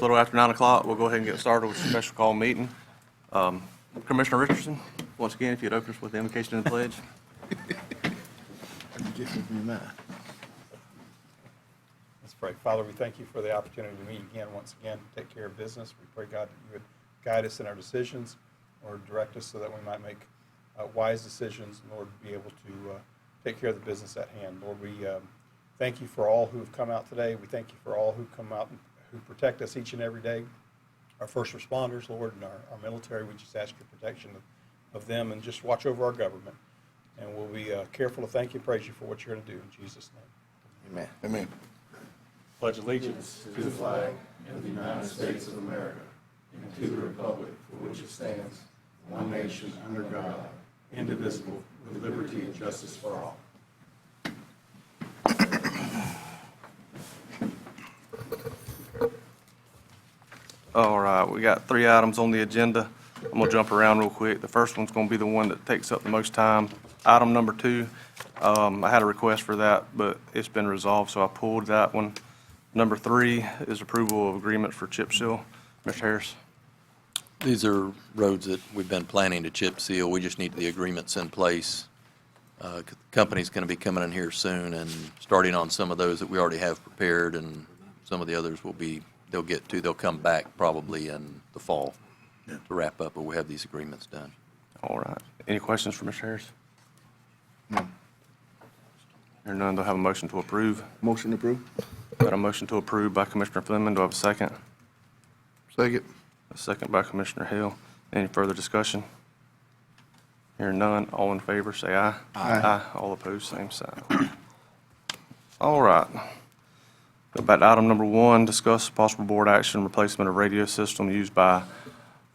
A little after 9 o'clock, we'll go ahead and get started with the special call meeting. Commissioner Richardson, once again, if you'd open us with the invocation and the pledge. Let's pray. Father, we thank you for the opportunity to meet again, once again, take care of business. We pray, God, that you would guide us in our decisions or direct us so that we might make wise decisions in order to be able to take care of the business at hand. Lord, we thank you for all who have come out today. We thank you for all who come out and who protect us each and every day. Our first responders, Lord, and our military, we just ask your protection of them and just watch over our government. And we'll be careful to thank you and praise you for what you're going to do. In Jesus' name. Amen. Amen. Pledge allegiance to the flag of the United States of America and to the republic for which it stands, one nation under God, indivisible, with liberty and justice for all. All right, we got 3 items on the agenda. I'm going to jump around real quick. The first one's going to be the one that takes up the most time. Item number 2, I had a request for that, but it's been resolved, so I pulled that one. Number 3 is approval of agreements for chip seal. Mr. Harris. These are roads that we've been planning to chip seal. We just need the agreements in place. Company's going to be coming in here soon and starting on some of those that we already have prepared, and some of the others they'll come back probably in the fall to wrap up, but we have these agreements done. All right. Any questions for Mr. Harris? No. Hearing none, do I have a motion to approve? Motion approved. Got a motion to approve by Commissioner Fleming. Do I have a second? Second. A second by Commissioner Hill. Any further discussion? Hearing none, all in favor, say aye. Aye. All opposed, same sign. All right. Go back to item number 1, discuss possible board action, replacement of radio system used by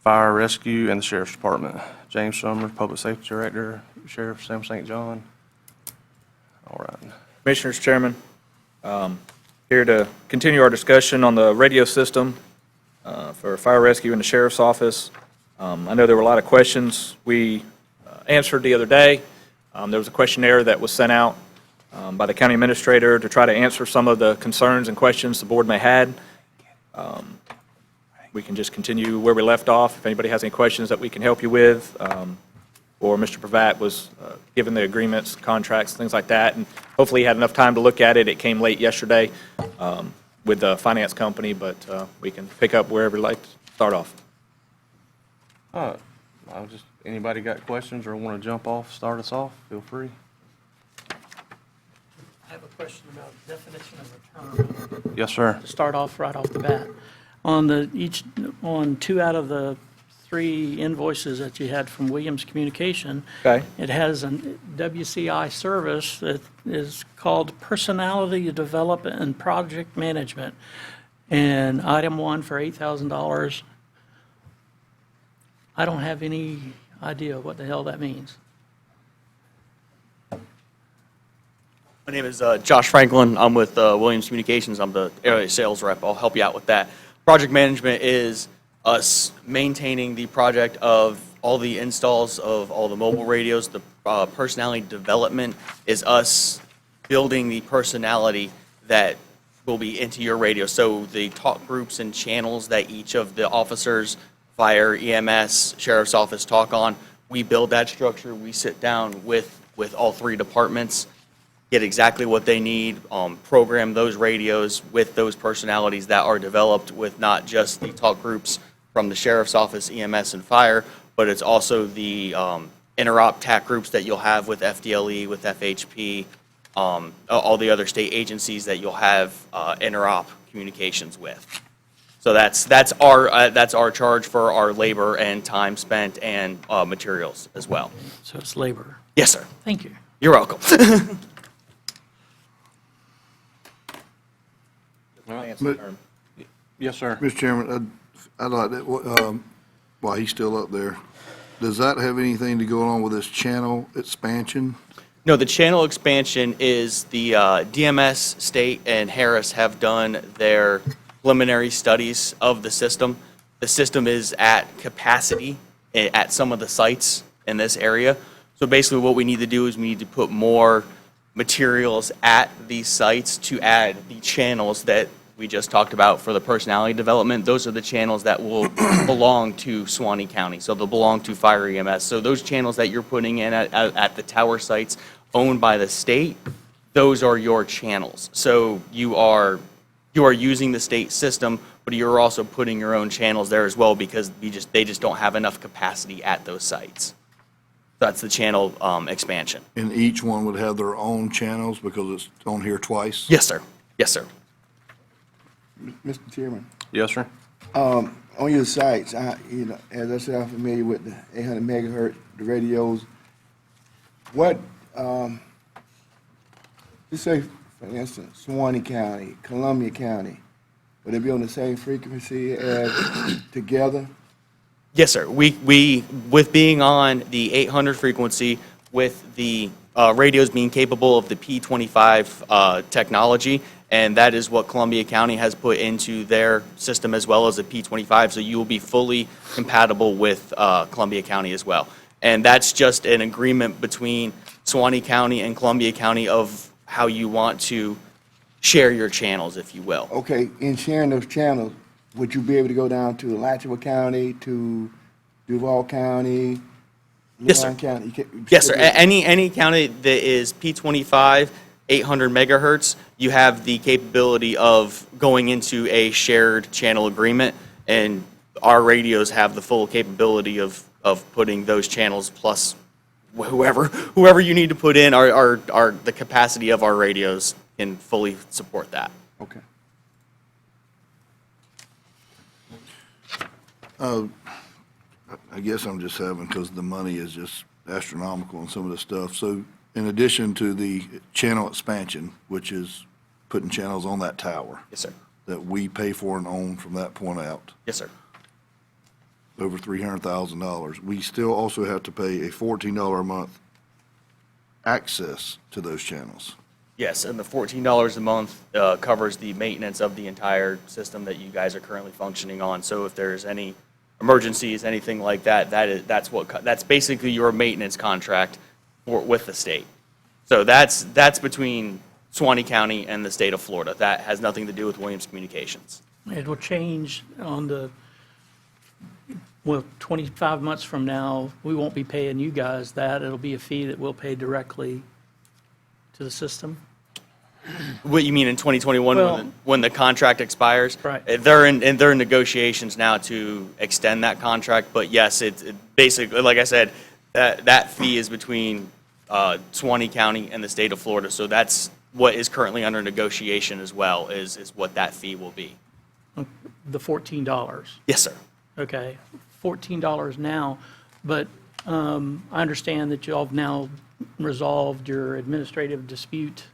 fire rescue and the sheriff's department. James Summers, Public Safety Director, Sheriff Sam St. John. All right. Commissioners, Chairman, here to continue our discussion on the radio system for fire rescue in the sheriff's office. I know there were a lot of questions we answered the other day. There was a questionnaire that was sent out by the county administrator to try to answer some of the concerns and questions the board may had. We can just continue where we left off. If anybody has any questions that we can help you with, or Mr. Pravat was given the agreements, contracts, things like that, and hopefully he had enough time to look at it. It came late yesterday with the finance company, but we can pick up wherever you'd like to start off. All right. Anybody got questions or want to jump off, start us off, feel free. I have a question about definition of a term. Yes, sir. To start off right off the bat. On 2 out of the 3 invoices that you had from Williams Communication, Okay. it has a WCI service that is called Personality Development and Project Management. And item 1 for $8,000. I don't have any idea what the hell that means. My name is Josh Franklin. I'm with Williams Communications. I'm the area sales rep. I'll help you out with that. Project management is us maintaining the project of all the installs of all the mobile radios. The personality development is us building the personality that will be into your radio. So the talk groups and channels that each of the officers, fire, EMS, sheriff's office talk on, we build that structure. We sit down with all 3 departments, get exactly what they need, program those radios with those personalities that are developed with not just the talk groups from the sheriff's office, EMS, and fire, but it's also the interop TAC groups that you'll have with FDLE, with FHP, all the other state agencies that you'll have interop communications with. So that's our charge for our labor and time spent and materials as well. So it's labor. Yes, sir. Thank you. You're welcome. Yes, sir. Mr. Chairman, I'd like that, while he's still up there, does that have anything to go on with this channel expansion? No, the channel expansion is the DMS, State, and Harris have done their preliminary studies of the system. The system is at capacity at some of the sites in this area. So basically what we need to do is we need to put more materials at these sites to add the channels that we just talked about for the personality development, those are the channels that will belong to Suwannee County. So they'll belong to Fire EMS. So those channels that you're putting in at the tower sites owned by the state, those are your channels. So you are using the state system, but you're also putting your own channels there as well because they just don't have enough capacity at those sites. That's the channel expansion. And each one would have their own channels because it's on here twice? Yes, sir. Yes, sir. Mr. Chairman, Yes, sir. on your sites, as I said, I'm familiar with the 800 megahertz, the radios. What, just say, for instance, Suwannee County, Columbia County, would it be on the same frequency as together? Yes, sir. We with being on the 800 frequency, with the radios being capable of the P25 technology, and that is what Columbia County has put into their system as well as the P25, so you will be fully compatible with Columbia County as well. And that's just an agreement between Suwannee County and Columbia County of how you want to share your channels, if you will. Okay, in sharing those channels, would you be able to go down to Alachua County, to Duval County? Yes, sir. Lyon County? Yes, sir. Any county that is P25, 800 megahertz, you have the capability of going into a shared channel agreement, and our radios have the full capability of putting those channels plus whoever you need to put in, the capacity of our radios can fully support that. Okay. I guess I'm just having, because the money is just astronomical on some of this stuff. So in addition to the channel expansion, which is putting channels on that tower Yes, sir. that we pay for and own from that point out, Yes, sir. over $300,000, we still also have to pay a $14 a month access to those channels. Yes, and the $14 a month covers the maintenance of the entire system that you guys are currently functioning on. So if there's any emergencies, anything like that, that's basically your maintenance contract with the state. So that's between Suwannee County and the state of Florida. That has nothing to do with Williams Communications. It will change on 25 months from now, we won't be paying you guys that. It'll be a fee that we'll pay directly to the system. What you mean in 2021 Well- when the contract expires? Right. They're in negotiations now to extend that contract, but yes, it basically, like I said, that fee is between Suwannee County and the state of Florida, so that's what is currently under negotiation as well, is what that fee will be. The $14. Yes, sir. Okay, $14 now, but I understand that y'all have now resolved your administrative dispute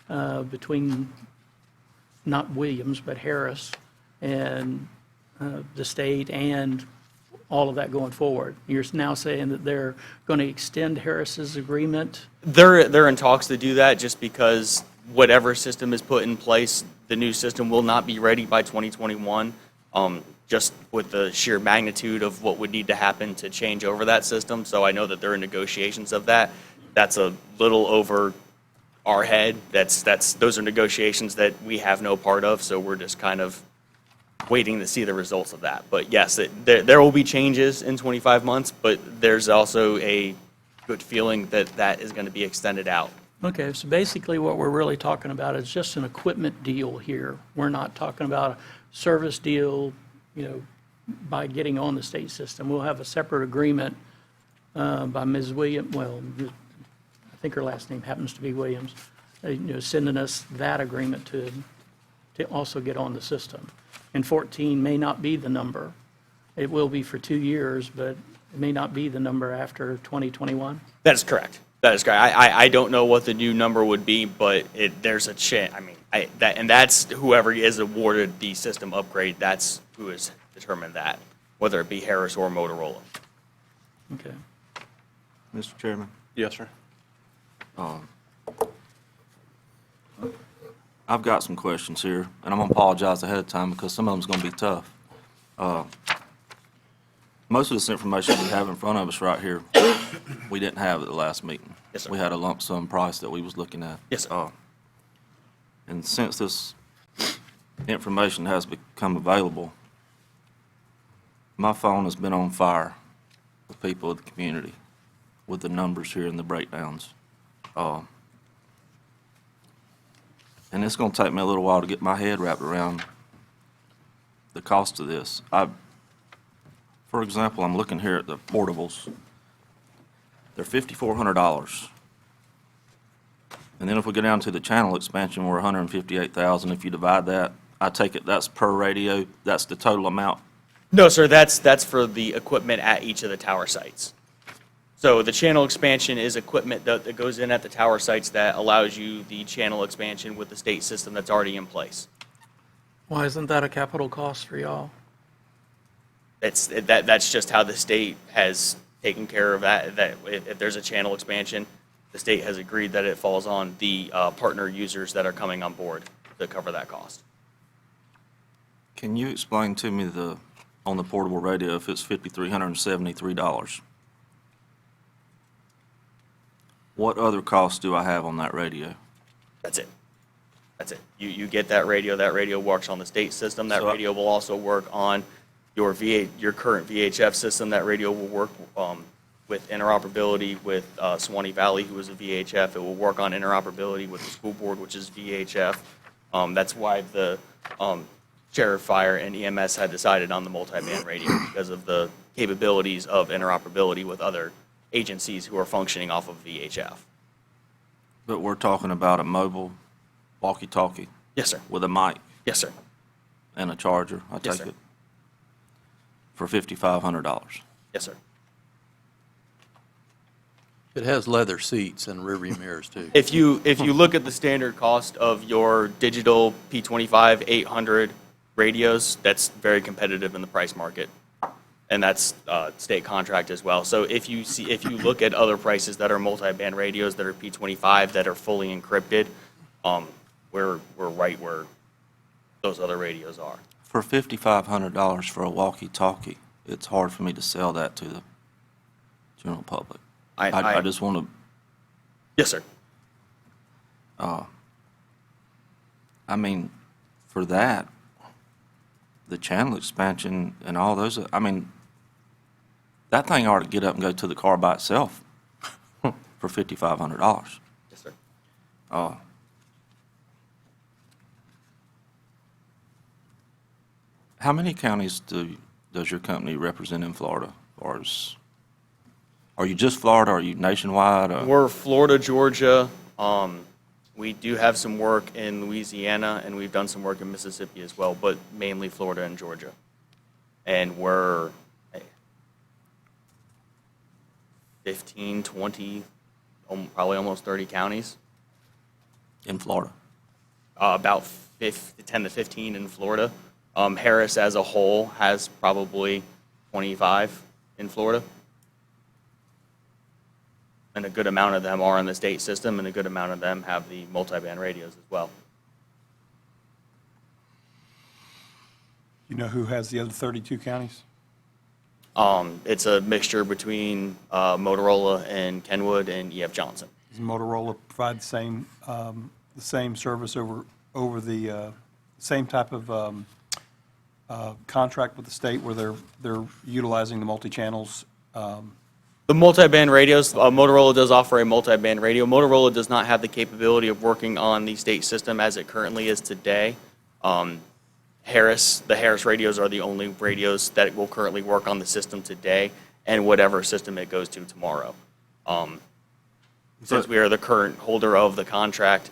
between, not Williams, but Harris and the state and all of that going forward. You're now saying that they're going to extend Harris's agreement? They're in talks to do that just because whatever system is put in place, the new system will not be ready by 2021. Just with the sheer magnitude of what would need to happen to change over that system. So I know that there are negotiations of that. That's a little over our head. Those are negotiations that we have no part of, so we're just kind of waiting to see the results of that. But yes, there will be changes in 25 months, but there's also a good feeling that that is going to be extended out. Okay, so basically what we're really talking about is just an equipment deal here. We're not talking about a service deal, by getting on the state system. We'll have a separate agreement by Ms. Williams, I think her last name happens to be Williams, sending us that agreement to also get on the system. And 14 may not be the number. It will be for 2 years, but it may not be the number after 2021. That is correct. That is correct. I don't know what the new number would be, but there's a chance. I mean, that's whoever is awarded the system upgrade. That's who has determined that, whether it be Harris or Motorola. Okay. Mr. Chairman, Yes, sir. I've got some questions here, and I'm going to apologize ahead of time because some of them's going to be tough. Most of this information we have in front of us right here, we didn't have at the last meeting. Yes, sir. We had a lump sum price that we was looking at. Yes, sir. And since this information has become available, my phone has been on fire with people of the community, with the numbers here and the breakdowns. And it's going to take me a little while to get my head wrapped around the cost of this. For example, I'm looking here at the portables. They're $5,400. And then if we go down to the channel expansion, we're $158,000. If you divide that, I take it that's per radio, that's the total amount. No, sir, that's for the equipment at each of the tower sites. So the channel expansion is equipment that goes in at the tower sites that allows you the channel expansion with the state system that's already in place. Why isn't that a capital cost for y'all? That's just how the state has taken care of that, that if there's a channel expansion, the state has agreed that it falls on the partner users that are coming on board to cover that cost. Can you explain to me on the portable radio, if it's $5,373? What other costs do I have on that radio? That's it. That's it. You get that radio works on the state system, that So I- radio will also work on your current VHF system, that radio will work with interoperability with Suwannee Valley, who is a VHF. It will work on interoperability with the school board, which is VHF. That's why the sheriff, fire, and EMS had decided on the multi-band radio, because of the capabilities of interoperability with other agencies who are functioning off of VHF. But we're talking about a mobile walkie-talkie Yes, sir. with a mic Yes, sir. and a charger, I Yes, take sir. it, for $5,500. Yes, sir. It has leather seats and rearview mirrors, too. If you look at the standard cost of your digital P25 800 radios, that's very competitive in the price market, and that's state contract as well. So if you look at other prices that are multi-band radios that are P25 that are fully encrypted, we're right where those other radios are. For $5,500 for a walkie-talkie, it's hard for me to sell that to the general public. I just want to, Yes, sir. I mean, for that, the channel expansion and all those, I mean, that thing ought to get up and go to the car by itself for $5,500. Yes, sir. How many counties does your company represent in Florida? Are you just Florida? Are you nationwide? We're Florida, Georgia. We do have some work in Louisiana, and we've done some work in Mississippi as well, but mainly Florida and Georgia. And we're 15, 20, probably almost 30 counties. In Florida? About 10 to 15 in Florida. Harris as a whole has probably 25 in Florida. And a good amount of them are in the state system, and a good amount of them have the multi-band radios as well. You know who has the other 32 counties? It's a mixture between Motorola and Kenwood and E.F. Johnson. Does Motorola provide the same service over the same type of contract with the state where they're utilizing the multi-channels? The multi-band radios, Motorola does offer a multi-band radio. Motorola does not have the capability of working on the state system as it currently is today. The Harris radios are the only radios that will currently work on the system today and whatever system it goes to tomorrow. Since we are the current holder of the contract,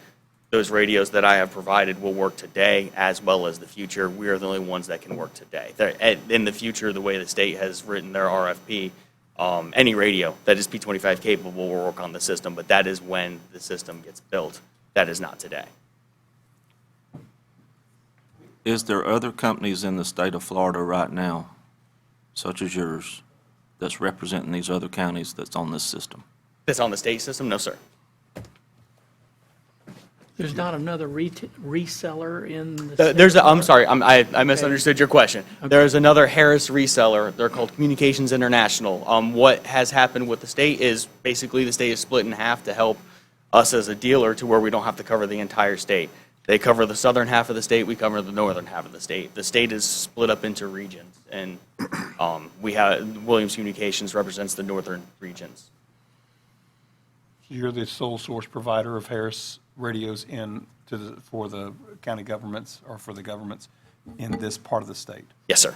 those radios that I have provided will work today as well as the future. We are the only ones that can work today. In the future, the way the state has written their RFP, any radio that is P25 capable will work on the system, but that is when the system gets built. That is not today. Is there other companies in the state of Florida right now, such as yours, that's representing these other counties that's on this system? That's on the state system? No, sir. There's not another reseller in the There's state? I'm sorry, I misunderstood your question. There's another Harris reseller. They're called Communications International. What has happened with the state is basically the state is split in half to help us as a dealer to where we don't have to cover the entire state. They cover the southern half of the state, we cover the northern half of the state. The state is split up into regions, and we have, Williams Communications represents the northern regions. You're the sole source provider of Harris radios for the county governments or for the governments in this part of the state? Yes, sir.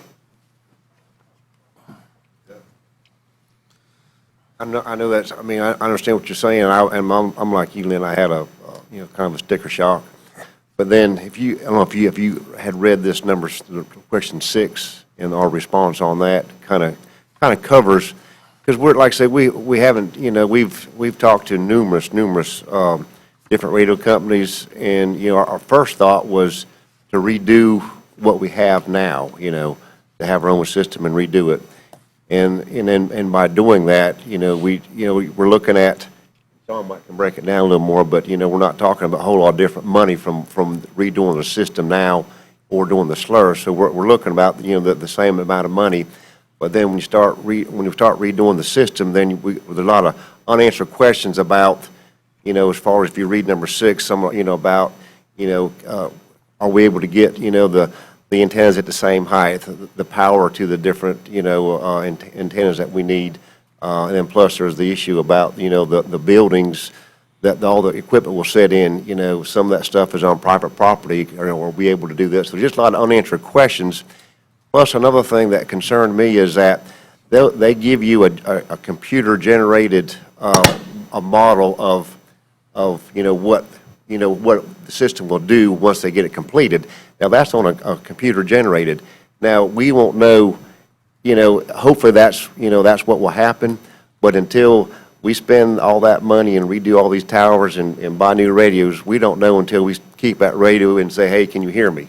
I know that's, I mean, I understand what you're saying, and I'm like you, Lynn, I had a, kind of a sticker shock. But then if you, I don't know if you had read this question 6 and our response on that, kind of covers, because we're, like I said, we haven't, we've talked to numerous different radio companies, and, our first thought was to redo what we have now, to have our own system and redo it. And by doing that, we're looking at, John can break it down a little more, but, we're not talking about a whole lot of different money from redoing the system now or doing the slurs. So we're looking about, the same amount of money. But then when you start redoing the system, then there's a lot of unanswered questions about, as far as if you read number 6, some, about, are we able to get, the antennas at the same height, the power to the different, antennas that we need. And then plus there's the issue about, the buildings that all the equipment will sit in, some of that stuff is on private property, or are we able to do this? So just a lot of unanswered questions. Plus another thing that concerned me is that they give you a computer-generated, a model of, what the system will do once they get it completed. Now, that's on a computer generated. Now, we won't know, hopefully that's what will happen, but until we spend all that money and redo all these towers and buy new radios, we don't know until we keep that radio and say, hey, can you hear me?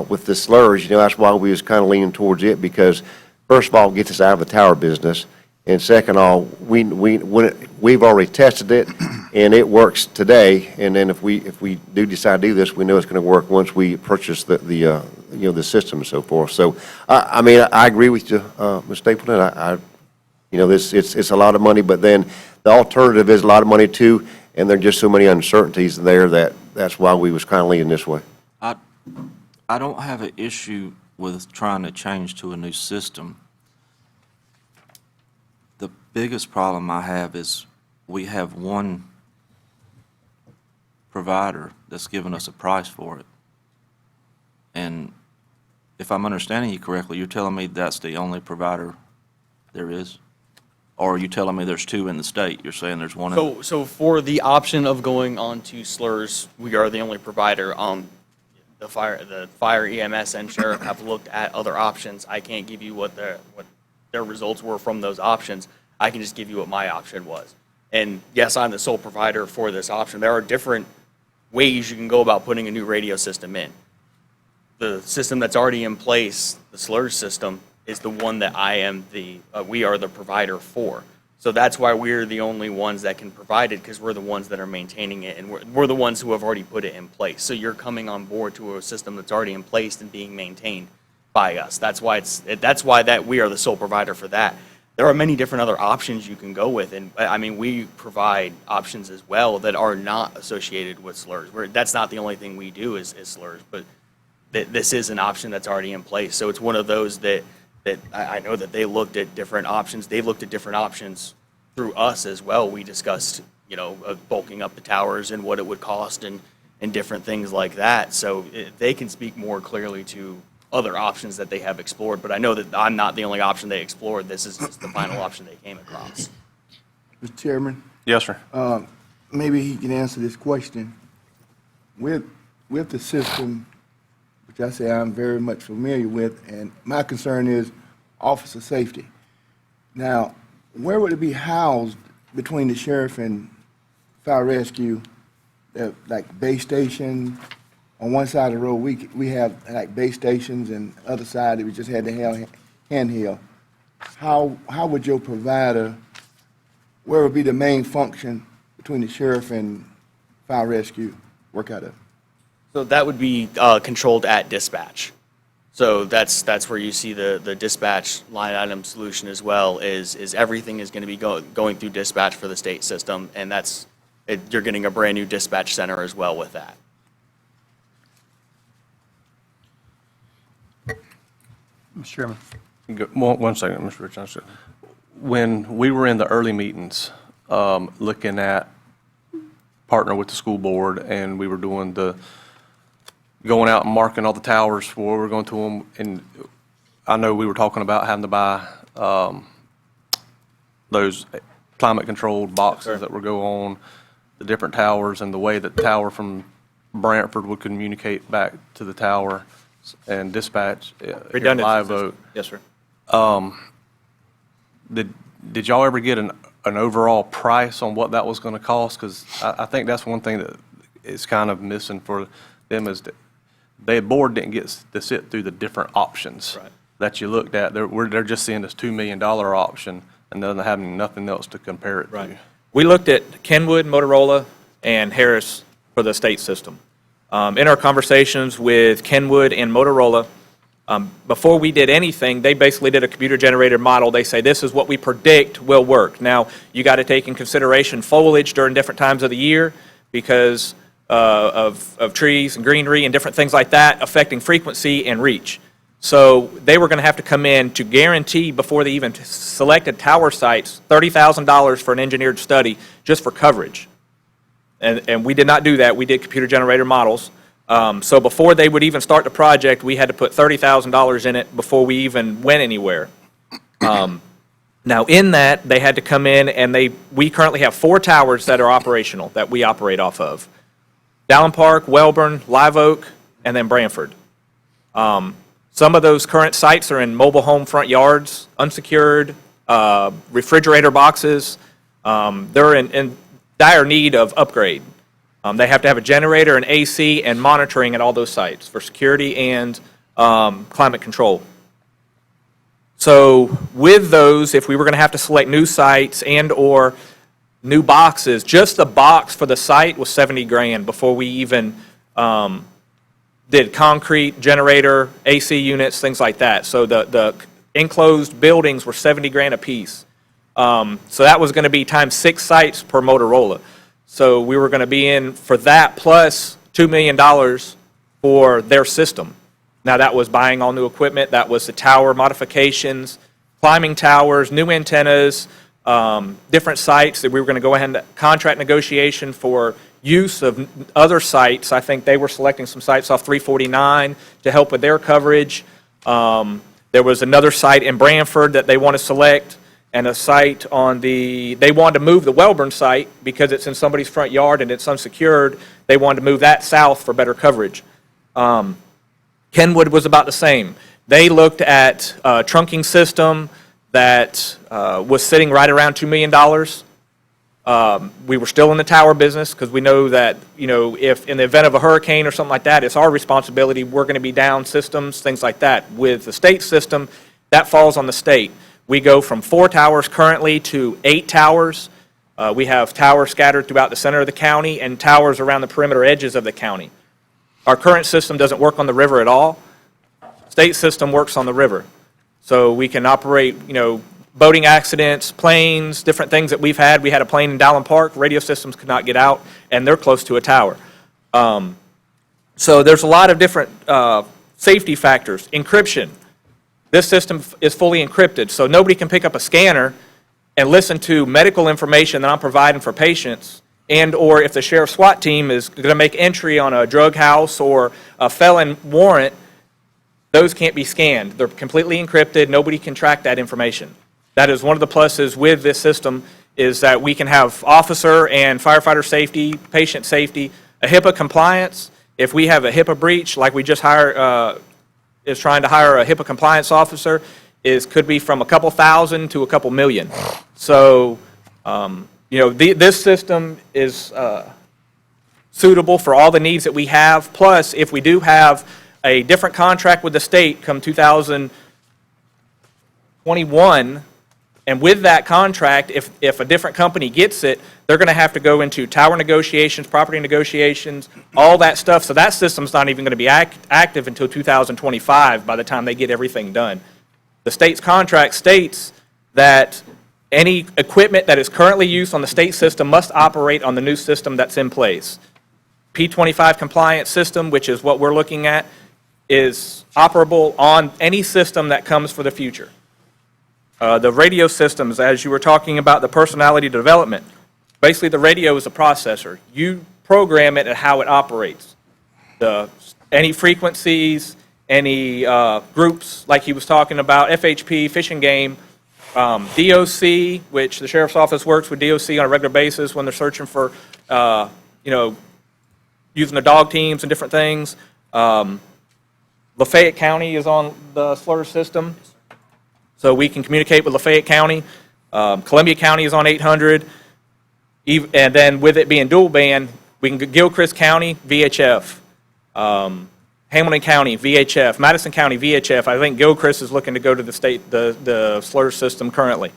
With the slurs, that's why we was kind of leaning towards it, because first of all, it gets us out of the tower business, and second of all, we've already tested it, and it works today. And then if we do decide to do this, we know it's going to work once we purchase the system and so forth. So, I mean, I agree with you, Ms. Stapleton. It's a lot of money, but then the alternative is a lot of money too, and there are just so many uncertainties there that's why we was kind of leaning this way. I don't have an issue with trying to change to a new system. The biggest problem I have is we have one provider that's given us a price for it. And if I'm understanding you correctly, you're telling me that's the only provider there is? Or are you telling me there's 2 in the state? You're saying there's one in... So for the option of going on to slurs, we are the only provider. The fire EMS and sheriff have looked at other options. I can't give you what their results were from those options. I can just give you what my option was. And yes, I'm the sole provider for this option. There are different ways you can go about putting a new radio system in. The system that's already in place, the slurs system, is the one that we are the provider for. So that's why we're the only ones that can provide it, because we're the ones that are maintaining it, and we're the ones who have already put it in place. So you're coming on board to a system that's already in place and being maintained by us. That's why we are the sole provider for that. There are many different other options you can go with, and I mean, we provide options as well that are not associated with slurs. That's not the only thing we do is slurs, but this is an option that's already in place. So it's one of those that I know that they looked at different options. They've looked at different options through us as well. We discussed, bulking up the towers and what it would cost and different things like that. So they can speak more clearly to other options that they have explored. But I know that I'm not the only option they explored. This is just the final option they came across. Mr. Chairman, Yes, sir. maybe he can answer this question. With the system, which I say I'm very much familiar with, and my concern is officer safety. Now, where would it be housed between the sheriff and fire rescue? Like base station, on one side of the road, we have like base stations, and other side, we just had the handheld. How would your provider, where would be the main function between the sheriff and fire rescue work out of? So that would be controlled at dispatch. So that's where you see the dispatch line item solution as well, is everything is going to be going through dispatch for the state system, and you're getting a brand new dispatch center as well with that. Mr. Chairman. One second, Mr. Rich. When we were in the early meetings, looking at partner with the school board, and we were doing going out and marking all the towers before we were going to them, and I know we were talking about having to buy those climate-controlled boxes that would go on the different towers, and the way that the tower from Brantford would communicate back to the tower and dispatch here at Redundancy Live system. Oak. Yes, sir. Did y'all ever get an overall price on what that was going to cost? Because I think that's one thing that is kind of missing for them, is that the board didn't get to sit through the different options Right. that you looked at. They're just seeing this $2 million option and then having nothing else to compare it to. Right. We looked at Kenwood, Motorola, and Harris for the state system. In our conversations with Kenwood and Motorola, before we did anything, they basically did a computer-generated model. They say, this is what we predict will work. Now, you got to take in consideration foliage during different times of the year because of trees and greenery and different things like that affecting frequency and reach. So they were going to have to come in to guarantee, before they even selected tower sites, $30,000 for an engineered study just for coverage. And we did not do that. We did computer-generated models. So before they would even start the project, we had to put $30,000 in it before we even went anywhere. Now, in that, they had to come in, and we currently have 4 towers that are operational, that we operate off of. Dallin Park, Welborn, Live Oak, and then Brantford. Some of those current sites are in mobile home front yards, unsecured, refrigerator boxes. They're in dire need of upgrade. They have to have a generator, an AC, and monitoring at all those sites for security and climate control. So with those, if we were going to have to select new sites and/or new boxes, just the box for the site was $70,000 before we even did concrete, generator, AC units, things like that. So the enclosed buildings were $70,000 a piece. So that was going to be times 6 sites per Motorola. So we were going to be in for that plus $2 million for their system. Now, that was buying all new equipment. That was the tower modifications, climbing towers, new antennas, different sites that we were going to go ahead and contract negotiation for use of other sites. I think they were selecting some sites off 349 to help with their coverage. There was another site in Brantford that they want to select, and a site they wanted to move the Welborn site because it's in somebody's front yard and it's unsecured. They wanted to move that south for better coverage. Kenwood was about the same. They looked at a trunking system that was sitting right around $2 million. We were still in the tower business because we know that, if in the event of a hurricane or something like that, it's our responsibility. We're going to be down systems, things like that. With the state system, that falls on the state. We go from 4 towers currently to 8 towers. We have towers scattered throughout the center of the county and towers around the perimeter edges of the county. Our current system doesn't work on the river at all. State system works on the river. So we can operate, boating accidents, planes, different things that we've had. We had a plane in Dallin Park. Radio systems could not get out, and they're close to a tower. So there's a lot of different safety factors. Encryption. This system is fully encrypted, so nobody can pick up a scanner and listen to medical information that I'm providing for patients, and/or if the sheriff's SWAT team is going to make entry on a drug house or a felon warrant, those can't be scanned. They're completely encrypted. Nobody can track that information. That is one of the pluses with this system, is that we can have officer and firefighter safety, patient safety, a HIPAA compliance. If we have a HIPAA breach, like we just is trying to hire a HIPAA compliance officer, could be from a couple thousand to a couple million. So, this system is suitable for all the needs that we have. Plus, if we do have a different contract with the state come 2021, and with that contract, if a different company gets it, they're going to have to go into tower negotiations, property negotiations, all that stuff. So that system's not even going to be active until 2025 by the time they get everything done. The state's contract states that any equipment that is currently used on the state system must operate on the new system that's in place. P25 compliant system, which is what we're looking at, is operable on any system that comes for the future. The radio systems, as you were talking about the personality development, basically the radio is a processor. You program it and how it operates. Any frequencies, any groups, like he was talking about, FHP, Fish and Game, DOC, which the Sheriff's Office works with DOC on a regular basis when they're searching for, using the dog teams and different things. Lafayette County is on the slur system, so we can communicate with Lafayette County. Columbia County is on 800, and then with it being dual band, we can Gilchrist County, VHF. Hamilton County, VHF. Madison County, VHF. I think Gilchrist is looking to go to the state, the slur system currently.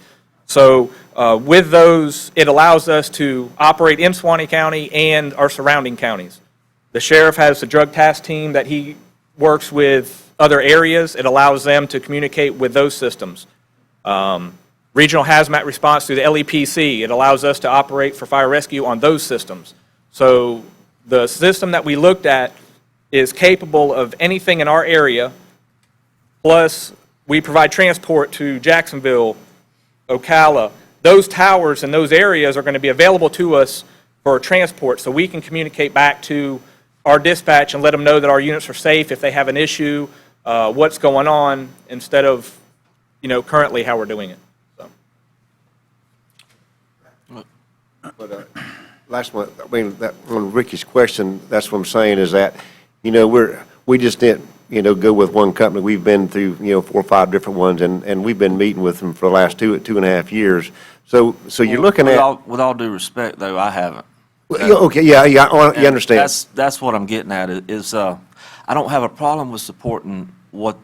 So with those, it allows us to operate in Suwannee County and our surrounding counties. The sheriff has a drug task team that he works with other areas. It allows them to communicate with those systems. Regional hazmat response through the LEPC. It allows us to operate for fire rescue on those systems. So the system that we looked at is capable of anything in our area, plus we provide transport to Jacksonville, Ocala. Those towers and those areas are going to be available to us for transport, so we can communicate back to our dispatch and let them know that our units are safe if they have an issue, what's going on, instead of, currently how we're doing it. So. But last one, I mean, that on Ricky's question, that's what I'm saying is that, we just didn't, go with one company. We've been through, 4 or 5 different ones, and we've been meeting with them for the last 2.5 years. So you're looking at. With all due respect, though, I haven't. Okay, yeah, you understand. That's what I'm getting at, is I don't have a problem with supporting what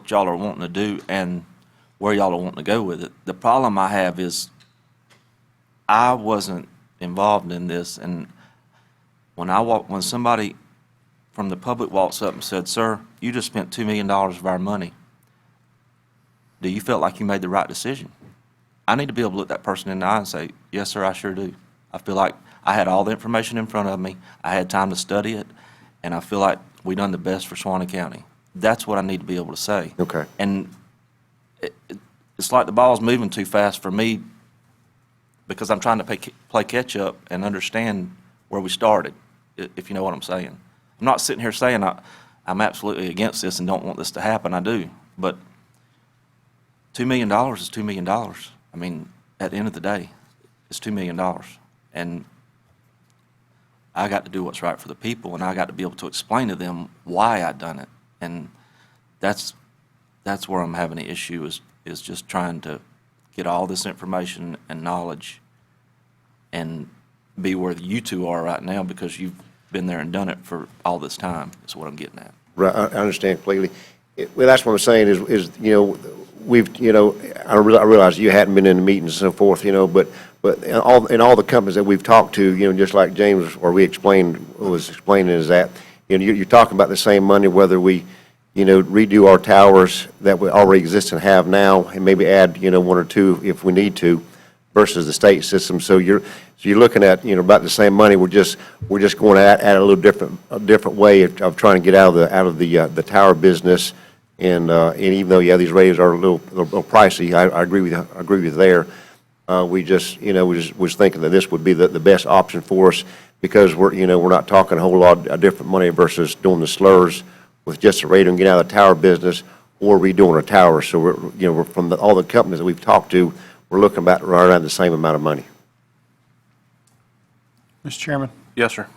y'all are wanting to do and where y'all are wanting to go with it. The problem I have is I wasn't involved in this, and when somebody from the public walks up and said, "Sir, you just spent $2 million of our money. Do you feel like you made the right decision?" I need to be able to look that person in the eye and say, "Yes, sir, I sure do. I feel like I had all the information in front of me. I had time to study it, and I feel like we done the best for Suwannee County." That's what I need to be able to say. Okay. And it's like the ball's moving too fast for me because I'm trying to play catch up and understand where we started, if you know what I'm saying. I'm not sitting here saying I'm absolutely against this and don't want this to happen. I do. But $2 million is $2 million. I mean, at the end of the day, it's $2 million. And I got to do what's right for the people, and I got to be able to explain to them why I done it. And that's where I'm having the issue is just trying to get all this information and knowledge and be where you two are right now, because you've been there and done it for all this time, is what I'm getting at. Right, I understand completely. Well, that's what I'm saying is we've, I realize you hadn't been in the meetings and so forth, but in all the companies that we've talked to, just like James, or was explaining is that, you're talking about the same money, whether we, redo our towers that we already exist and have now, and maybe add, 1 or 2 if we need to, versus the state system. So you're looking at, about the same money. We're just going at a little different way of trying to get out of the tower business. And even though, these radios are a little pricey, I agree with you there. We just, was thinking that this would be the best option for us, because we're not talking a whole lot of different money versus doing the slurs with just a radio and getting out of the tower business, or redoing a tower. So we're from all the companies that we've talked to, we're looking about right around the same amount of money. Mr. Chairman, Yes, sir.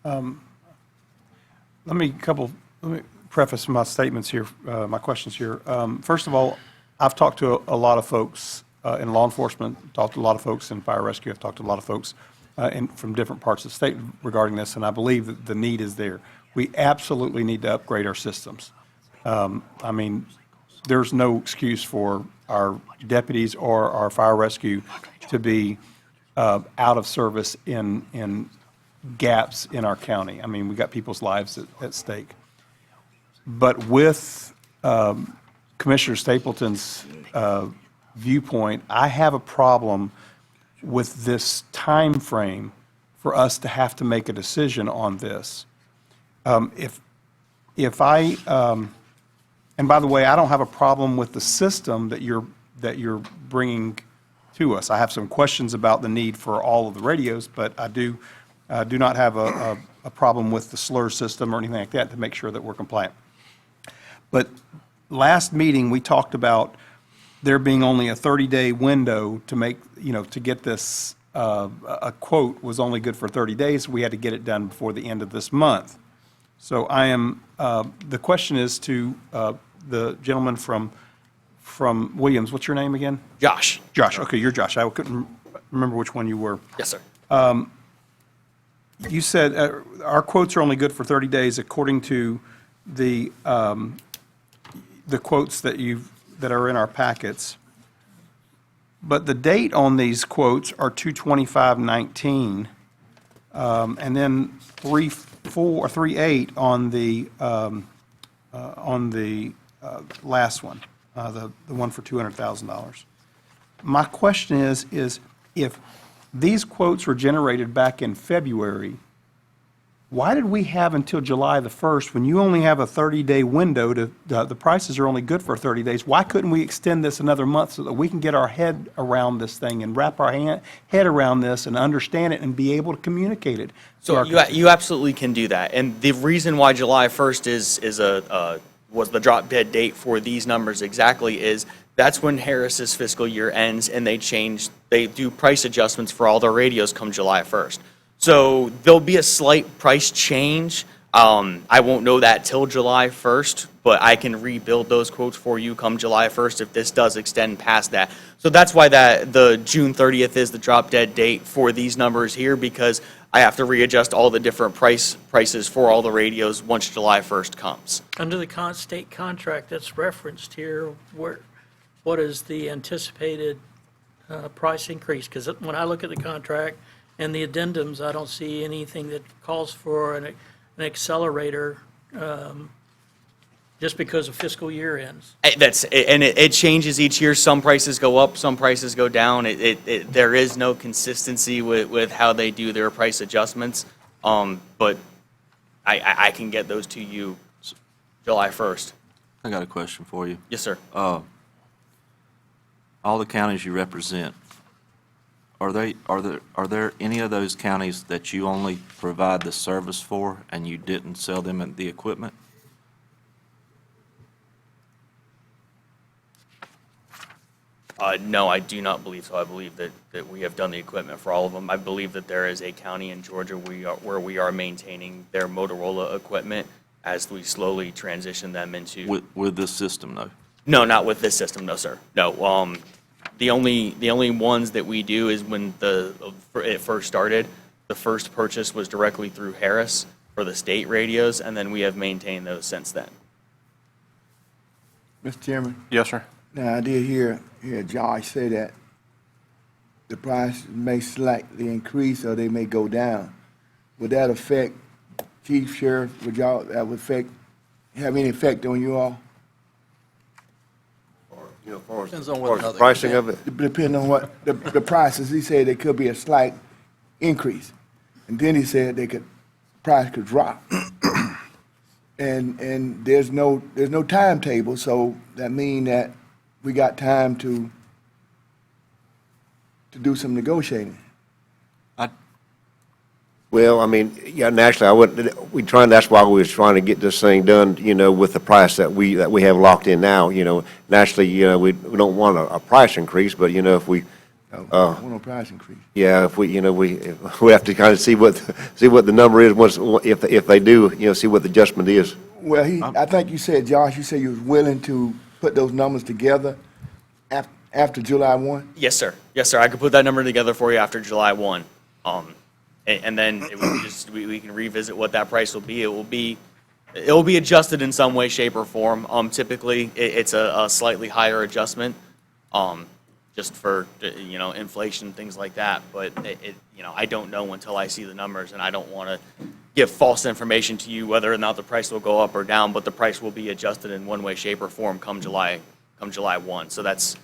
let me preface my statements here, my questions here. First of all, I've talked to a lot of folks in law enforcement, talked to a lot of folks in fire rescue, I've talked to a lot of folks from different parts of the state regarding this, and I believe that the need is there. We absolutely need to upgrade our systems. I mean, there's no excuse for our deputies or our fire rescue to be out of service in gaps in our county. I mean, we got people's lives at stake. But with Commissioner Stapleton's viewpoint, I have a problem with this time frame for us to have to make a decision on this. if I, and by the way, I don't have a problem with the system that you're bringing to us. I have some questions about the need for all of the radios, but I do not have a problem with the slur system or anything like that to make sure that we're compliant. But last meeting, we talked about there being only a 30-day window to make, to get this, a quote was only good for 30 days. We had to get it done before the end of this month. So the question is to the gentleman from Williams. What's your name again? Josh. Josh. Okay, you're Josh. I couldn't remember which one you were. Yes, sir. You said our quotes are only good for 30 days according to the quotes that are in our packets. But the date on these quotes are 2/25/19, and then 3/8 on the last one, the one for $200,000. My question is if these quotes were generated back in February, why did we have until July the 1st when you only have a 30-day window the prices are only good for 30 days? Why couldn't we extend this another month so that we can get our head around this thing and wrap our head around this and understand it and be able to communicate it? to So our you absolutely can do that. And the reason why July 1st was the drop dead date for these numbers exactly is that's when Harris's fiscal year ends and they do price adjustments for all their radios come July 1st. So there'll be a slight price change. I won't know that till July 1st, but I can rebuild those quotes for you come July 1st if this does extend past that. So that's why the June 30th is the drop dead date for these numbers here, because I have to readjust all the different prices for all the radios once July 1st comes. Under the state contract that's referenced here, what is the anticipated price increase? Because when I look at the contract and the addendums, I don't see anything that calls for an accelerator just because of fiscal year ends. It changes each year. Some prices go up, some prices go down. There is no consistency with how they do their price adjustments. But I can get those to you July 1st. I got a question for you. Yes, sir. All the counties you represent, are there any of those counties that you only provide the service for and you didn't sell them the equipment? No, I do not believe so. I believe that we have done the equipment for all of them. I believe that there is a county in Georgia where we are maintaining their Motorola equipment as we slowly transition them into. With this system, though? No, not with this system, no, sir. No, the only ones that we do is when it first started. The first purchase was directly through Harris for the state radios, and then we have maintained those since then. Mr. Chairman, Yes, sir. now I did hear Josh say that the price may slightly increase or they may go down. Would that affect, Chief, Sheriff, that would have any effect on you all? You know, as far Depends as on whether or not the they pricing can. of it, Depending on what, the prices, he said there could be a slight increase. And then he said price could drop. And there's no timetable, so that mean that we got time to do some negotiating. well, I mean, yeah, naturally, that's why we was trying to get this thing done, with the price that we have locked in now, naturally, we don't want a price increase, but, if we, No price increase. yeah, if we have to kind of see what the number is if they do, see what the adjustment is. Well, I think you said, Josh, you said you was willing to put those numbers together after July 1? Yes, sir. Yes, sir. I could put that number together for you after July 1. And then it would we can revisit what that price will be. It will be adjusted in some way, shape, or form. Typically, it's a slightly higher adjustment, just for inflation, things like that. But I don't know until I see the numbers, and I don't want to give false information to you whether or not the price will go up or down. But the price will be adjusted in one way, shape, or form come July 1. So that's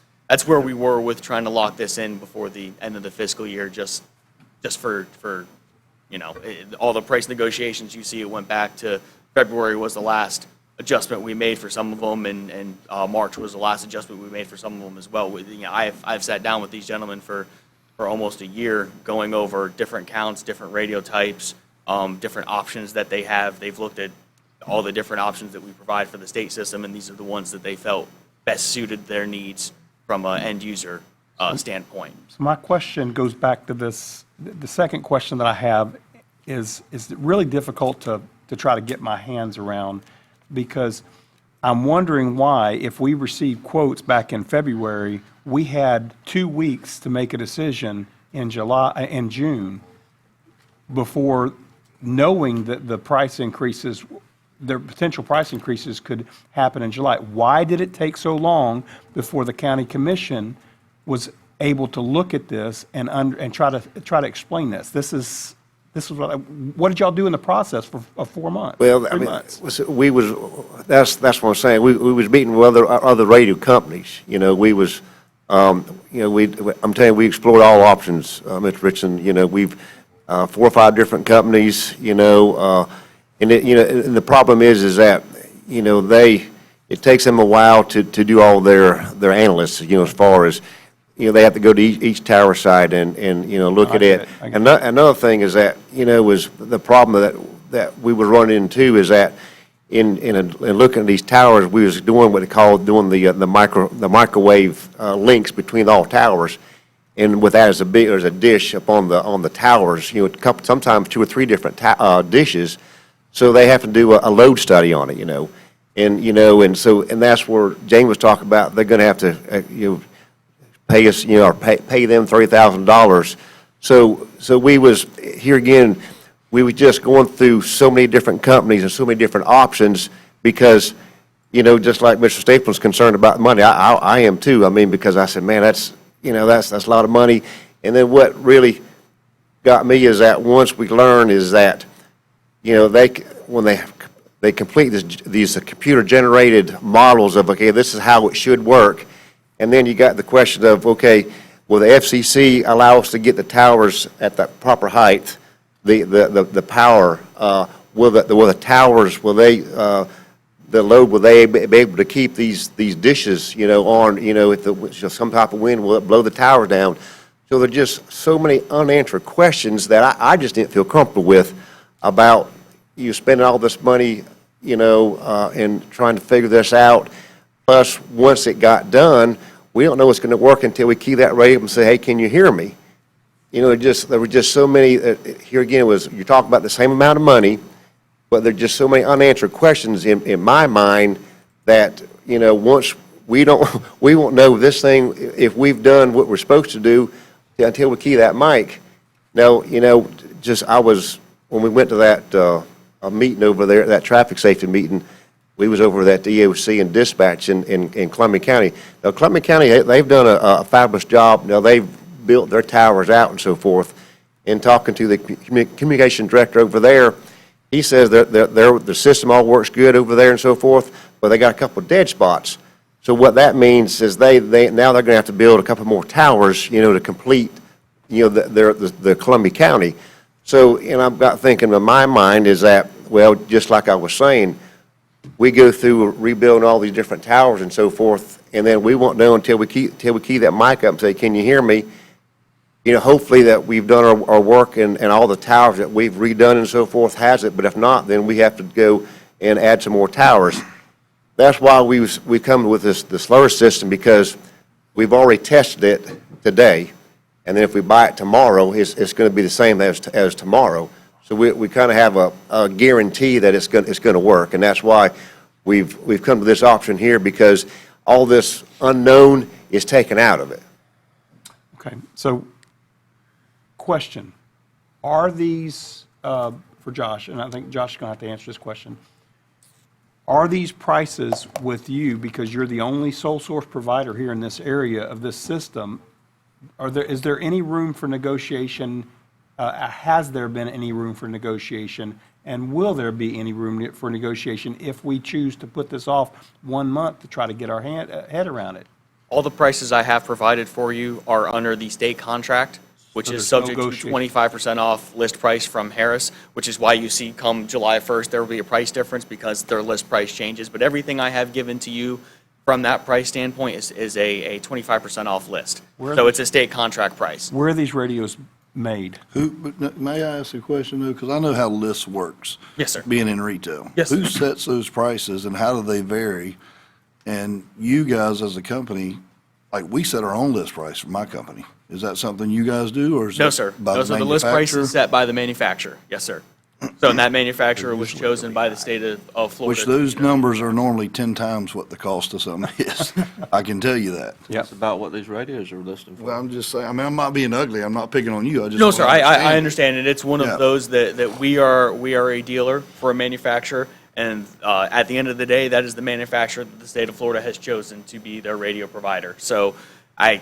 where we were with trying to lock this in before the end of the fiscal year, just for all the price negotiations you see. It went back to February was the last adjustment we made for some of them, and March was the last adjustment we made for some of them as well. I've sat down with these gentlemen for almost a year, going over different counts, different radio types, different options that they have. They've looked at all the different options that we provide for the state system, and these are the ones that they felt best suited their needs from an end user standpoint. So my question goes back to this, the second question that I have is really difficult to try to get my hands around, because I'm wondering why, if we received quotes back in February, we had 2 weeks to make a decision in June, before knowing that the price increases, the potential price increases could happen in July. Why did it take so long before the county commission was able to look at this and try to explain this? This is what did y'all do in the process for 4 months? Well, I 3 mean, months? that's what I'm saying. We was meeting with other radio companies. You know, I'm telling you, we explored all options, Mr. Richardson. We've 4 or 5 different companies. And the problem is that it takes them a while to do all their analysts. As far as they have to go to each tower site and look at it. Another thing is that was the problem that we were running into is that in looking at these towers, we was doing what they call doing the microwave links between all towers, and with that there's a dish up on the towers. Sometimes 2 or 3 different dishes, so they have to do a load study on it. And that's where Jane was talking about. They're going to have to pay us, or pay them $30,000. So we was here again. We were just going through so many different companies and so many different options because, just like Mr. Stapleton's concerned about money, I am too. I mean, because I said, man, that's a lot of money. And then what really got me is that once we learn is that, when they complete these computer generated models of, okay, this is how it should work. And then you got the question of, okay, will the FCC allow us to get the towers at the proper height? The power, will the towers, will they, the load, will they be able to keep these dishes, on, if some type of wind, will it blow the tower down? So there are just so many unanswered questions that I just didn't feel comfortable with about you spending all this money, and trying to figure this out. Plus, once it got done, we don't know what's going to work until we key that radio up and say, hey, can you hear me? There were just so many, here again, you're talking about the same amount of money, but there are just so many unanswered questions in my mind that, once we won't know this thing, if we've done what we're supposed to do until we key that mic. Now, when we went to that meeting over there, that traffic safety meeting, we was over at the EOC and dispatch in Columbia County. Now, Columbia County, they've done a fabulous job. Now, they've built their towers out and so forth. In talking to the communication director over there, he says that the system all works good over there and so forth, but they got a couple of dead spots. So what that means is now they're going to have to build a couple more towers, to complete, the Columbia County. So, I've got thinking in my mind is that, well, just like I was saying, we go through rebuilding all these different towers and so forth, and then we won't know until we key that mic up and say, can you hear me? Hopefully that we've done our work and all the towers that we've redone and so forth has it, but if not, then we have to go and add some more towers. That's why we come with this slower system, because we've already tested it today, and then if we buy it tomorrow, it's going to be the same as tomorrow. So we kind of have a guarantee that it's going to work, and that's why we've come to this option here, because all this unknown is taken out of it. Okay, so question, are these, for Josh, and I think Josh is going to have to answer this question, are these prices with you, because you're the only sole source provider here in this area of this system, is there any room for negotiation? Has there been any room for negotiation, and will there be any room for negotiation if we choose to put this off 1 month to try to get our head around it? All the prices I have provided for you are under the state contract. which So is there's no subject to negotiation. 25% off list price from Harris, which is why you see come July 1st, there will be a price difference because their list price changes. But everything I have given to you from that price standpoint is a 25% off list. So it's a state contract price. Where are these radios made? May I ask a question though? Because I know how lists works. Yes, sir. Being in retail. Yes, Who sir. sets those prices and how do they vary? And you guys as a company, like we set our own list price for my company. Is that something you guys do or is No, it sir. by Those the are the list manufacturer? prices set by the manufacturer. Yes, sir. So, and that manufacturer was chosen by the state of Florida. Which those numbers are normally 10 times what the cost of something is. I can tell you that. That's about what these radios are listed for. Well, I'm just saying, I mean, I'm not being ugly. I'm not picking on you. I just. No, don't sir, I understand it. It's one Yeah. of those that we are a dealer for a manufacturer, and at the end of the day, that is the manufacturer that the state of Florida has chosen to be their radio provider. So I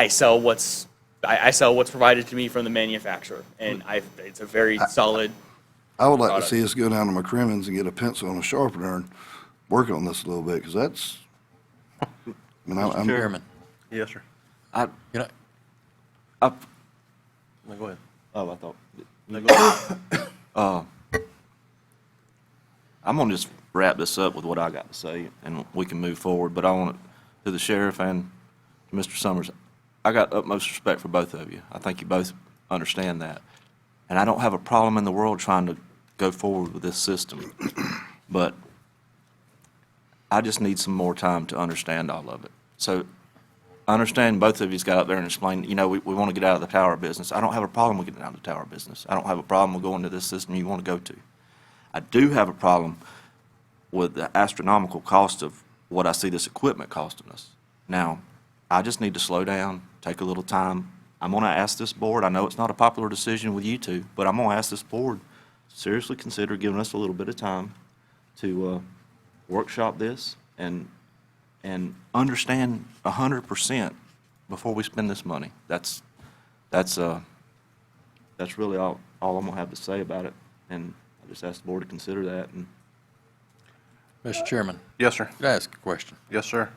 sell what's provided to me from the manufacturer, and it's a very solid. I would like to product. see us go down to McCrimmon's and get a pencil and a sharpener and work on this a little bit, because that's, I mean, I'm. Chairman, Yes, sir. I, you know, I, No, go ahead. oh, I thought. No, go ahead. I'm gonna just wrap this up with what I got to say, and we can move forward, but I want to the sheriff and to Mr. Summers, I got utmost respect for both of you. I think you both understand that. And I don't have a problem in the world trying to go forward with this system. But I just need some more time to understand all of it. So I understand both of you's got up there and explained, you know, we want to get out of the tower business. I don't have a problem with getting out of the tower business. I don't have a problem with going to this system you want to go to. I do have a problem with the astronomical cost of what I see this equipment costing us. Now, I just need to slow down, take a little time. I'm going to ask this board, I know it's not a popular decision with you two, but I'm going to ask this board to seriously consider giving us a little bit of time to workshop this and understand 100% before we spend this money. That's really all I'm going to have to say about it, and I just ask the board to consider that. And Mr. Chairman, Yes, sir. could I ask a question? Yes, sir.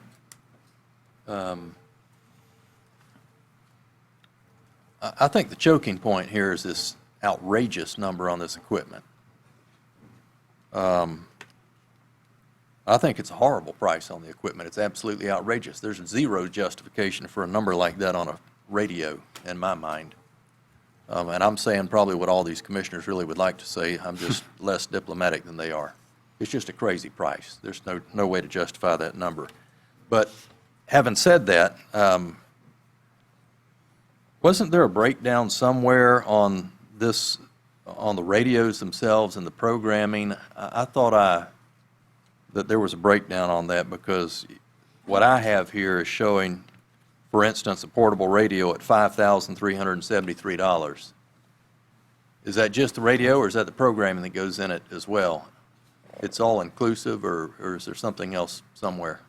I think the choking point here is this outrageous number on this equipment. I think it's a horrible price on the equipment. It's absolutely outrageous. There's zero justification for a number like that on a radio, in my mind. And I'm saying probably what all these commissioners really would like to say. I'm just less diplomatic than they are. It's just a crazy price. There's no way to justify that number. But having said that, wasn't there a breakdown somewhere on this, on the radios themselves and the programming? I thought that there was a breakdown on that, because what I have here is showing, for instance, a portable radio at $5,373. Is that just the radio, or is that the programming that goes in it as well? It's all inclusive, or is there something else somewhere?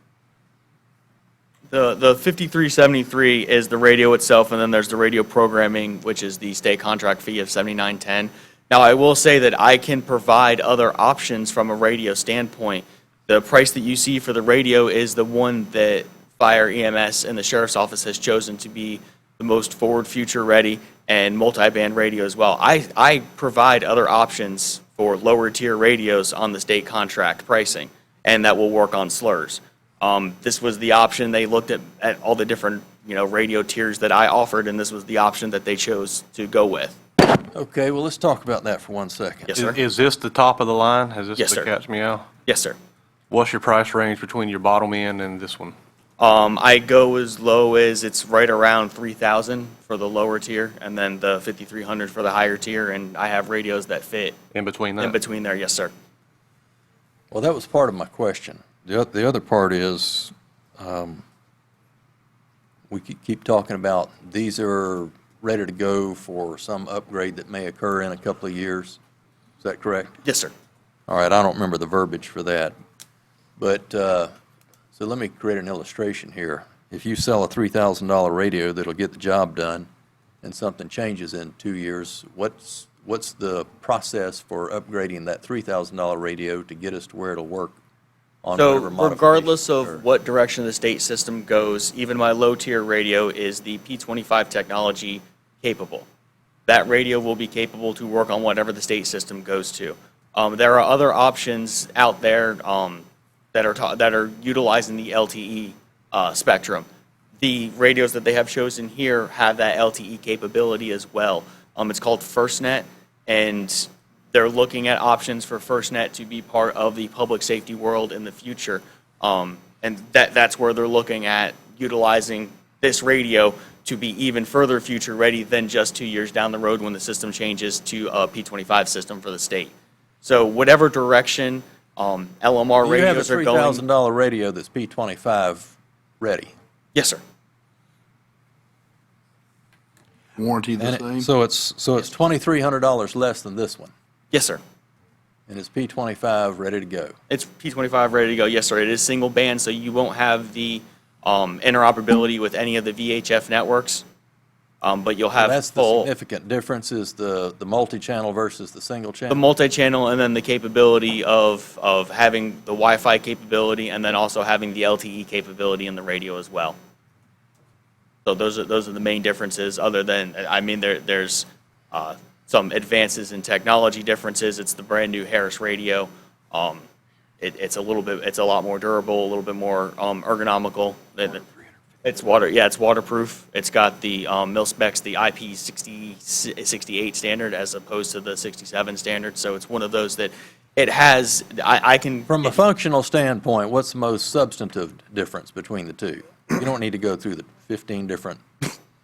The 5373 is the radio itself, and then there's the radio programming, which is the state contract fee of $79.10. Now, I will say that I can provide other options from a radio standpoint. The price that you see for the radio is the one that Fire EMS and the Sheriff's Office has chosen to be the most forward, future-ready, and multi-band radio as well. I provide other options for lower-tier radios on the state contract pricing, and that will work on slurs. This was the option. They looked at all the different, radio tiers that I offered, and this was the option that they chose to go with. Okay, well, let's talk about that for 1 second. Yes, sir. Is this the top of the line? Is this Yes, the sir. catch me out? Yes, sir. What's your price range between your bottom end and this one? I go as low as it's right around 3,000 for the lower tier, and then the 5,300 for the higher tier, and I have radios that fit In between that? in between there. Yes, sir. Well, that was part of my question. The other part is, we keep talking about these are ready to go for some upgrade that may occur in a couple of years. Is that correct? Yes, sir. All right, I don't remember the verbiage for that. But, so let me create an illustration here. If you sell a $3,000 radio that'll get the job done, and something changes in 2 years, what's the process for upgrading that $3,000 radio to get us to where it'll work on So whatever modifications regardless occur? of what direction the state system goes, even my low-tier radio is the P25 technology capable. That radio will be capable to work on whatever the state system goes to. There are other options out there that are utilizing the LTE spectrum. The radios that they have chosen here have that LTE capability as well. It's called FirstNet, and they're looking at options for FirstNet to be part of the public safety world in the future. And that's where they're looking at utilizing this radio to be even further future ready than just 2 years down the road when the system changes to a P25 system for the state. So whatever direction LMR radios are You have a going. $3,000 radio that's P25 ready. Yes, sir. Warranty the And same? so it's $2,300 less than this one, Yes, sir. and it's P25 ready to go. It's P25 ready to go. Yes, sir. It is single band, so you won't have the interoperability with any of the VHF networks, but you'll have That's the full, significant difference is the multi-channel versus the single the channel. multi-channel, and then the capability of having the Wi-Fi capability, and then also having the LTE capability in the radio as well. So those are the main differences. Other than, I mean, there's some advances in technology differences. It's the brand new Harris radio. It's a lot more durable, a little bit more ergonomical. It's waterproof. It's got the mil specs, the IP68 standard as opposed to the 67 standard. So it's one of those that it has. I can From a functional standpoint, what's the most substantive difference between the two? You don't need to go through the 15 different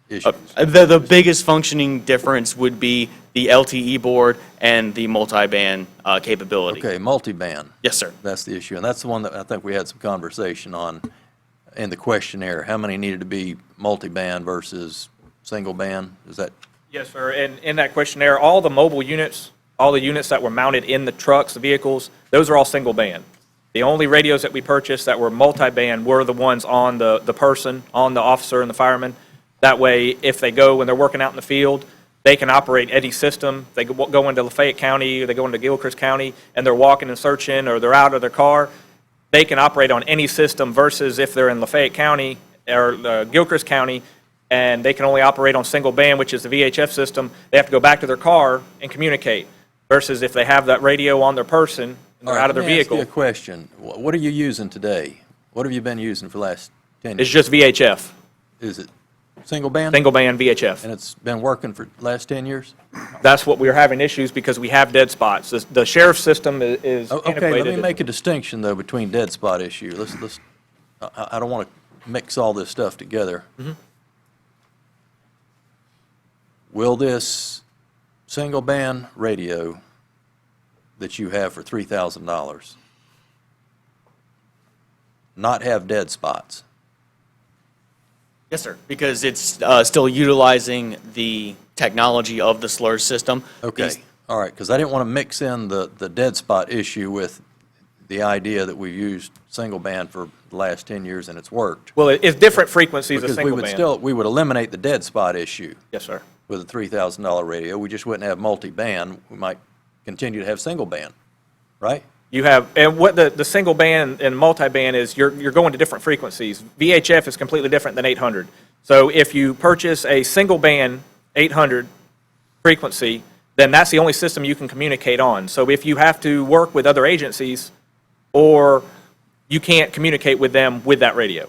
issues. The biggest functioning difference would be the LTE board and the multi-band capability. Okay, multi-band. Yes, sir. That's the issue, and that's the one that I think we had some conversation on in the questionnaire. How many needed to be multi-band versus single band? Is that, Yes, sir. And in that questionnaire, all the mobile units, all the units that were mounted in the trucks, the vehicles, those are all single band. The only radios that we purchased that were multi-band were the ones on the person, on the officer and the fireman. That way, if they go, when they're working out in the field, they can operate any system. They go into Lafayette County, or they go into Gilchrist County, and they're walking and searching, or they're out of their car, they can operate on any system versus if they're in Lafayette County or Gilchrist County, and they can only operate on single band, which is the VHF system, they have to go back to their car and communicate. Versus if they have that radio on their person, and they're out of their Let me ask vehicle, you a question. What are you using today? What have you been using for the last 10 it's years? just VHF, Is it single band? single band VHF. And it's been working for the last 10 years? That's what we're having issues because we have dead spots. The sheriff's system is Okay, let antiquated. me make a distinction, though, between dead spot issue. I don't want to mix all this stuff together. Will this single band radio that you have for $3,000 not have dead spots? Yes, sir. Because it's still utilizing the technology of the slur system. Okay, These- all right, because I didn't want to mix in the dead spot issue with the idea that we've used single band for the last 10 years and it's worked. Well, it's different frequencies of Because we single would band. we would eliminate the dead spot issue Yes, sir. with a $3,000 radio. We just wouldn't have multi-band. We might continue to have single band, right? You have, and what the single band and multi-band is, you're going to different frequencies. VHF is completely different than 800. So if you purchase a single band 800 frequency, then that's the only system you can communicate on. So if you have to work with other agencies, or you can't communicate with them with that radio.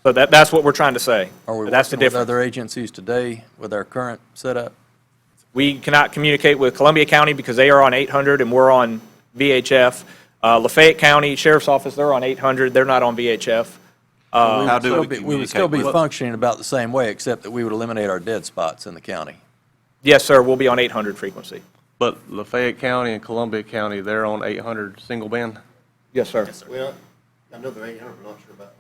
So that's what we're trying to say. Are we That's the working with difference. other agencies today with our current setup? We cannot communicate with Columbia County because they are on 800 and we're on VHF. Lafayette County Sheriff's Office, they're on 800, they're not on VHF. How do we We would still be communicate with? functioning about the same way, except that we would eliminate our dead spots in the county. Yes, sir, we'll be on 800 frequency. But Lafayette County and Columbia County, they're on 800 single band? Yes, sir. Well, I know they're 800, I'm not sure about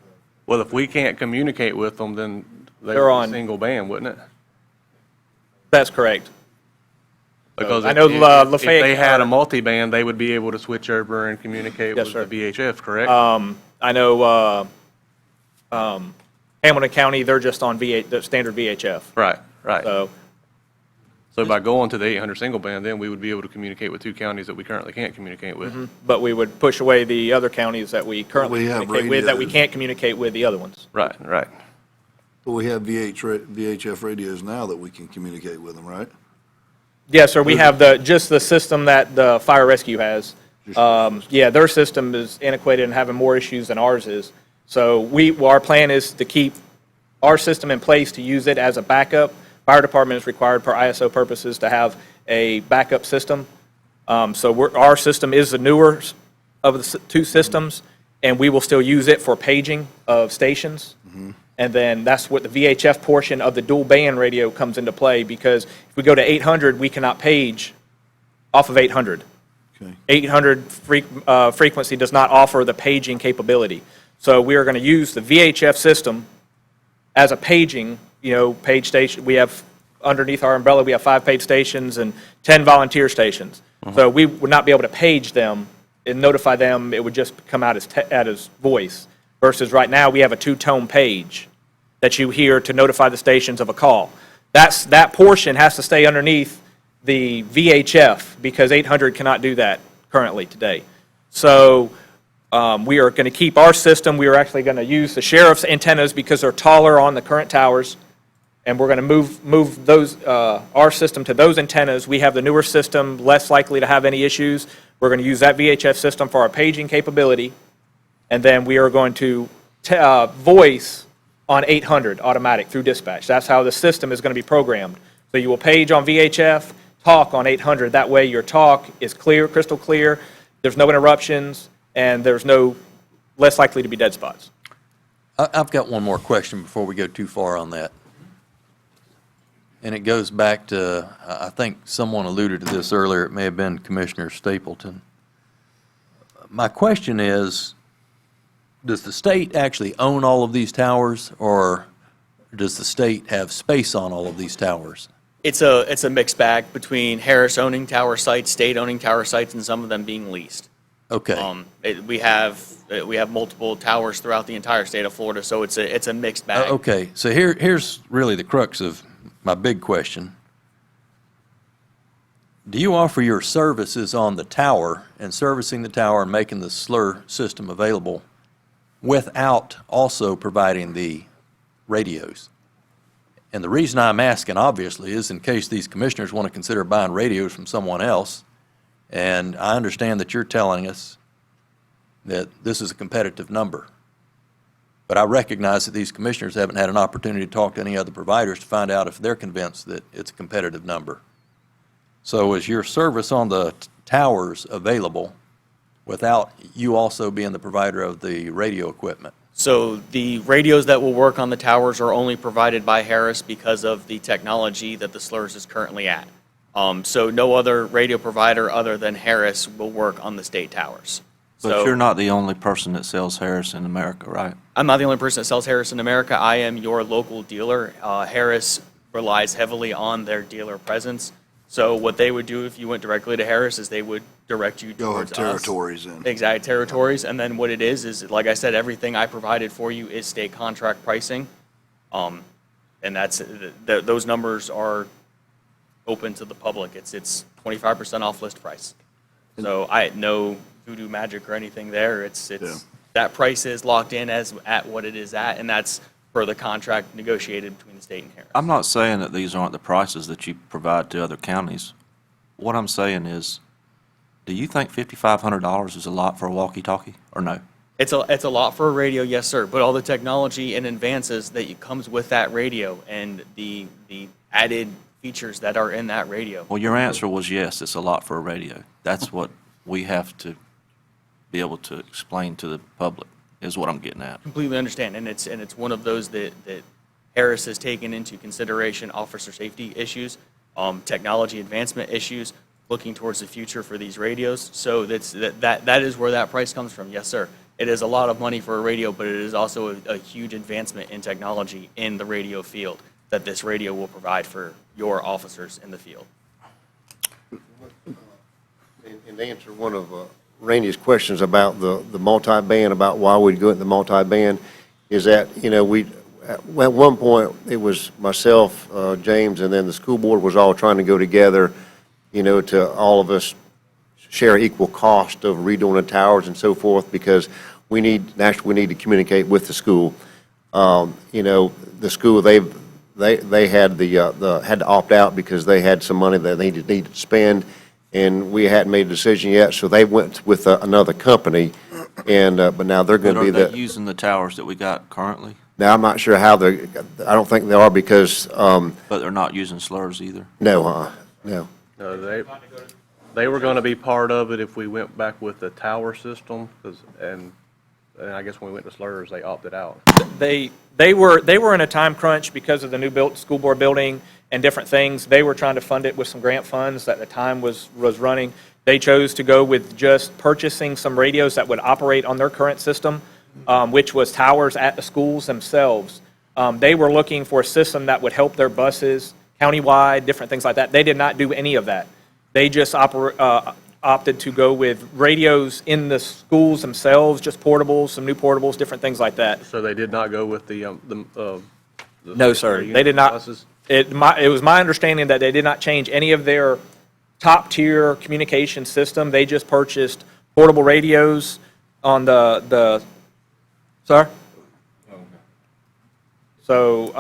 Well, if we can't communicate with them, then They're they're on- on single band, wouldn't it? That's correct. Because I know if Lafayette. they had a multi-band, they would be able to switch over and communicate Yes, with sir. the VHF, correct? I know Hamilton County, they're just on the standard VHF. Right, right. So, So by going to the 800 single band, then we would be able to communicate with two counties that we currently can't communicate with. but we would push away the other counties that we currently We have communicate with, that we radios. can't communicate with the other ones. Right, right. But we have VHF radios now that we can communicate with them, right? Yes, sir, we have just the system that the fire rescue has. Yeah, their system is antiquated and having more issues than ours is. So our plan is to keep our system in place to use it as a backup. Fire department is required per ISO purposes to have a backup system. So our system is the newer of the two systems, and we will still use it for paging of stations. And then that's what the VHF portion of the dual band radio comes into play, because if we go to 800, we cannot page off of 800. Okay. 800 frequency does not offer the paging capability. So we are going to use the VHF system as a paging, page station. We have, underneath our umbrella, we have 5 paid stations and 10 volunteer stations. So we would not be able to page them and notify them. It would just come out as voice. Versus right now, we have a 2-tone page that you hear to notify the stations of a call. That portion has to stay underneath the VHF, because 800 cannot do that currently today. So we are going to keep our system. We are actually going to use the sheriff's antennas because they're taller on the current towers, and we're going to move those our system to those antennas. We have the newer system, less likely to have any issues. We're going to use that VHF system for our paging capability, and then we are going to voice on 800 automatic through dispatch. That's how the system is going to be programmed. So you will page on VHF, talk on 800. That way your talk is clear, crystal clear. There's no interruptions, and there's less likely to be dead spots. I've got one more question before we go too far on that. And it goes back to, I think someone alluded to this earlier, it may have been Commissioner Stapleton. My question is, does the state actually own all of these towers, or does the state have space on all of these towers? It's a mixed bag between Harris owning tower sites, state owning tower sites, and some of them being leased. Okay. We have multiple towers throughout the entire state of Florida, so it's a mixed bag. Okay, so here's really the crux of my big question. Do you offer your services on the tower and servicing the tower and making the slur system available without also providing the radios? And the reason I'm asking, obviously, is in case these commissioners want to consider buying radios from someone else. And I understand that you're telling us that this is a competitive number. But I recognize that these commissioners haven't had an opportunity to talk to any other providers to find out if they're convinced that it's a competitive number. So is your service on the towers available without you also being the provider of the radio equipment? So the radios that will work on the towers are only provided by Harris because of the technology that the slurs is currently at. So no other radio provider other than Harris will work on the state towers. But you're not the only person that sells Harris in America, right? I'm not the only person that sells Harris in America. I am your local dealer. Harris relies heavily on their dealer presence. So what they would do if you went directly to Harris is they would direct you You'll have towards us. territories in. Exact territories. And then what it is, like I said, everything I provided for you is state contract pricing. And those numbers are open to the public. It's 25% off list price. So no voodoo magic or anything there. That price is locked in at what it is at, and that's per the contract negotiated between the state and Harris. I'm not saying that these aren't the prices that you provide to other counties. What I'm saying is, do you think $5,500 is a lot for a walkie-talkie, or no? It's a lot for a radio, yes, sir, but all the technology and advances that comes with that radio and the added features that are in that radio. Well, your answer was yes, it's a lot for a radio. That's what we have to be able to explain to the public, is what I'm getting at. Completely understand, and it's one of those that Harris has taken into consideration officer safety issues, technology advancement issues, looking towards the future for these radios. So that is where that price comes from, yes, sir. It is a lot of money for a radio, but it is also a huge advancement in technology in the radio field that this radio will provide for your officers in the field. And to answer one of Randy's questions about the multi-band, about why we'd go into the multi-band, is that, at one point, it was myself, James, and then the school board was all trying to go together, to all of us share equal cost of redoing the towers and so forth, because we need to communicate with the school. You know, the school, they had had to opt out because they had some money that they needed to spend, and we hadn't made a decision yet, so they went with another company, and, but now they're But going to be are they the, using the towers that we got currently? now, I'm not sure how I don't think they are because, But they're not using slurs either? no, no. No, they were gonna be part of it if we went back with the tower system, and I guess when we went to slurs, they opted out. They were in a time crunch because of the new built school board building and different things. They were trying to fund it with some grant funds that the time was running. They chose to go with just purchasing some radios that would operate on their current system, which was towers at the schools themselves. They were looking for a system that would help their buses countywide, different things like that. They did not do any of that. They just opted to go with radios in the schools themselves, just portables, some new portables, different things like that. So they did not go with the No, sir. They did not. buses? It was my understanding that they did not change any of their top-tier communication system. They just purchased portable radios on the, sir? So,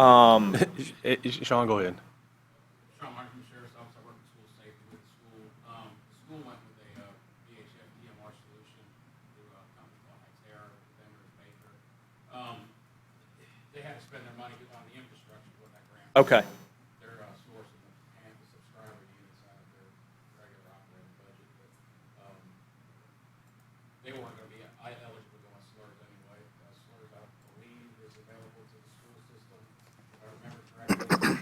Sean, go ahead. Sean Martin from the Sheriff's Office. I work in school safety with the school. The school went with a VHF DMR solution through a company called Hytera, with them or Baker. They had to spend their money on the infrastructure with that grant. okay. Their source of the subscriber units out of their regular operating budget. But they weren't going to be eligible to go on slurs anyway. Slurs, I believe, is available to the school system, if I remember correctly.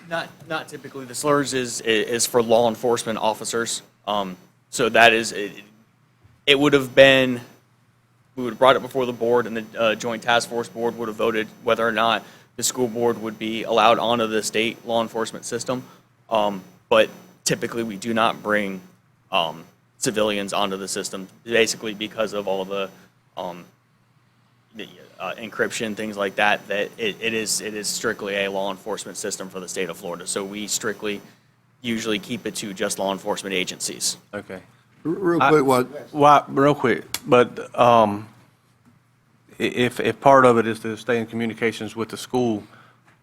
Not typically. The slurs is for law enforcement officers. So that is, it would have been, we would have brought it before the board, and the Joint Task Force Board would have voted whether or not the school board would be allowed onto the state law enforcement system. But typically, we do not bring civilians onto the system, basically because of all of the encryption, things like that, that it is strictly a law enforcement system for the state of Florida. So we strictly usually keep it to just law enforcement agencies. Okay. Real quick, Real quick, but if part of it is to stay in communications with the school,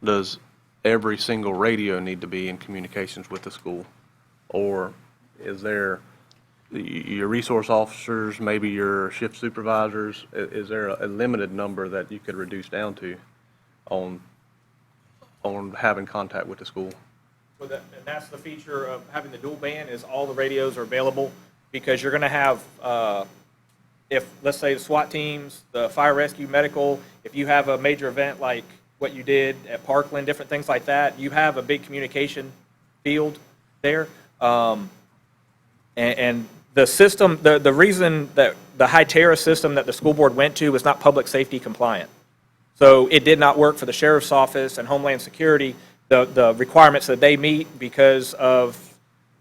does every single radio need to be in communications with the school? Or is there, your resource officers, maybe your shift supervisors, is there a limited number that you could reduce down to on having contact with the school? So and that's the feature of having the dual band, is all the radios are available, because you're going to have, if, let's say, the SWAT teams, the fire rescue, medical, if you have a major event like what you did at Parkland, different things like that, you have a big communication field there. And the system, the reason that the Hytera system that the school board went to was not public safety compliant. So it did not work for the sheriff's office and Homeland Security, the requirements that they meet, because of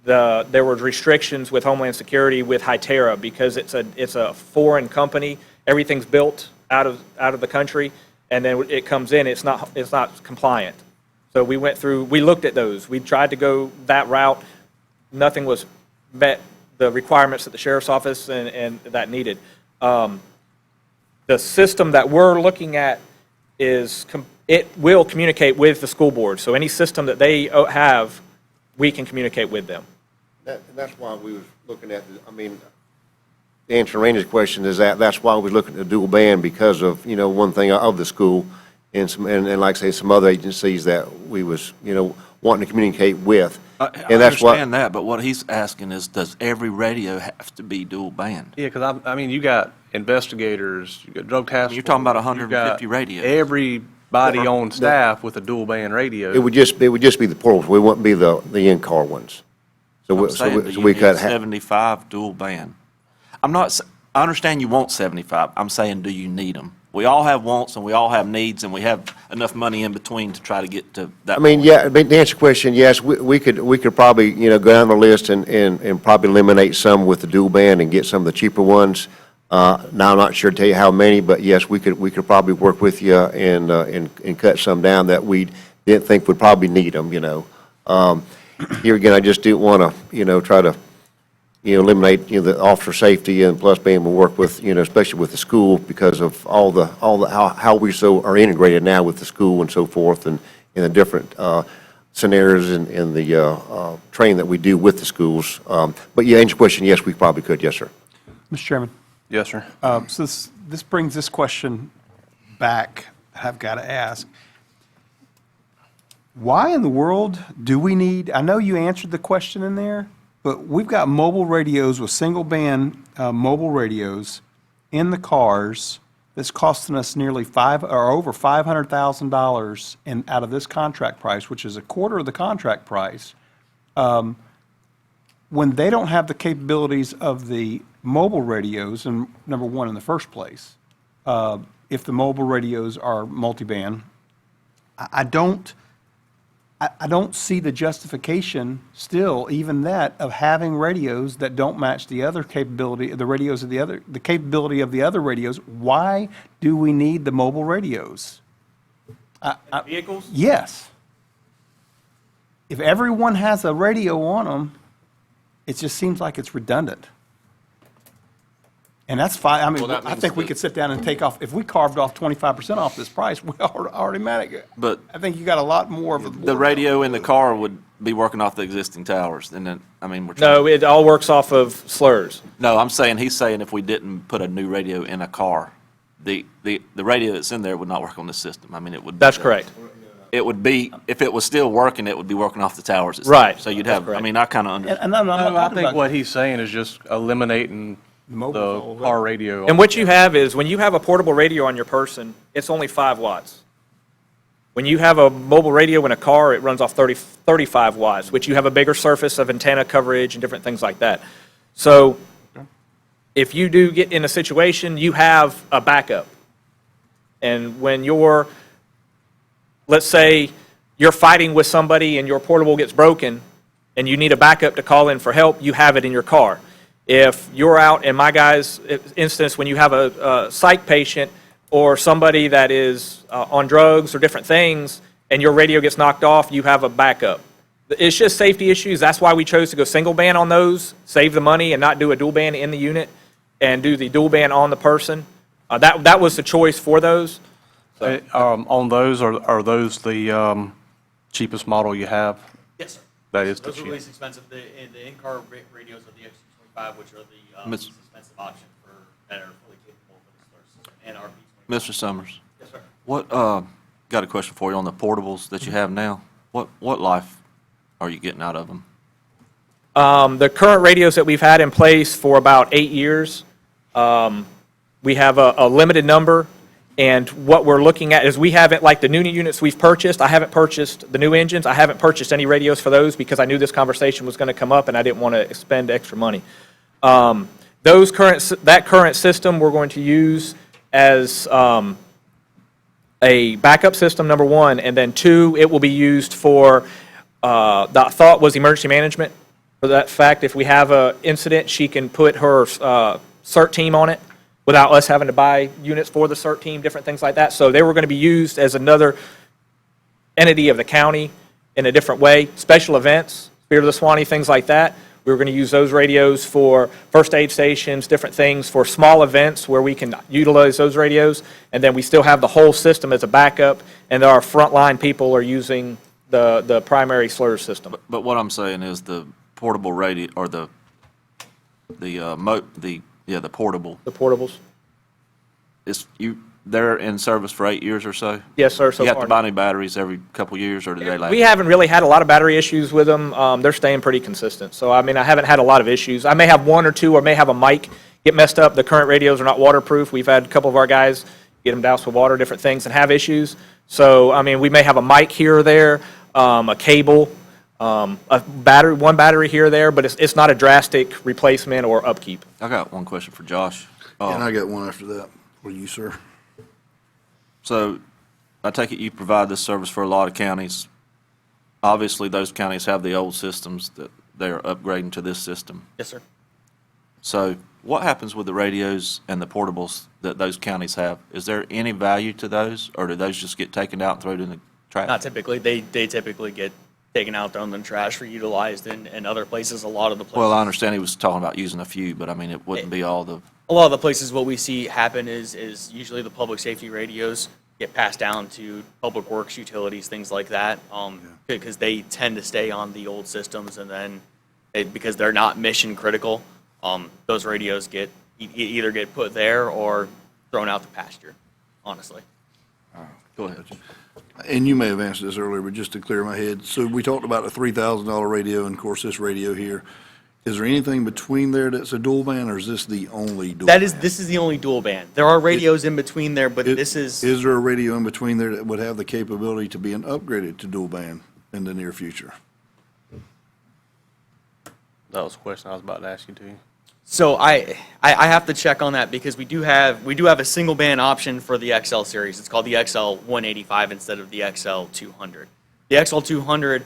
there were restrictions with Homeland Security with Hytera, because it's a foreign company. Everything's built out of the country, and then it comes in, it's not compliant. So we looked at those. We tried to go that route. Nothing was met the requirements that the sheriff's office and that needed. The system that we're looking at it will communicate with the school board. So any system that they have, we can communicate with them. That's why we was looking at, to answer Randy's question is that's why we was looking at the dual band, because of, one thing of the school and like I say, some other agencies that we was, wanting to communicate with. I understand that, but what he's asking is, does every radio have to be dual band? Yeah, because you got investigators, you got drug task. You're talking about force, you got 150 radios. Everybody on staff with a dual band radio. It would just be the portables. We wouldn't be the in-car ones. I'm saying, do you we need could 75 dual band? I understand you want 75. I'm saying, do you need them? We all have wants and we all have needs, and we have enough money in between to try to get to that. to answer your question, yes, we could probably, go down the list and probably eliminate some with the dual band and get some of the cheaper ones. Now, I'm not sure to tell you how many, but yes, we could probably work with you and cut some down that we didn't think would probably need them, Here again, I just didn't want to, try to eliminate, the officer safety and plus being able to work with, especially with the school because of all the, how we are integrated now with the school and so forth and in the different scenarios in the training that we do with the schools. But yeah, answer your question, yes, we probably could, yes, sir. Mr. Chairman, Yes, sir. so this brings this question back, I've got to ask. Why in the world do we need, I know you answered the question in there, but we've got mobile radios with single band mobile radios in the cars that's costing us nearly over $500,000 out of this contract price, which is a quarter of the contract price. When they don't have the capabilities of the mobile radios, and number one, in the first place, if the mobile radios are multiband, I don't see the justification still, even that, of having radios that don't match the other capability, the capability of the other radios. Why do we need the mobile radios? Vehicles? Yes. If everyone has a radio on them, it just seems like it's redundant. And that's fine. I mean, Well, that I means think we that- could sit down and take off, if we carved off 25% off this price, we automatically. But I think you got a lot more of the radio in the car would be working off the existing towers, and then, I mean, we're trying. No, it all works off of slurs. No, he's saying if we didn't put a new radio in a car, the radio that's in there would not work on the system. I mean, it would. That's correct. It would be, if it was still working, it would be working off the towers itself. Right. So you'd That's have, I correct. mean, I kind of understand. And I'm not No, I talking think about. what he's saying is just eliminating the car radio. And what you have is, when you have a portable radio on your person, it's only 5 watts. When you have a mobile radio in a car, it runs off 35 watts, which you have a bigger surface of antenna coverage and different things like that. So if you do get in a situation, you have a backup. And when let's say you're fighting with somebody and your portable gets broken and you need a backup to call in for help, you have it in your car. If you're out, in my guy's instance, when you have a psych patient or somebody that is on drugs or different things and your radio gets knocked off, you have a backup. It's just safety issues. That's why we chose to go single band on those, save the money and not do a dual band in the unit and do the dual band on the person. That was the choice for those. On those, are those the cheapest model you have? Yes, sir. That is the Those are the cheapest. least expensive. The in-car radios are the X225, which are the Miss- least expensive option that are fully capable of the slur system and RP. Mr. Summers, Yes, sir. what, got a question for you on the portables that you have now. What life are you getting out of them? The current radios that we've had in place for about 8 years, we have a limited number, and what we're looking at is we haven't, like the new units we've purchased, I haven't purchased the new engines, I haven't purchased any radios for those because I knew this conversation was going to come up and I didn't want to spend extra money. That current system we're going to use as a backup system, number one, and then two, it will be used for, the thought was emergency management. For that fact, if we have an incident, she can put her CERT team on it without us having to buy units for the CERT team, different things like that. So they were going to be used as another entity of the county in a different way. Special events, Spirit of the Suwannee, things like that. We were going to use those radios for first aid stations, different things for small events where we can utilize those radios. And then we still have the whole system as a backup, and our frontline people are using the primary slur system. But what I'm saying is the portable radio, or the portable, The portables? they're in service for 8 years or so? Yes, sir, so You have far. to buy new batteries every couple years, or do they last? We haven't really had a lot of battery issues with them. They're staying pretty consistent. So, I mean, I haven't had a lot of issues. I may have one or two, or may have a mic get messed up. The current radios are not waterproof. We've had a couple of our guys get them doused with water, different things, and have issues. So, I mean, we may have a mic here or there, a cable, one battery here or there, but it's not a drastic replacement or upkeep. I got one question for Josh. And I got one after that for you, sir. So I take it you provide this service for a lot of counties. Obviously, those counties have the old systems that they're upgrading to this system. Yes, sir. So what happens with the radios and the portables that those counties have? Is there any value to those, or do those just get taken out and thrown in the trash? Not typically. They typically get taken out, thrown in the trash, reutilized in other places. A lot of the places. Well, I understand he was talking about using a few, but I mean, it wouldn't be all the, A lot of the places what we see happen is usually the public safety radios get passed down to public works, utilities, things like that, because they tend to stay on the old systems, and then because they're not mission critical, those radios either get put there or thrown out to pasture, honestly. go ahead. And you may have answered this earlier, but just to clear my head, so we talked about a $3,000 radio, and of course, this radio here. Is there anything between there that's a dual band, or is this the only dual band? This is the only dual band. There are radios in between there, but this is. Is there a radio in between there that would have the capability to be upgraded to dual band in the near future? That was a question I was about to ask you too. So I have to check on that because we do have a single band option for the XL series. It's called the XL 185 instead of the XL 200. The XL 200,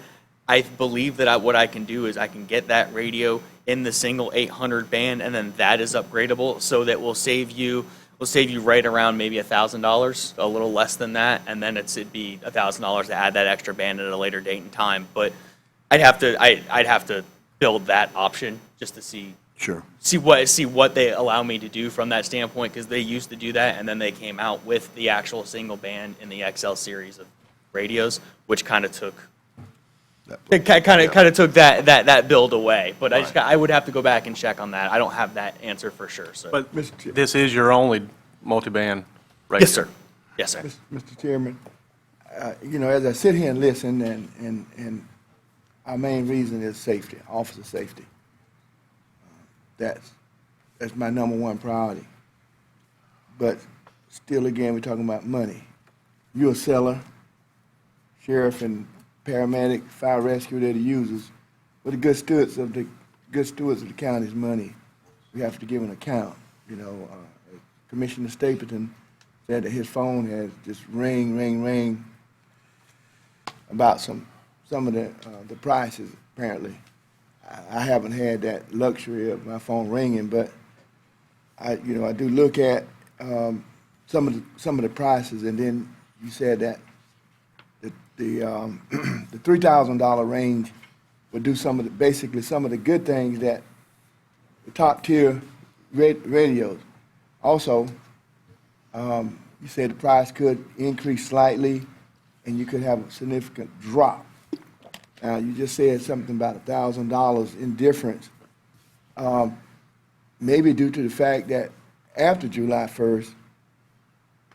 I believe that what I can do is I can get that radio in the single 800 band, and then that is upgradable, so that will save you right around maybe $1,000, a little less than that, and then it'd be $1,000 to add that extra band at a later date and time. But I'd have to build that option just to see. Sure. See what they allow me to do from that standpoint, because they used to do that, and then they came out with the actual single band in the XL series of radios, which kind of took that build away. But I would have to go back and check on that. I don't have that answer for sure. So. But this is your only multi-band radio? Yes, sir. Yes, sir. Mr. Chairman, as I sit here and listen, and our main reason is safety, officer safety. That's my number one priority. But still, again, we're talking about money. You're a seller, sheriff and paramedic, fire rescue, they're the users. But the good stewards of the county's money, we have to give an account. Commissioner Stapleton said that his phone has just ring about some of the prices, apparently. I haven't had that luxury of my phone ringing, but I do look at some of the prices, and then you said that the $3,000 range would do basically some of the good things that the top tier radios. Also, you said the price could increase slightly, and you could have a significant drop. Now, you just said something about $1,000 in difference, maybe due to the fact that after July 1st,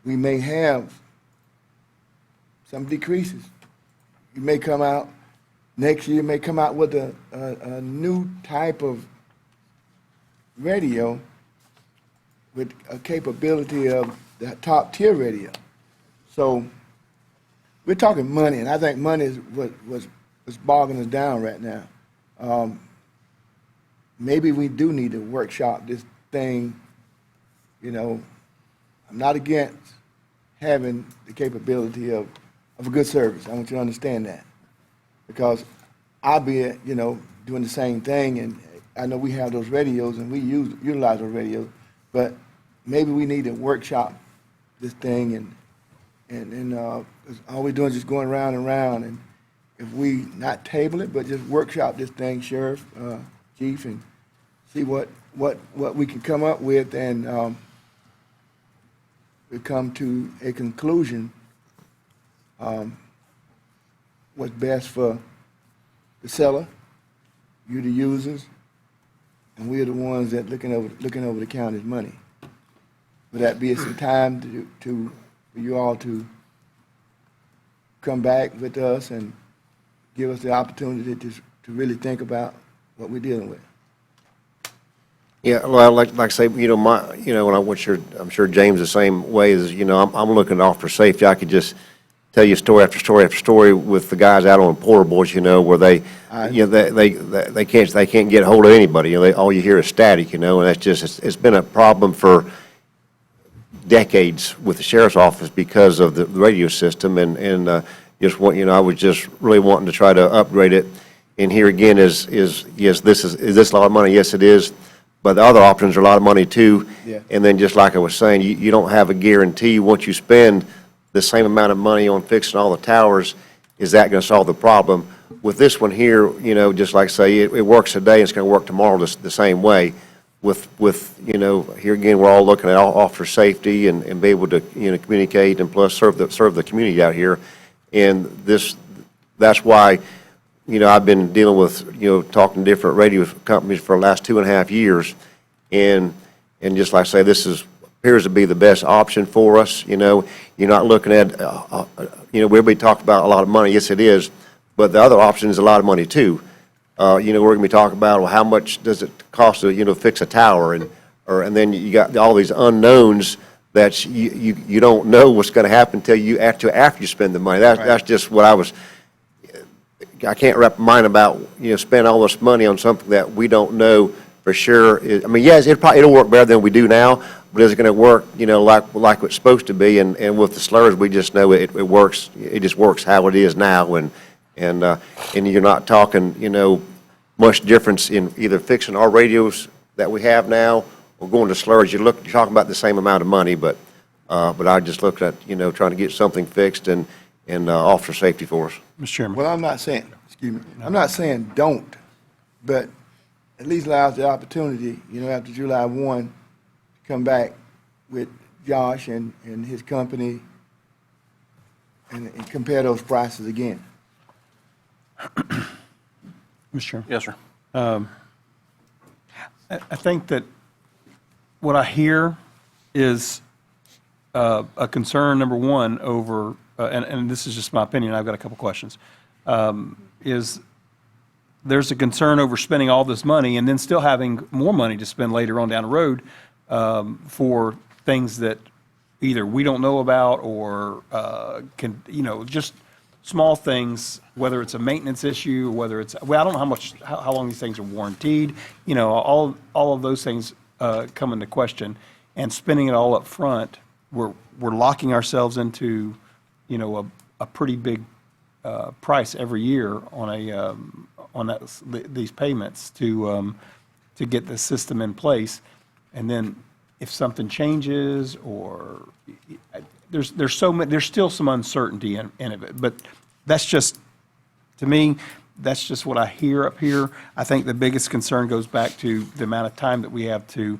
we may have some decreases. You may come out, next year may come out with a new type of radio with a capability of the top tier radio. So we're talking money, and I think money is what's bogging us down right now. Maybe we do need to workshop this thing. I'm not against having the capability of a good service. I want you to understand that. Because I'll be, doing the same thing, and I know we have those radios, and we utilize those radios, but maybe we need to workshop this thing, and all we're doing is just going round and round, and if we not table it, but just workshop this thing, Sheriff, Chief, and see what we can come up with, and we come to a conclusion, what's best for the seller, you the users, and we're the ones that looking over the county's money. Would that be some time for you all to come back with us and give us the opportunity to really think about what we're dealing with? Yeah, well, like I say, I'm sure James the same way is, I'm looking off for safety. I could just tell you story after story after story with the guys out on portables, where they can't get a hold of anybody. All you hear is static, and that's just, it's been a problem for decades with the sheriff's office because of the radio system, and I was just really wanting to try to upgrade it. And here again is yes, is this a lot of money? Yes, it is. But the other options are a lot of money too. Yeah. And then just like I was saying, you don't have a guarantee once you spend the same amount of money on fixing all the towers is that going to solve the problem? With this one here, you know, just like say, it works today, it's going to work tomorrow the same way. With, you know, here again, we're all looking at officer safety and be able to, you know, communicate and plus serve the community out here. And that's why, you know, I've been dealing with, you know, talking to different radio companies for the last 2.5 years. And just like I say, appears to be the best option for us. You know, you're not looking at, you know, everybody talked about a lot of money. Yes, it is. But the other option is a lot of money too. You know, we're going to be talking about, well, how much does it cost to, you know, fix a tower, and then you got all these unknowns that you don't know what's going to happen until after you spend the money. That's just what I can't wrap my mind about, you know, spend all this money on something that we don't know for sure. I mean, yes, it'll work better than we do now, but is it going to work, you know, like it's supposed to be? And with the slurs, we just know it works. It just works how it is now, and you're not talking, you know, much difference in either fixing our radios that we have now or going to slurs. You're talking about the same amount of money, but I just looked at, you know, trying to get something fixed and officer safety for us. Mr. Chairman. Well, I'm not saying, excuse me, I'm not saying don't, but at least allow us the opportunity, you know, after July 1, to come back with Josh and his company and compare those prices again. Mr. Chairman. Yes, sir. I think that what I hear is a concern, number one, over, and this is just my opinion, I've got a couple questions, is there's a concern over spending all this money and then still having more money to spend later on down the road for things that either we don't know about or can, you know, just small things, whether it's a maintenance issue, whether it's, well, I don't know how long these things are warranted, you know, all of those things come into question. And spending it all up front, we're locking ourselves into, you know, a pretty big price every year on these payments to get the system in place. And then if something changes or there's still some uncertainty in it, but that's just, to me, that's just what I hear up here. I think the biggest concern goes back to the amount of time that we have to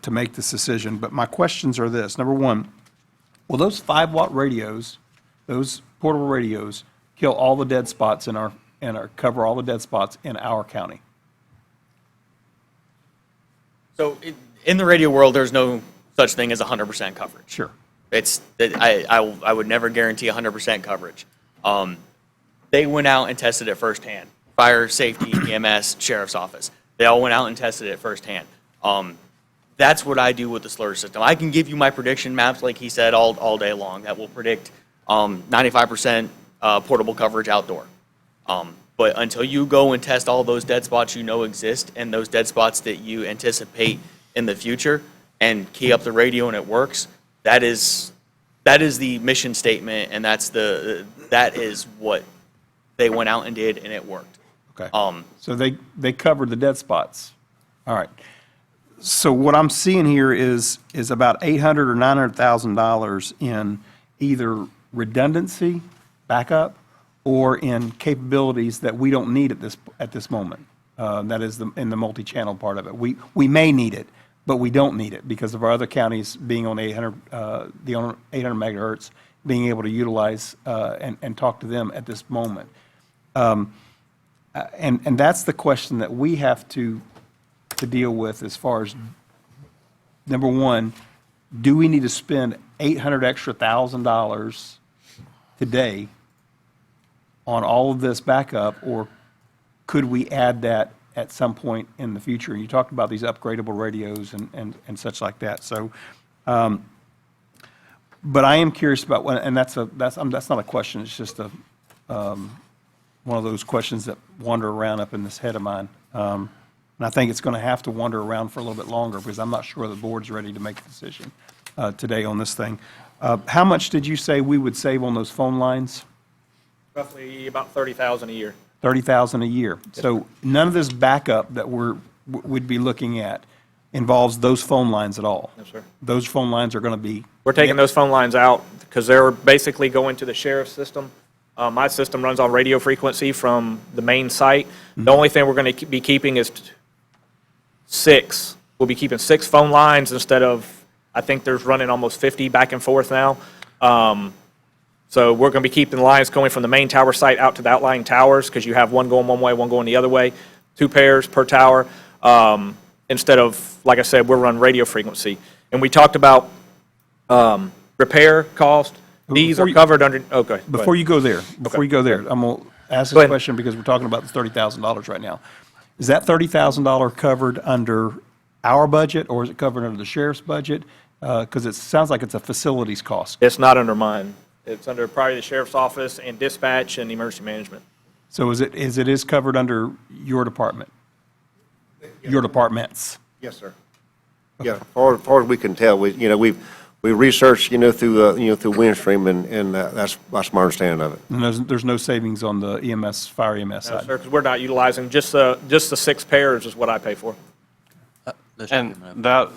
make this decision. But my questions are this: number one, will those 5-watt radios, those portable radios, kill all the dead spots cover all the dead spots in our county? So in the radio world, there's no such thing as 100% coverage. Sure. I would never guarantee 100% coverage. They went out and tested it firsthand. Fire, safety, EMS, sheriff's office. They all went out and tested it firsthand. That's what I do with the slur system. I can give you my prediction maps, like he said, all day long, that will predict 95% portable coverage outdoor. But until you go and test all those dead spots you know exist and those dead spots that you anticipate in the future and key up the radio and it works, that is the mission statement, and that is what they went out and did, and it worked. Okay. So they covered the dead spots. All right. So what I'm seeing here is about $800,000 or $900,000 in either redundancy, backup, or in capabilities that we don't need at this moment. That is in the multi-channel part of it. We may need it, but we don't need it because of our other counties being on 800 megahertz, being able to utilize and talk to them at this moment. And that's the question that we have to deal with as far as, number one, do we need to spend $800,000 extra today on all of this backup, or could we add that at some point in the future? And you talked about these upgradable radios and such like that. So, but I am curious about, and that's not a question. It's just one of those questions that wander around up in this head of mine. And I think it's going to have to wander around for a little bit longer because I'm not sure the board's ready to make a decision today on this thing. How much did you say we would save on those phone lines? Roughly about $30,000 a year. $30,000 a year. So none of this backup that we'd be looking at involves those phone lines at all. No, sir. Those phone lines are going to be. We're taking those phone lines out because they're basically going to the sheriff's system. My system runs on radio frequency from the main site. The only thing we're going to be keeping is six. We'll be keeping 6 phone lines instead of, I think there's running almost 50 back and forth now. So we're going to be keeping the lines going from the main tower site out to the outlying towers, because you have one going one way, one going the other way, 2 pairs per tower. Instead of, like I said, we're running radio frequency. And we talked about repair cost. These Before are you- covered under, okay. Before you go there, I'm going to ask Go this ahead. question because we're talking about the $30,000 right now. Is that $30,000 covered under our budget, or is it covered under the sheriff's budget? Because it sounds like it's a facilities cost. It's not under mine. It's under probably the sheriff's office and dispatch and emergency management. So it is covered under your department? Your departments? Yes, sir. Yeah, far as we can tell, we researched, through Windstream, and that's my understanding of it. And there's no savings on the EMS, fire EMS No, side? sir, because we're not utilizing, just the 6 pairs is what I pay for. And that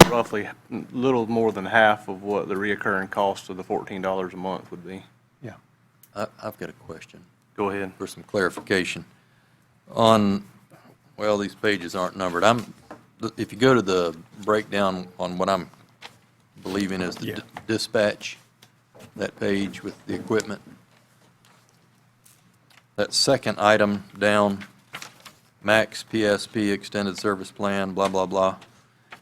roughly little more than half of what the reoccurring cost of the $14 a month would be. Yeah. I've got a question Go ahead. for some clarification. On, well, these pages aren't numbered. If you go to the breakdown on what I'm believing is the Yeah. dispatch, that page with the equipment, that second item down, max PSP extended service plan, blah, blah, blah.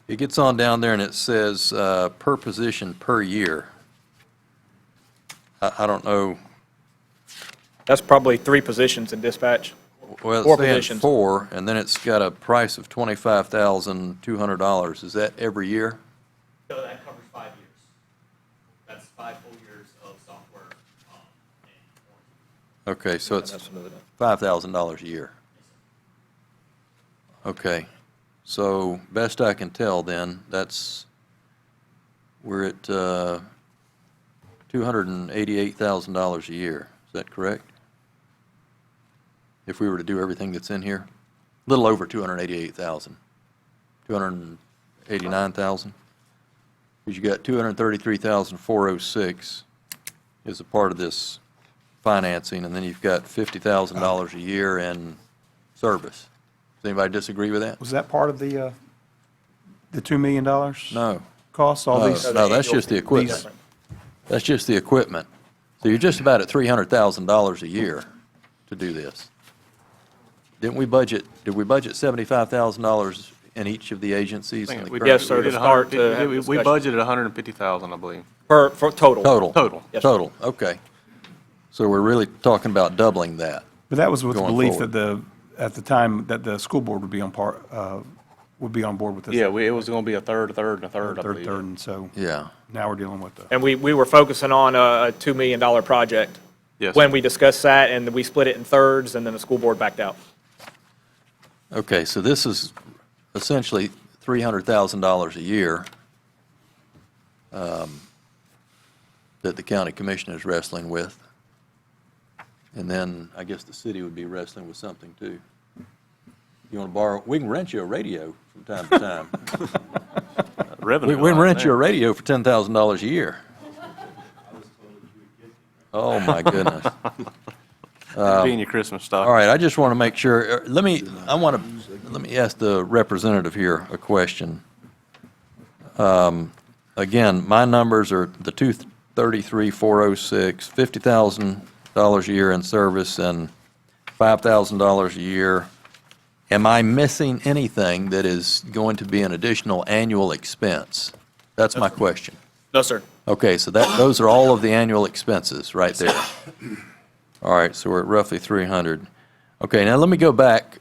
It gets on down there and it says per position per year. I don't know, That's probably 3 positions in dispatch. well, 4 it's saying positions. 4, and then it's got a price of $25,200. Is that every year? So that covers 5 years. That's 5 full years of software, and warranty. Okay, so it's That's another one. $5,000 a year. Okay, so best I can tell then, we're at $288,000 a year. Is that correct? If we were to do everything that's in here? A little over 288,000. 289,000? Because you got 233,406 is a part of this financing, and then you've got $50,000 a year in service. Does anybody disagree with that? Was that part of the $2 million? No. Costs, all No, these? no, that's just the equipment. That's just the equipment. So you're just about at $300,000 a year to do this. Did we budget $75,000 in each of the agencies? in the We current Yes, sir, we to did start to 150 have we discussion. budgeted $150,000, I believe. For total. Total? Total. Yes, sir. Total, okay. So we're really talking about doubling that. But that was with the Going belief forward. that at the time, that the school board would be on board with this. Yeah, it was going to be a third, a third, and a third, I Third, believe. and so Yeah. now we're dealing with the, And we were focusing on a $2 million project. Yes. When we discussed that, and we split it in thirds, and then the school board backed out. Okay, so this is essentially $300,000 a year that the county commission is wrestling with. And then I guess the city would be wrestling with something too. You want to borrow, we can rent you a radio from time to time. Revenue We can line rent you a there. radio for $10,000 a year. Oh, my goodness. Be in your Christmas stock. All right, I just want to make sure, let me ask the representative here a question. Again, my numbers are the 233,406, $50,000 a year in service, and $5,000 a year. Am I missing anything that is going to be an additional annual expense? That's my question. No, sir. Okay, so those are all of the annual expenses right there. All right, so we're at roughly 300. Okay, now let me go back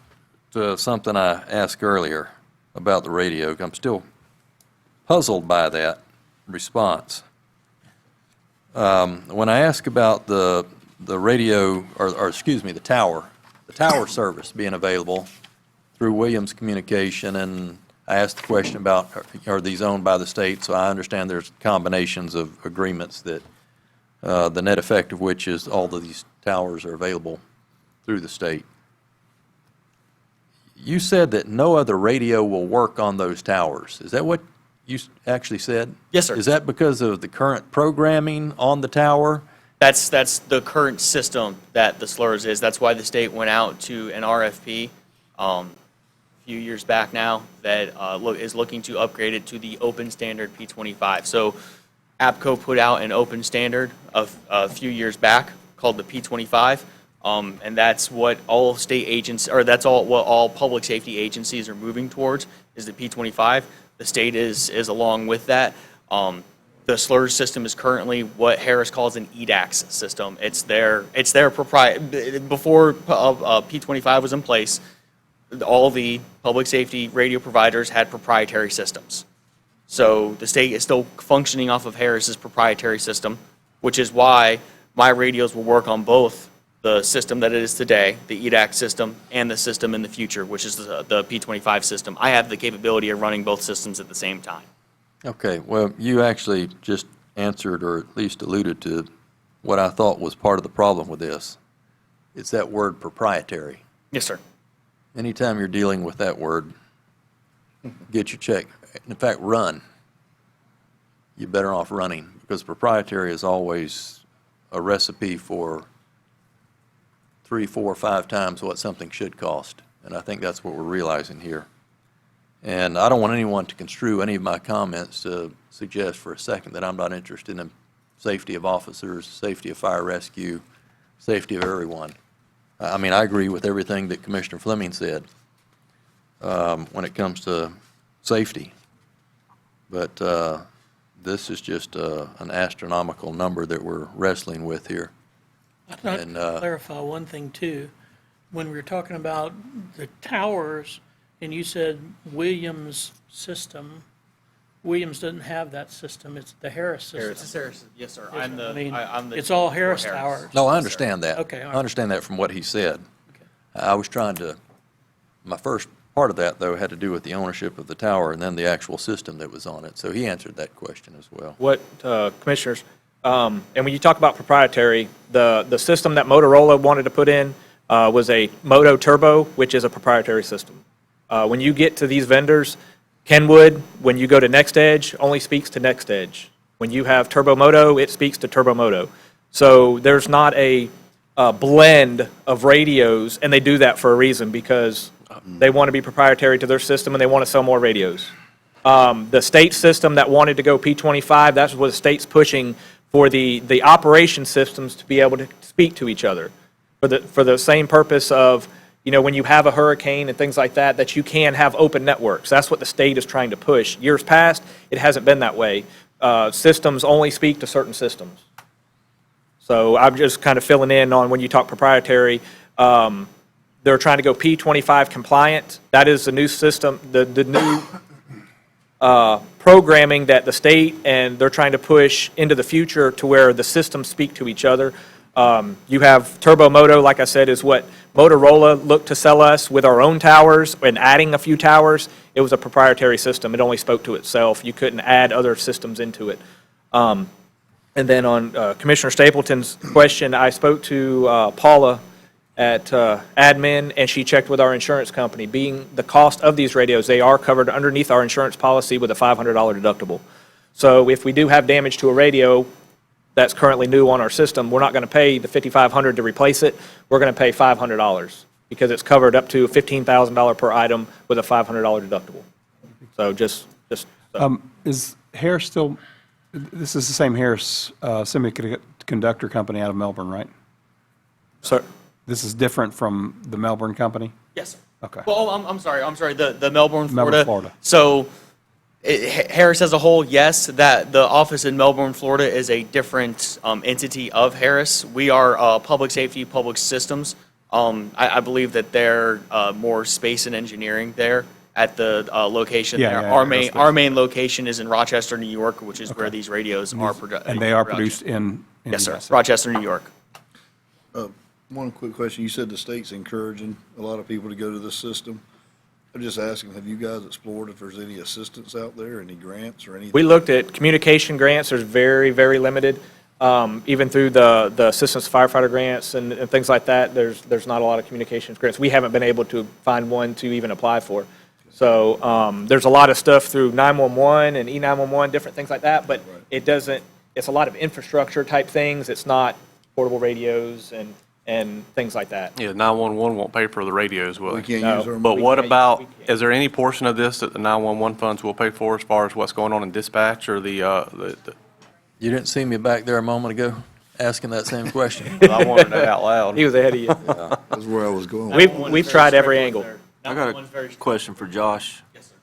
to something I asked earlier about the radio. I'm still puzzled by that response. When I ask about the radio, or excuse me, the tower service being available through Williams Communication, and I asked the question about, are these owned by the state? So I understand there's combinations of agreements that the net effect of which is all of these towers are available through the state. You said that no other radio will work on those towers. Is that what you actually said? Yes, sir. Is that because of the current programming on the tower? That's the current system that the slurs is. That's why the state went out to an RFP a few years back now that is looking to upgrade it to the open standard P25. So APCO put out an open standard a few years back called the P25, and that's what all state agents, or that's what all public safety agencies are moving towards, is the P25. The state is along with that. The slurs system is currently what Harris calls an EDAX system. It's their proprietary. Before P25 was in place, all the public safety radio providers had proprietary systems. So the state is still functioning off of Harris's proprietary system, which is why my radios will work on both the system that it is today, the EDAX system, and the system in the future, which is the P25 system. I have the capability of running both systems at the same time. Okay, well, you actually just answered, or at least alluded to, what I thought was part of the problem with this. It's that word proprietary. Yes, sir. Anytime you're dealing with that word, get your check. In fact, run. You're better off running, because proprietary is always a recipe for 3, 4, 5 times what something should cost. And I think that's what we're realizing here. And I don't want anyone to construe any of my comments to suggest for a second that I'm not interested in safety of officers, safety of fire rescue, safety of everyone. I mean, I agree with everything that Commissioner Fleming said when it comes to safety. But this is just an astronomical number that we're wrestling with here. I'd like And, to clarify one thing too. When we were talking about the towers, and you said Williams system, Williams doesn't have that system. It's the Harris system. Harris, yes, sir. Yes, I'm the. I mean, I'm the it's all for Harris towers. No, I understand that. Okay, all I right. understand that from what he said. Okay. I was trying to, my first part of that, though, had to do with the ownership of the tower and then the actual system that was on it. So he answered that question as well. What, Commissioners, and when you talk about proprietary, the system that Motorola wanted to put in was a Moto Turbo, which is a proprietary system. When you get to these vendors, Kenwood, when you go to NextEdge, only speaks to NextEdge. When you have Turbo Moto, it speaks to Turbo Moto. So there's not a blend of radios, and they do that for a reason, because they want to be proprietary to their system and they want to sell more radios. The state system that wanted to go P25, that's what the state's pushing for the operation systems to be able to speak to each other for the same purpose of, you know, when you have a hurricane and things like that, that you can have open networks. That's what the state is trying to push. Years past, it hasn't been that way. Systems only speak to certain systems. So I'm just kind of filling in on when you talk proprietary. They're trying to go P25 compliant. That is the new system, the new programming that the state and they're trying to push into the future to where the systems speak to each other. You have Turbo Moto, like I said, is what Motorola looked to sell us with our own towers and adding a few towers. It was a proprietary system. It only spoke to itself. You couldn't add other systems into it. And then on Commissioner Stapleton's question, I spoke to Paula at admin, and she checked with our insurance company. Being the cost of these radios, they are covered underneath our insurance policy with a $500 deductible. So if we do have damage to a radio that's currently new on our system, we're not going to pay the $5,500 to replace it. We're going to pay $500 because it's covered up to $15,000 per item with a $500 deductible. So just. Is Harris still, this is the same Harris semiconductor company out of Melbourne, right? Sir? This is different from the Melbourne company? Yes, sir. Okay. Well, I'm sorry. The Melbourne, Florida. Florida. So Harris as a whole, yes, that the office in Melbourne, Florida is a different entity of Harris. We are public safety, public systems. I believe that they're more space and engineering there at the location Yeah, there. yeah, Our main location is in Rochester, New York, which is where these radios are produced. And they are produced in Yes, sir. USA. Rochester, New York. One quick question. You said the state's encouraging a lot of people to go to this system. I'm just asking, have you guys explored if there's any assistance out there, any grants or anything? We looked at communication grants. There's very, very limited. Even through the assistance firefighter grants and things like that, there's not a lot of communications grants. We haven't been able to find one to even apply for. So there's a lot of stuff through 911 and E911, different things like that, but it doesn't it's a lot of infrastructure type things. It's not portable radios and things like that. Yeah, 911 won't pay for the radios, will We it? can't No. use our But money. what can't- about, we can't. is there any portion of this that the 911 funds will pay for as far as what's going on in dispatch or the You didn't see me back there a moment ago asking that same question? I wanted that out loud. He was ahead of you. That's where I was going. We've tried every angle. I got a question for Josh. Yes, sir.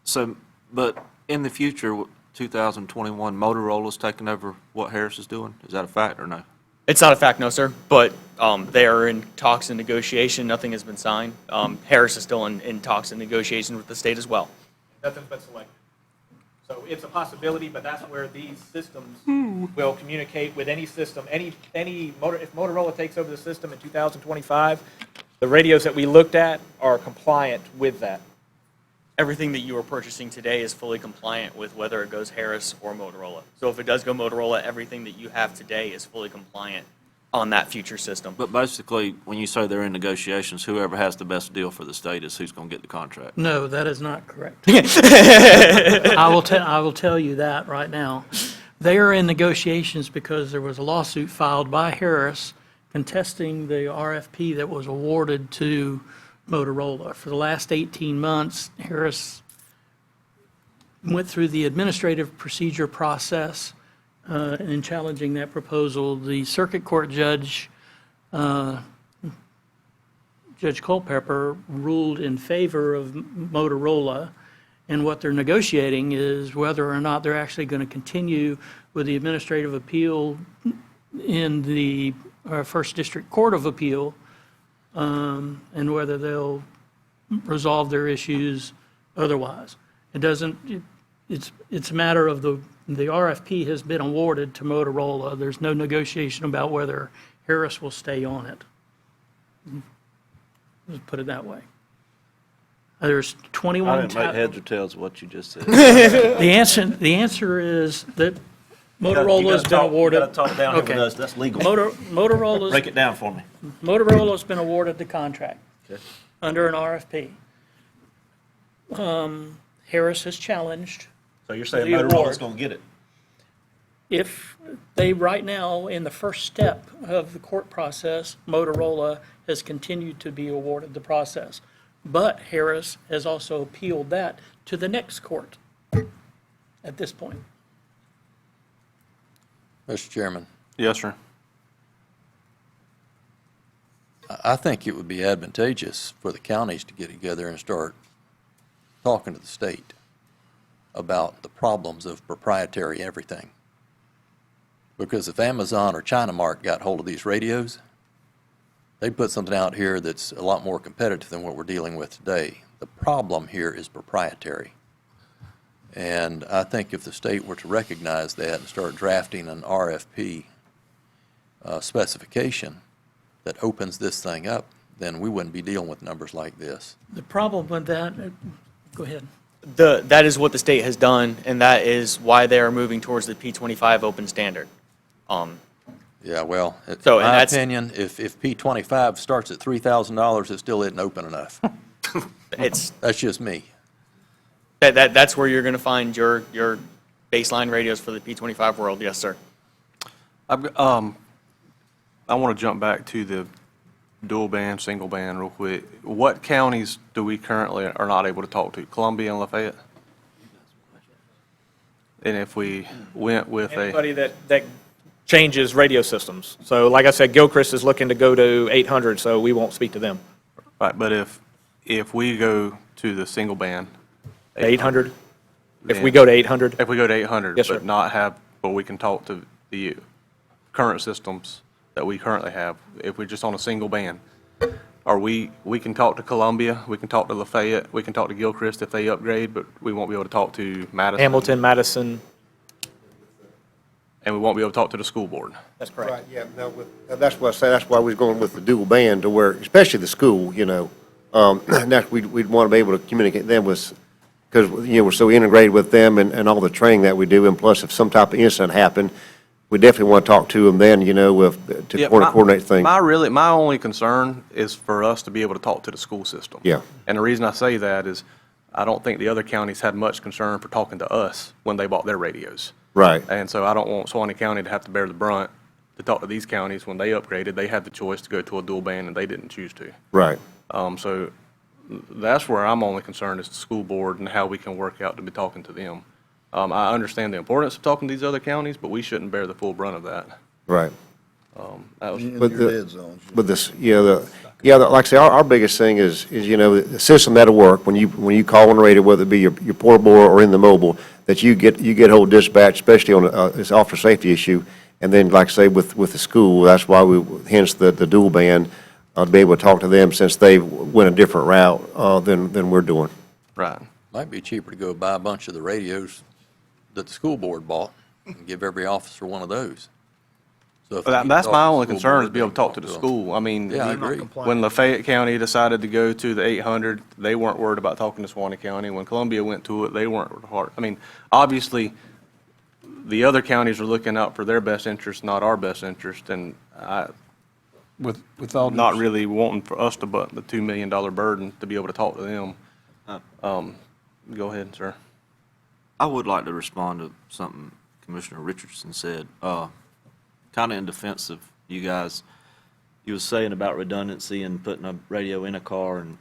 So, but in the future, 2021, Motorola's taking over what Harris is doing? Is that a fact or no? It's not a fact, no, sir, but they are in talks and negotiation. Nothing has been signed. Harris is still in talks and negotiation with the state as well. Nothing's been selected. So it's a possibility, but that's where these systems will communicate with any system. If Motorola takes over the system in 2025, the radios that we looked at are compliant with that. Everything that you are purchasing today is fully compliant with whether it goes Harris or Motorola. So if it does go Motorola, everything that you have today is fully compliant on that future system. But basically, when you say they're in negotiations, whoever has the best deal for the state is who's going to get the contract. No, that is not correct. I will tell you that right now. They are in negotiations because there was a lawsuit filed by Harris contesting the RFP that was awarded to Motorola. For the last 18 months, Harris went through the administrative procedure process in challenging that proposal. The circuit court judge, Judge Culpepper, ruled in favor of Motorola, and what they're negotiating is whether or not they're actually going to continue with the administrative appeal in the First District Court of Appeal, and whether they'll resolve their issues otherwise. It's a matter of the RFP has been awarded to Motorola. There's no negotiation about whether Harris will stay on it. Let's put it that way. There's 21. I didn't make heads or tails of what you just said. The answer is that Motorola's been awarded. You got to talk down here with Okay. us, that's legal. Motorola's. Break it down for me. Motorola's been awarded the contract Okay. under an RFP. Harris has challenged. So you're saying The award. Motorola's going to get it? If they, right now, in the first step of the court process, Motorola has continued to be awarded the process. But Harris has also appealed that to the next court at this point. Mr. Chairman, Yes, sir. I think it would be advantageous for the counties to get together and start talking to the state about the problems of proprietary everything. Because if Amazon or China Mart got hold of these radios, they'd put something out here that's a lot more competitive than what we're dealing with today. The problem here is proprietary. And I think if the state were to recognize that and start drafting an RFP specification that opens this thing up, then we wouldn't be dealing with numbers like this. The problem with that, go ahead. That is what the state has done, and that is why they are moving towards the P25 open standard. Yeah, well, in So, and my that's- opinion, if P25 starts at $3,000, it still isn't open enough. It's, That's just me. that's where you're going to find your baseline radios for the P25 world, yes, sir. I want to jump back to the dual band, single band real quick. What counties do we currently are not able to talk to? Columbia and Lafayette? And if we went with Anybody that changes radio systems. So like I said, Gilchrist is looking to go to 800, so we won't speak to them. right, but if we go to the single band. 800? If we go to 800? If we go to 800. Yes, sir. But we can talk to the current systems that we currently have, if we're just on a single band. We can talk to Columbia, we can talk to Lafayette, we can talk to Gilchrist if they upgrade, but we won't be able to talk to Madison. Hamilton, Madison, And we won't be able to talk to the school board. that's correct. Right, yeah, no, that's what I say, that's why we was going with the dual band to where, especially the school, that's, we'd want to be able to communicate them with, because, we're so integrated with them and all the training that we do, and plus if some type of incident happened, we definitely want to talk to them then, to Yeah, coordinate things. My only concern is for us to be able to talk to the school system. Yeah. And the reason I say that is, I don't think the other counties had much concern for talking to us when they bought their radios. Right. And so I don't want Suwannee County to have to bear the brunt to talk to these counties. When they upgraded, they had the choice to go to a dual band, and they didn't choose to. Right. So that's where I'm only concerned is the school board and how we can work out to be talking to them. I understand the importance of talking to these other counties, but we shouldn't bear the full brunt of that. Right. That was, In But your the- dead zones. But this, like I say, our biggest thing is, the system that'll work, when you call on the radio, whether it be your portable or in the mobile, that you get hold of dispatch, especially on, this officer safety issue. And then, like I say, with the school, that's why hence the dual band, to be able to talk to them since they went a different route, than we're doing. right. Might be cheaper to go buy a bunch of the radios that the school board bought and give every officer one of those. So if they need to That's talk my to the only school concern board, is be able they to talk to can the them. school. I mean, Yeah, I agree. when Lafayette County decided to go to the 800, they weren't worried about talking to Suwannee County. When Columbia went to it, they weren't hard. I mean, obviously, the other counties are looking out for their best interest, not our best interest, and With all due not really wanting for us to butt the $2 million burden to be able to talk to them. Go ahead, sir. I would like to respond to something Commissioner Richardson said, kind of in defense of you guys. You was saying about redundancy and putting a radio in a car and,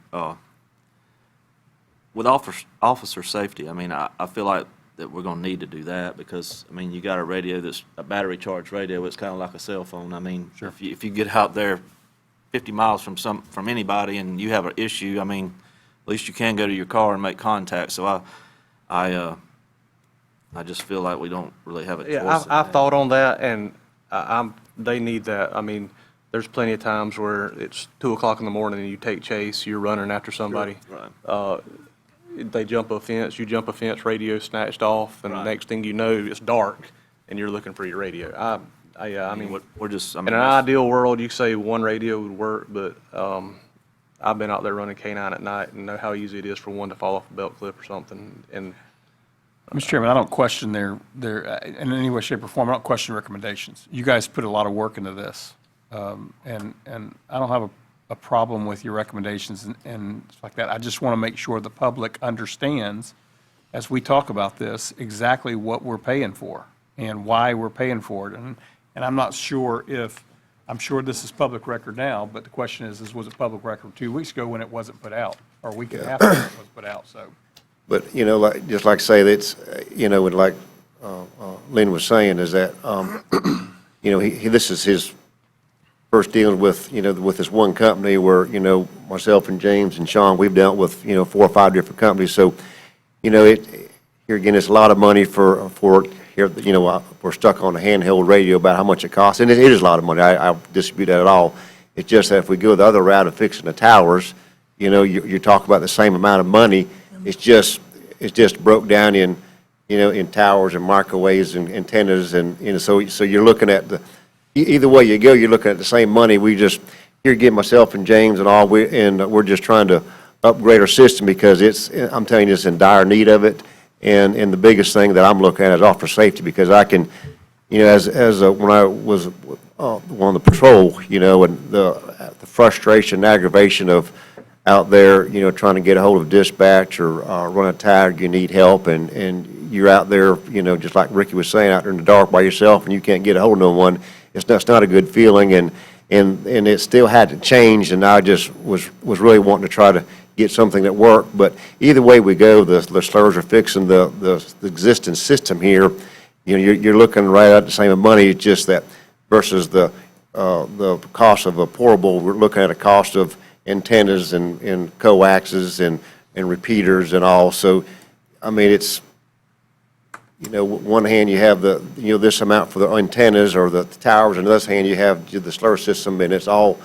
with officer safety, I mean, I feel like that we're gonna need to do that because, I mean, you got a radio that's a battery charged radio, it's kind of like a cell phone. I mean, if you get out there 50 miles from anybody and you have an issue, I mean, at least you can go to your car and make contact. So I just feel like we don't really have a choice. Yeah, in I've that. thought on that, and they need that. I mean, there's plenty of times where it's 2 o'clock in the morning and you take chase, you're running after somebody. Right. They jump a fence, you jump a fence, radio snatched off, and the Right. next thing you know, it's dark, and you're looking for your radio. I mean, We're just, I in mean, an that's- ideal world, you say one radio would work, but I've been out there running K-9 at night and know how easy it is for one to fall off a belt clip or something, and Mr. Chairman, I don't question their, in any way, shape, or form, I don't question recommendations. You guys put a lot of work into this, and I don't have a problem with your recommendations and stuff like that. I just want to make sure the public understands, as we talk about this, exactly what we're paying for and why we're paying for it. And I'm not sure if, I'm sure this is public record now, but the question is was it public record 2 weeks ago when it wasn't put out, or a week and a half ago when it was put out, so. But, just like I say, that's, and like Lynn was saying, is that, this is his first dealing with, with this one company where, myself and James and Sean, we've dealt with, 4 or 5 different companies. So, here again, it's a lot of money for here, we're stuck on a handheld radio about how much it costs. And it is a lot of money. I dispute that at all. It's just that if we go the other route of fixing the towers, you're talking about the same amount of money. It's just broke down in, in towers and microwaves and antennas and, so you're looking at either way you go, you're looking at the same money. Here again, myself and James and all, we're just trying to upgrade our system because I'm telling you, it's in dire need of it. And the biggest thing that I'm looking at is officer safety because I can, when I was on the patrol, and the frustration and aggravation of out there, trying to get a hold of dispatch or run a tag, you need help, and you're out there, just like Ricky was saying, out there in the dark by yourself, and you can't get a hold of no one. It's not a good feeling, and it still had to change, and I just was really wanting to try to get something that worked. But either way we go, the slurs are fixing the existing system here. You're looking right at the same money, it's just that versus the cost of a portable, we're looking at a cost of antennas and coaxes and repeaters and all. So, I mean, it's, one hand you have this amount for the antennas or the towers, and the other hand you have the slur system, and it's all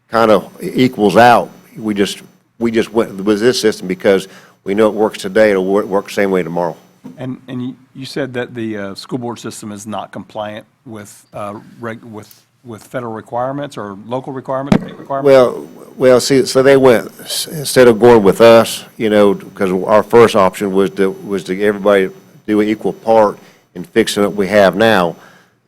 kind of equals out. We just went with this system because we know it works today, it'll work the same way tomorrow. And you said that the school board system is not compliant with federal requirements or local requirements, state requirements? Well, see, so they went, instead of going with us, because our first option was to get everybody do an equal part in fixing what we have now.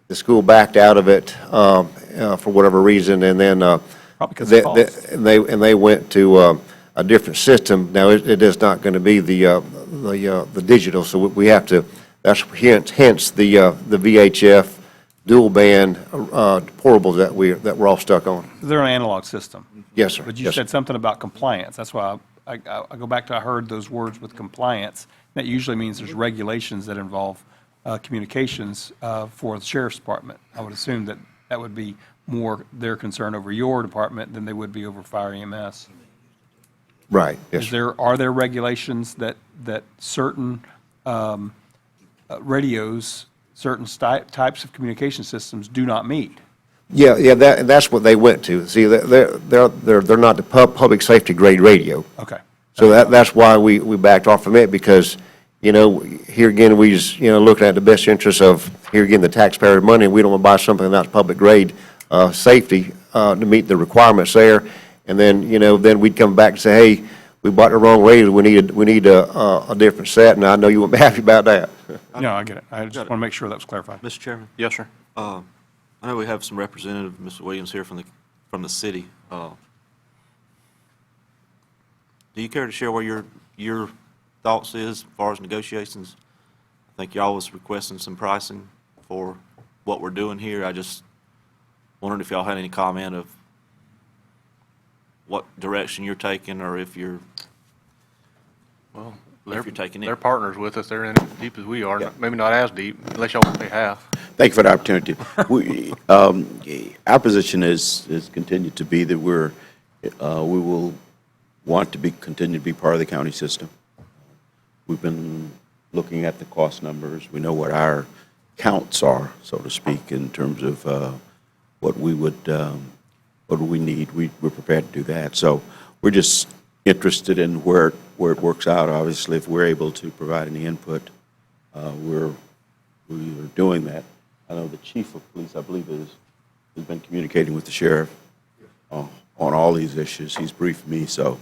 The school backed out of it for whatever reason, and then Probably because of cost. they went to a different system. Now, it is not going to be the digital, so we have to That's hence the VHF dual band portables that we're all stuck on. They're an analog system. Yes, sir. But you Yes, sir. said something about compliance. That's why I go back to, I heard those words with compliance. That usually means there's regulations that involve communications for the sheriff's department. I would assume that that would be more their concern over your department than they would be over fire EMS. Right, yes, sir. Are there regulations that certain radios, certain types of communication systems do not meet? Yeah, that's what they went to. See, they're not the public safety grade radio. Okay. So that's why we backed off from it, because, here again, we just, looking at the best interest of, here again, the taxpayer money. We don't want to buy something that's public grade safety to meet the requirements there. And then, then we'd come back and say, hey, we bought the wrong radio. We need a different set, and I know you won't be happy about that. No, I get it. I just want to make sure that was clarified. Mr. Chairman, Yes, sir. I know we have some representative, Mr. Williams here from the city. Do you care to share where your thoughts is as far as negotiations? I think y'all was requesting some pricing for what we're doing here. I just wondered if y'all had any comment of what direction you're taking, or if you're taking it. They're partners with us. They're in it as deep as we are. Yeah. Maybe not as deep, unless y'all pay half. Thank you for the opportunity. Our position is continued to be that we will want to continue to be part of the county system. We've been looking at the cost numbers. We know what our counts are, so to speak, in terms of what we need. We're prepared to do that. So we're just interested in where it works out. Obviously, if we're able to provide any input, we're doing that. I know the chief of police, I believe, has been communicating with the sheriff on all these issues. He's briefed me, so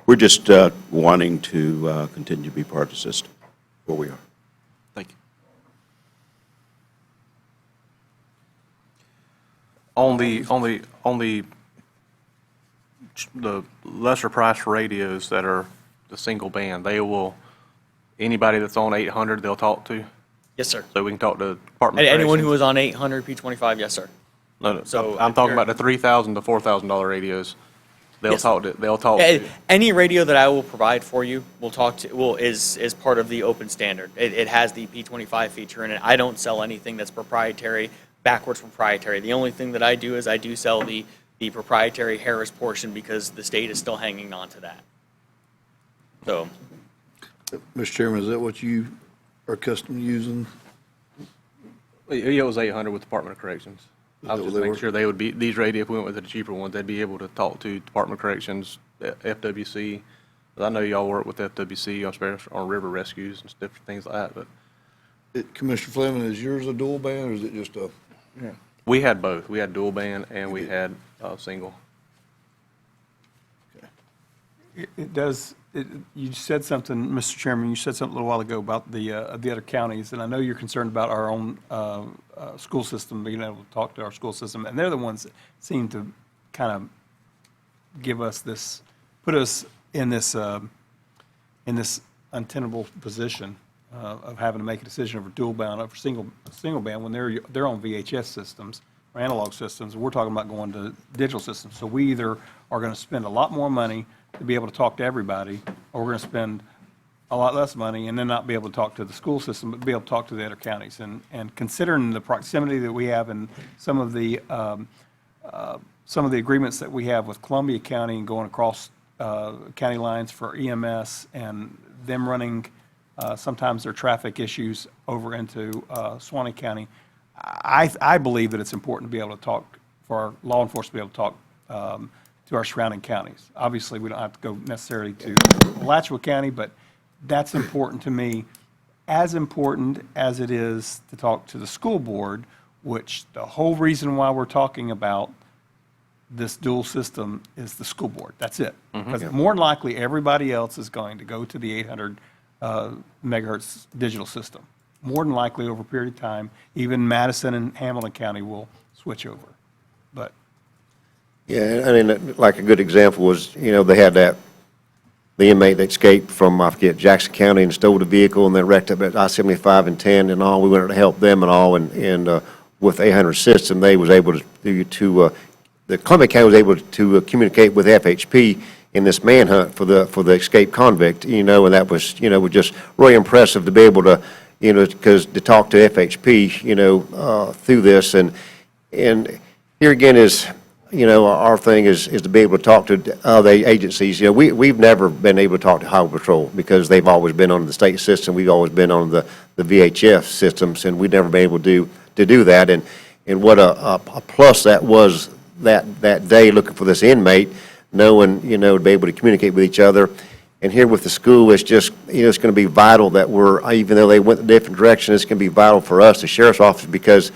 we're just wanting to continue to be part of the system where we are. Thank you. On the lesser price radios that are the single band, anybody that's on 800, they'll talk to? Yes, sir. So we can talk to Department And of anyone who Corrections? was on 800 P25, yes, sir. No, So I'm if talking you're- about the $3,000 to $4,000 radios. They'll Yes. talk Yeah, to. any radio that I will provide for you is part of the open standard. It has the P25 feature in it. I don't sell anything that's proprietary, backwards proprietary. The only thing that I do is I do sell the proprietary Harris portion, because the state is still hanging on to that. So, Mr. Chairman, is that what you are accustomed to using? It was 800 with Department of Corrections. I was that just what they making were? sure they would be, these radio, if we went with the cheaper ones, they'd be able to talk to Department of Corrections, FWC. 'Cause I know y'all work with FWC on river rescues and stuff, things like that, but Commissioner Fleming, is yours a dual band, or is it just a? we had both. We had dual band and we had single. It does, you said something, Mr. Chairman, you said something a little while ago about the other counties, and I know you're concerned about our own school system, being able to talk to our school system, and they're the ones that seem to kind of give us this, put us in this untenable position of having to make a decision over dual band, over single band, when they're on VHS systems or analog systems. We're talking about going to digital systems. So we either are going to spend a lot more money to be able to talk to everybody, or we're going to spend a lot less money and then not be able to talk to the school system, but be able to talk to the other counties. And considering the proximity that we have and some of the agreements that we have with Columbia County and going across county lines for EMS, and them running sometimes their traffic issues over into Suwannee County, I believe that it's important to be able to talk, for our law enforcement to be able to talk to our surrounding counties. Obviously, we don't have to go necessarily to Alachua County, but that's important to me, as important as it is to talk to the school board, which the whole reason why we're talking about this dual system is the school board. That's it. Because more than likely, everybody else is going to go to the 800 megahertz digital system. More than likely, over a period of time, even Madison and Hamilton County will switch over. But Yeah, I mean, like a good example was, they had that the inmate that escaped from, I forget, Jackson County and stole the vehicle and then wrecked up at I-75 and 10 and all. We went to help them and all, and with 800 system, they was able the Columbia County was able to communicate with FHP in this manhunt for the escaped convict, and that was, was just really impressive to be able to, because to talk to FHP, through this, and here again is, our thing is to be able to talk to other agencies. We've never been able to talk to Highway Patrol because they've always been on the state system. We've always been on the VHF systems, and we've never been able to do that. And what a plus that was that day looking for this inmate, knowing, to be able to communicate with each other. And here with the school, it's just, it's going to be vital that even though they went a different direction, it's going to be vital for us, the sheriff's office, because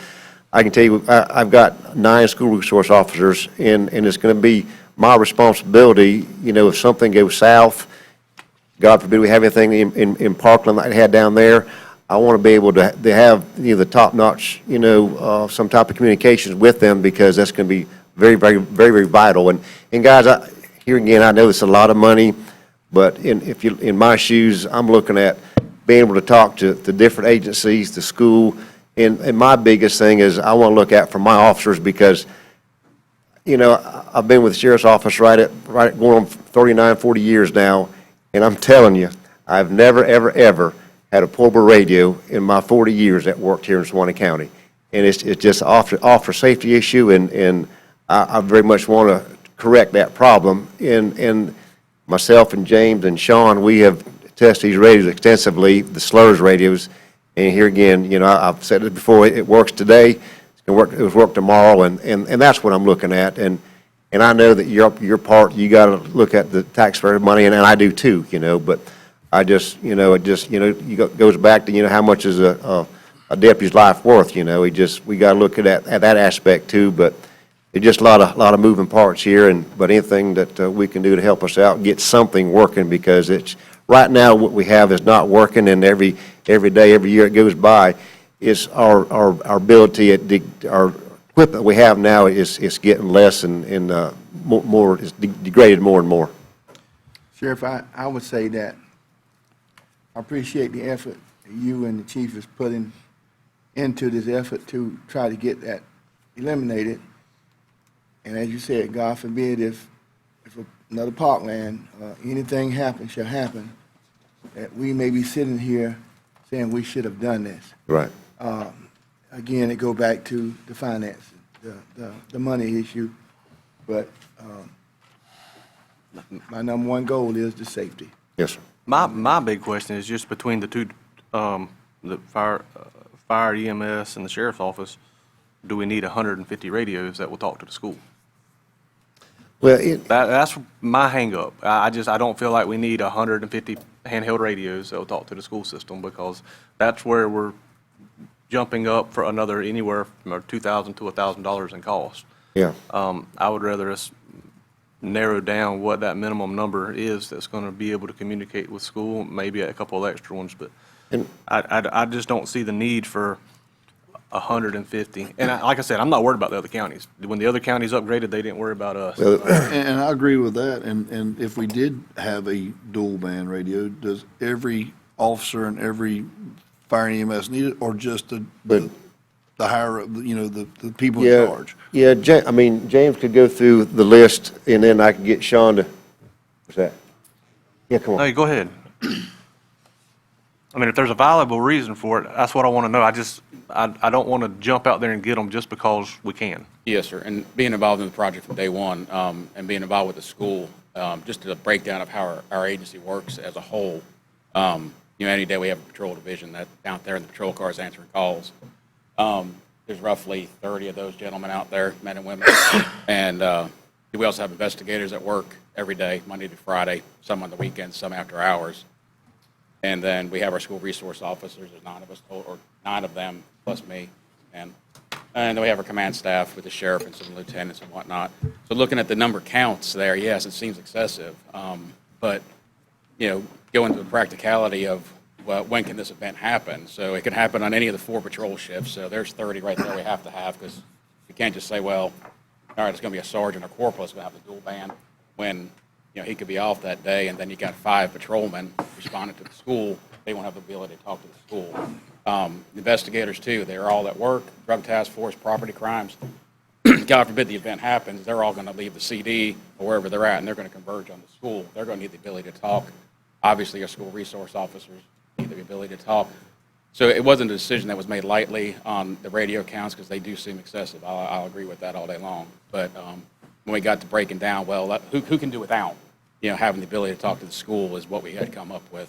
I can tell you, I've got 9 school resource officers, and it's going to be my responsibility, if something goes south, God forbid we have anything in Parkland like they had down there, I want to be able to have, the top-notch, some type of communications with them, because that's going to be very, very, very, very vital. And guys, here again, I know it's a lot of money, but if you in my shoes, I'm looking at being able to talk to the different agencies, the school, and my biggest thing is I want to look at for my officers, because, I've been with the sheriff's office right going on 39, 40 years now, and I'm telling you, I've never, ever, ever had a portable radio in my 40 years that worked here in Suwannee County. And it's just an officer safety issue, and I very much want to correct that problem. And myself and James and Sean, we have tested these radios extensively, the slurs radios. And here again, I've said it before, it works today, it's going to work tomorrow, and that's what I'm looking at. And I know that your part, you got to look at the taxpayer money, and I do too, but I just, it just, goes back to, how much is a deputy's life worth, we got to look at that aspect too, but it's just a lot of moving parts here, but anything that we can do to help us out, get something working, because it's, right now what we have is not working, and every day, every year it goes by, is our ability our equipment we have now is getting less and more is degraded more and more. Sheriff, I would say that I appreciate the effort you and the chief is putting into this effort to try to get that eliminated. And as you said, God forbid if another Parkland, anything happens, shall happen, that we may be sitting here saying we should have done this. Right. Again, it go back to the finance, the money issue, but my number one goal is the safety. Yes, sir. My big question is just between the two, the fire EMS and the sheriff's office, do we need 150 radios that will talk to the school? Well, That's my hang-up. I don't feel like we need 150 handheld radios that will talk to the school system, because that's where we're jumping up for another anywhere from $2,000 to $1,000 in cost. yeah. I would rather us narrow down what that minimum number is that's going to be able to communicate with school, maybe a couple of extra ones, but And- I just don't see the need for 150. And like I said, I'm not worried about the other counties. When the other counties upgraded, they didn't worry about us. And I agree with that, and if we did have a dual band radio, does every officer and every fire and EMS need it, or just the higher, the people in Yeah, charge? yeah, James could go through the list, and then I could get Sean to, what's that? Yeah, come on. Hey, go ahead. I mean, if there's a valuable reason for it, that's what I want to know. I don't want to jump out there and get them just because we can. Yes, sir. And being involved in the project from day one, and being involved with the school, just a breakdown of how our agency works as a whole. Any day we have a patrol division that out there in the patrol cars answering calls. There's roughly 30 of those gentlemen out there, men and women. And we also have investigators that work every day, Monday through Friday, some on the weekends, some after hours. And then we have our school resource officers, there's 9 of us, or 9 of them, plus me. And then we have our command staff with the sheriff and some lieutenants and whatnot. So looking at the number counts there, yes, it seems excessive. But, go into the practicality of, well, when can this event happen? So it can happen on any of the 4 patrol shifts. So there's 30 right there we have to have, because you can't just say, well, all right, it's going to be a sergeant or corporal that's going to have the dual band, when he could be off that day, and then you got 5 patrolmen responding to the school. They won't have the ability to talk to the school. Investigators, too, they're all at work, drug task force, property crimes. God forbid the event happens, they're all going to leave the CD or wherever they're at, and they're going to converge on the school. They're going to need the ability to talk. Obviously, our school resource officers need the ability to talk. So it wasn't a decision that was made lightly on the radio counts, because they do seem excessive. I'll agree with that all day long. But when we got to breaking down, well, who can do without, having the ability to talk to the school is what we had come up with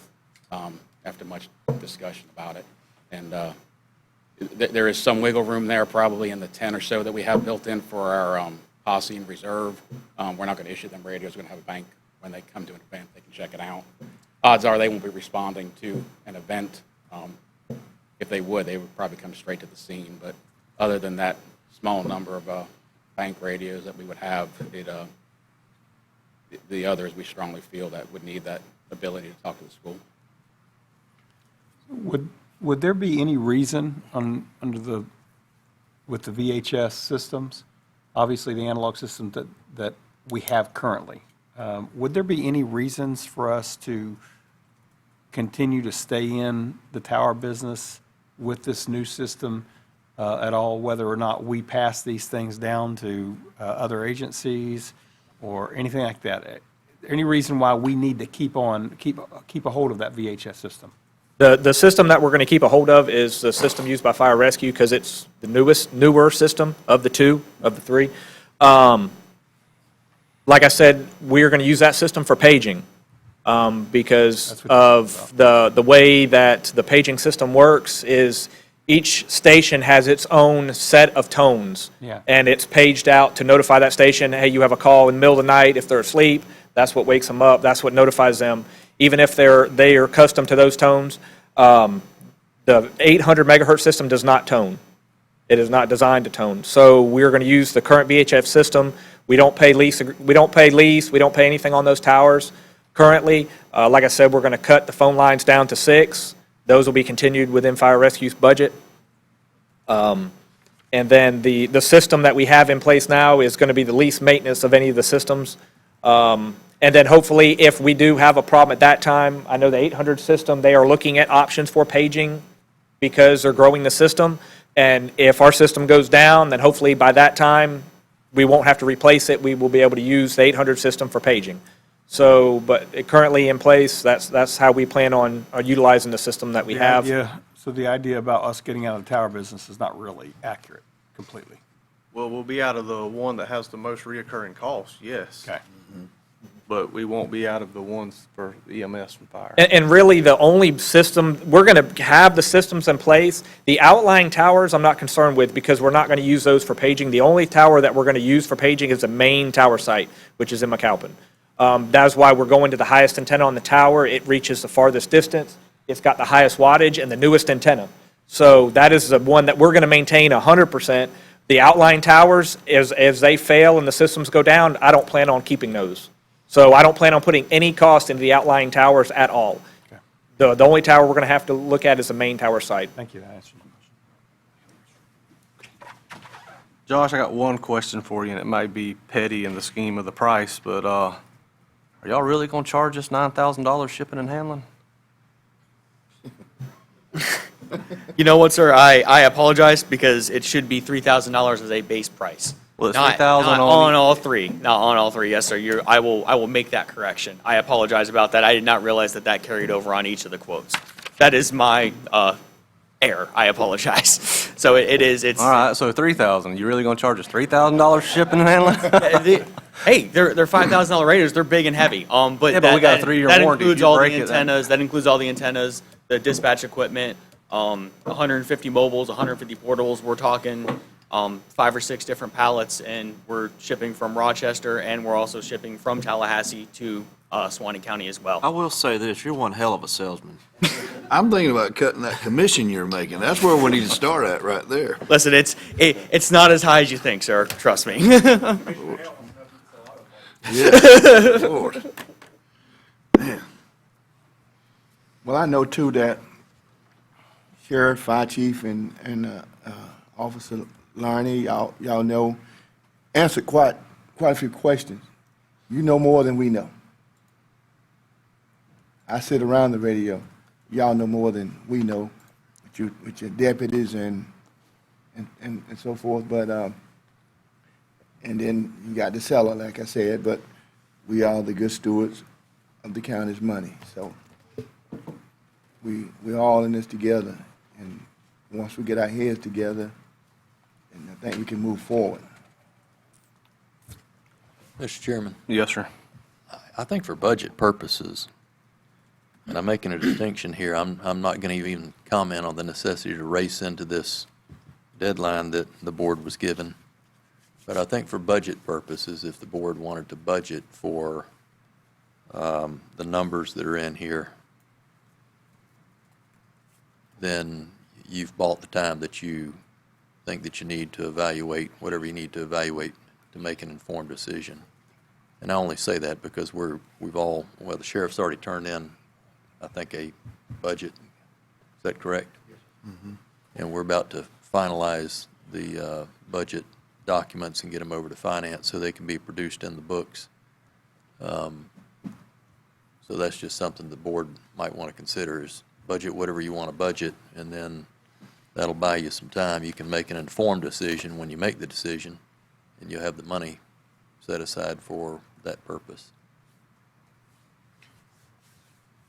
after much discussion about it. And there is some wiggle room there, probably in the 10 or so that we have built in for our posse and reserve. We're not going to issue them radios. We're going to have a bank, when they come to an event, they can check it out. Odds are they won't be responding to an event. If they would probably come straight to the scene. But other than that small number of bank radios that we would have, the others, we strongly feel that would need that ability to talk to the school. Would there be any reason with the VHS systems, obviously the analog system that we have currently, would there be any reasons for us to continue to stay in the tower business with this new system at all, whether or not we pass these things down to other agencies or anything like that? Any reason why we need to keep a hold of that VHS system? The system that we're going to keep a hold of is the system used by Fire Rescue, because it's the newer system of the three. Like I said, we're going to use that system for paging, because of the way that the paging system works is each station has its own set of tones. Yeah. And it's paged out to notify that station, hey, you have a call in the middle of the night. If they're asleep, that's what wakes them up. That's what notifies them. Even if they are accustomed to those tones, the 800 megahertz system does not tone. It is not designed to tone. So we're going to use the current VHF system. We don't pay lease. We don't pay anything on those towers currently. Like I said, we're going to cut the phone lines down to 6. Those will be continued within Fire Rescue's budget. And then the system that we have in place now is going to be the least maintenance of any of the systems. And then hopefully, if we do have a problem at that time, I know the 800 system, they are looking at options for paging because they're growing the system. And if our system goes down, then hopefully by that time, we won't have to replace it. We will be able to use the 800 system for paging. So, but currently in place, that's how we plan on utilizing the system that we have. So the idea about us getting out of the tower business is not really accurate completely. Well, we'll be out of the one that has the most reoccurring costs, yes. Okay. But we won't be out of the ones for EMS and fire. And really, the only system, we're going to have the systems in place. The outlying towers, I'm not concerned with, because we're not going to use those for paging. The only tower that we're going to use for paging is the main tower site, which is in McAlpin. That's why we're going to the highest antenna on the tower. It reaches the farthest distance. It's got the highest wattage and the newest antenna. So that is the one that we're going to maintain 100%. The outlying towers, as they fail and the systems go down, I don't plan on keeping those. So I don't plan on putting any cost into the outlying towers at all. Okay. The only tower we're going to have to look at is the main tower site. Thank you. That answers my question. Josh, I got one question for you, and it might be petty in the scheme of the price, but are y'all really going to charge us $9,000 shipping and handling? You know what, sir? I apologize, because it should be $3,000 as a base price. Well, it's Not $3,000 on all three. Not on all three. Yes, sir. I will make that correction. I apologize about that. I did not realize that carried over on each of the quotes. That is my error. I apologize. So it's. All right, so $3,000. You really going to charge us $3,000 shipping and handling? Hey, they're $5,000 radios. They're big and heavy. But Yeah, but we got a 3-year that warranty. includes You all the break it, then- antennas. That includes all the antennas, the dispatch equipment, 150 mobiles, 150 portables. We're talking 5 or 6 different pallets, and we're shipping from Rochester, and we're also shipping from Tallahassee to Suwannee County as well. I will say this, you're one hell of a salesman. I'm thinking about cutting that commission you're making. That's where we need to start at, right there. Listen, it's not as high as you think, sir. Trust me. Yeah, Lord. Man. Well, I know too that Sheriff, Fire Chief, and Officer Larney, y'all know, answered quite a few questions. You know more than we know. I sit around the radio. Y'all know more than we know with your deputies and so forth, but, and then you got the seller, like I said, but we are the good stewards of the county's money, so we're all in this together, and once we get our heads together, and I think we can move forward. Mr. Chairman, Yes, sir. I think for budget purposes, and I'm making a distinction here, I'm not going to even comment on the necessity to race into this deadline that the board was given. But I think for budget purposes, if the board wanted to budget for the numbers that are in here, then you've bought the time that you think that you need to evaluate whatever you need to evaluate to make an informed decision. And I only say that because the sheriff's already turned in, I think, a budget. Is that correct? Yes. And we're about to finalize the budget documents and get them over to finance so they can be produced in the books. So that's just something the board might want to consider, is budget whatever you want to budget, and then that'll buy you some time. You can make an informed decision when you make the decision, and you'll have the money set aside for that purpose.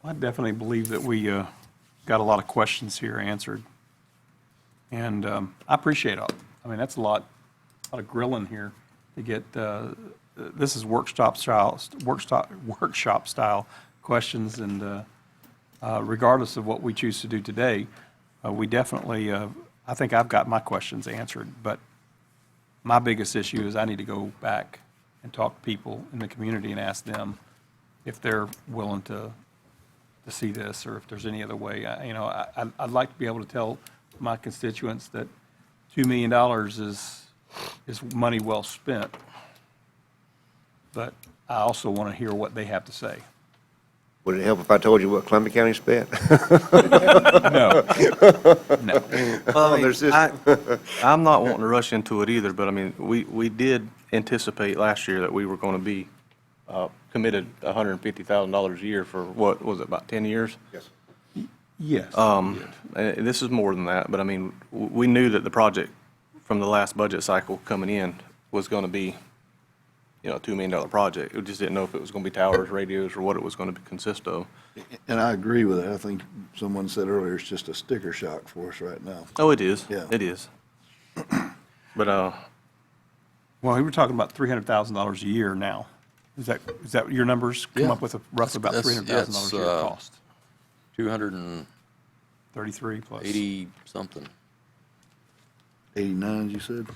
I definitely believe that we got a lot of questions here answered. And I appreciate it. I mean, that's a lot of grilling here to get, this is workshop style questions, and regardless of what we choose to do today, we definitely, I think I've got my questions answered, but my biggest issue is I need to go back and talk to people in the community and ask them if they're willing to see this, or if there's any other way. I'd like to be able to tell my constituents that $2 million is money well spent, but I also want to hear what they have to say. Would it help if I told you what Columbia County spent? No. No. Well, I mean, There's this- I'm not wanting to rush into it either, but I mean, we did anticipate last year that we were going to be committed $150,000 a year for, what was it, about 10 years? Yes. Yes. And this is more than that, but I mean, we knew that the project from the last budget cycle coming in was going to be, a $2 million project. We just didn't know if it was going to be towers, radios, or what it was going to consist of. And I agree with it. I think someone said earlier, it's just a sticker shock for us right now. Oh, it is. Yeah. It is. But, Well, we were talking about $300,000 a year now. Is that your numbers come Yeah. up with roughly about That's- $300,000 a year yes, cost? 33 plus. 280-something. 89, you said?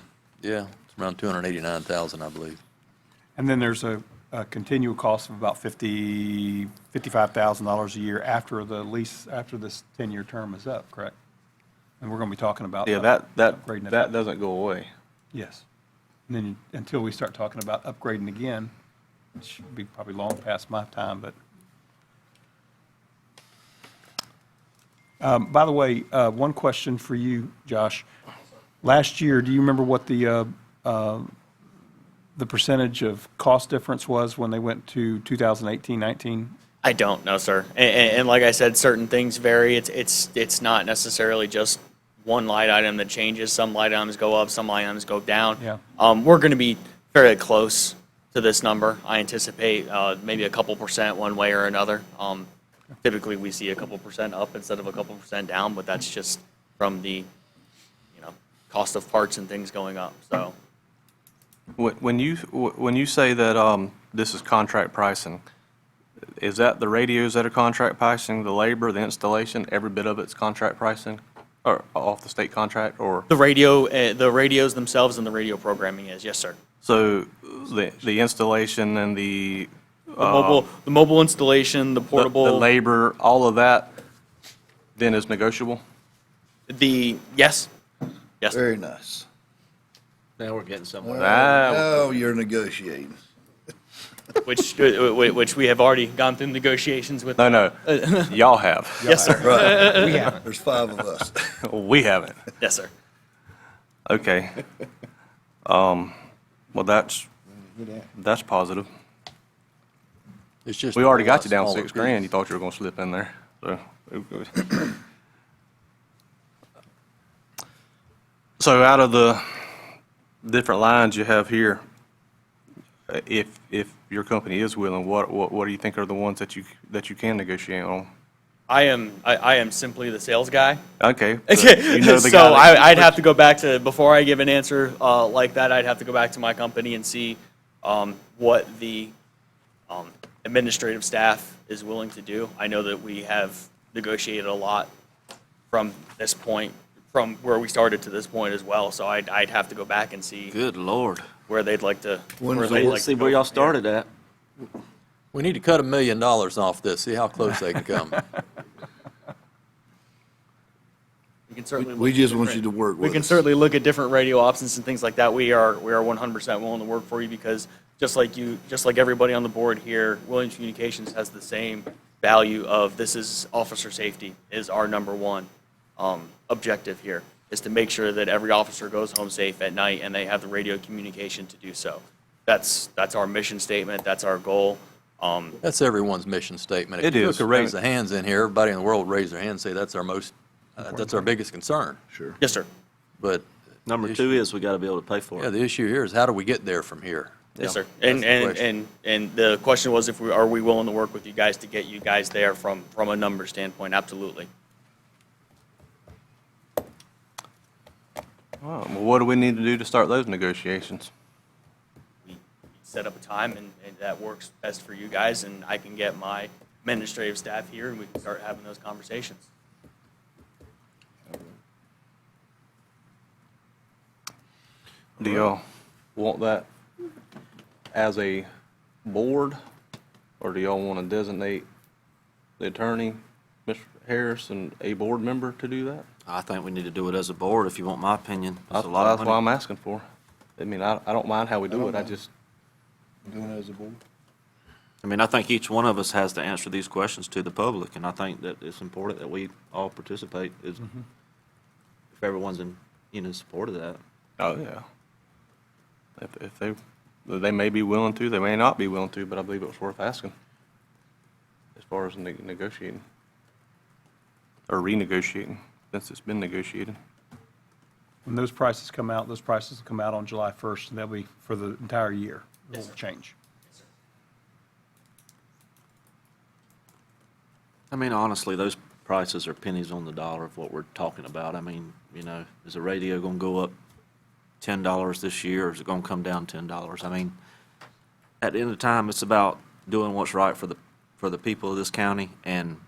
Yeah, it's around 289,000, I believe. And then there's a continual cost of about $55,000 a year after the lease, after this 10-year term is up, correct? And we're going to be talking about. yeah, upgrading that doesn't go away. Yes. And then until we start talking about upgrading again, it should be probably long past my time, but. By the way, one question for you, Josh. Last year, do you remember what the percentage of cost difference was when they went to 2018-19? I don't know, sir. And like I said, certain things vary. It's not necessarily just one line item that changes. Some line items go up, some line items go down. Yeah. We're going to be fairly close to this number. I anticipate maybe a couple percent one way or another. Typically, we see a couple percent up instead of a couple percent down, but that's just from the cost of parts and things going up. So. When you say that this is contract pricing, is that the radios that are contract pricing, the labor, the installation, every bit of it's contract pricing, or off the state contract, or? The radios themselves and the radio programming is, yes, sir. So the installation and the The mobile installation, the portable. the labor, all of that, then is negotiable? Yes. Yes. Very nice. Now we're getting somewhere. Now you're negotiating. which we have already gone through negotiations with. No, y'all have. Yes, sir. Right. There's 5 of us. We haven't. Yes, sir. Okay. Well, that's positive. It's just. We already got you a down smaller 6 grand. piece. You thought you were gonna slip in there, so. So out of the different lines you have here, if your company is willing, what do you think are the ones that you can negotiate on? I am simply the sales guy. Okay. So you know the So guy that- I'd have to go back to, before I give an answer like that, I'd have to go back to my company and see what the administrative staff is willing to do. I know that we have negotiated a lot from this point, from where we started to this point as well. So I'd have to go back and see Good Lord. where they'd like to, When where is they'd the- like Let's to see go where y'all from here. started at. We need to cut $1 million off this, see how close they can come. We can certainly We look at just want different- you to work We with can us. certainly look at different radio options and things like that. We are 100% willing to work for you because just like everybody on the board here, Williams Communications has the same value of this is officer safety is our number one objective here, is to make sure that every officer goes home safe at night and they have the radio communication to do so. That's our mission statement. That's our goal. That's everyone's mission statement. If It you is. took a raise of hands in here, everybody in the world would raise their hand and say that's our biggest concern. Sure. Yes, sir. But. Number the 2 issue- is we got to be able to pay for Yeah, it. the issue here is how do we get there from here? Yes, sir. That's And, the and, question. and the question was are we willing to work with you guys to get you guys there from a number standpoint? Absolutely. Well, what do we need to do to start those negotiations? We set up a time and that works best for you guys, and I can get my administrative staff here and we can start having those conversations. Do y'all want that as a board, or do y'all want to designate the attorney, Mr. Harris, and a board member to do that? I think we need to do it as a board, if you want my opinion. That's a lot of That's what I'm money. asking for. I mean, I don't mind how we do it, I just, Doing it as a board? I mean, I think each one of us has to answer these questions to the public, and I think that it's important that we all participate, if everyone's in support of that. oh, yeah. If they may be willing to, they may not be willing to, but I believe it was worth asking as far as negotiating, or renegotiating, since it's been negotiated. When those prices come out on July 1st, and they'll be for the entire year. It won't change. I mean, honestly, those prices are pennies on the dollar of what we're talking about. I mean, is the radio going to go up $10 this year, or is it going to come down $10? I mean, at the end of the time, it's about doing what's right for the people of this county, and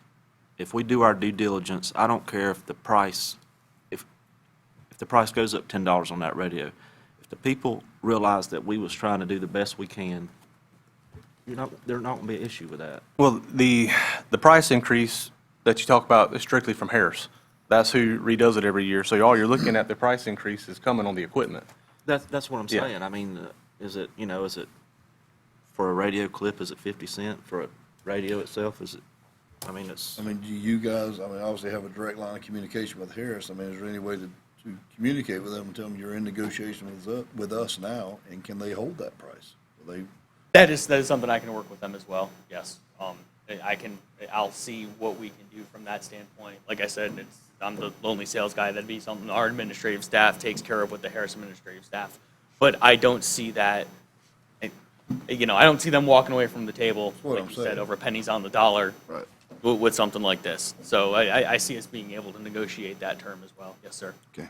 if we do our due diligence, I don't care if the price, if the price goes up $10 on that radio. If the people realize that we was trying to do the best we can, there's not going to be an issue with that. Well, the price increase that you talk about is strictly from Harris. That's who redoes it every year. So all you're looking at, the price increase is coming on the equipment. That's what I'm Yeah. saying. I mean, is it for a radio clip, is it 50 cents? For a radio itself, is it, I mean, it's, I mean, do you guys, obviously have a direct line of communication with Harris. I mean, is there any way to communicate with them and tell them you're in negotiation with us now, and can they hold that price? Will they? That is something I can work with them as well, yes. I'll see what we can do from that standpoint. Like I said, I'm the lonely sales guy. That'd be something our administrative staff takes care of with the Harris administrative staff. But I don't see that, I don't see them walking away from the table, what like I'm you said, saying. over pennies on the dollar Right. with something like this. So I see us being able to negotiate that term as well. Yes, sir. Okay.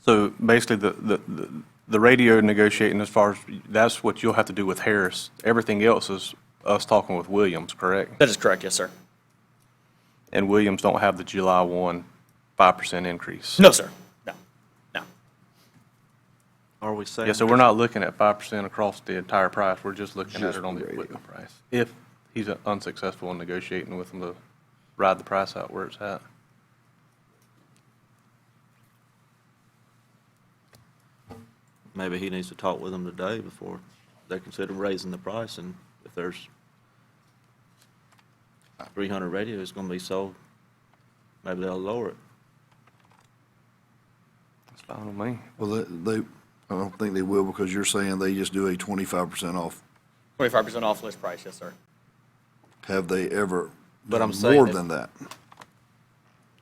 So basically, the radio negotiating, as far as, that's what you'll have to do with Harris. Everything else is us talking with Williams, correct? That is correct, yes, sir. And Williams don't have the July 1 5% increase. No, sir. No. are we saying? Yeah, so we're not looking at 5% across the entire price. We're just looking at Just it on the the radio. equipment price. If he's unsuccessful in negotiating with them to ride the price out where it's at. Maybe he needs to talk with them today before they consider raising the price, and if there's 300 radios going to be sold, maybe they'll lower it. That's fine with me. Well, I don't think they will because you're saying they just do a 25% off. 25% off list price, yes, sir. Have they ever But I'm done saying more that- than that?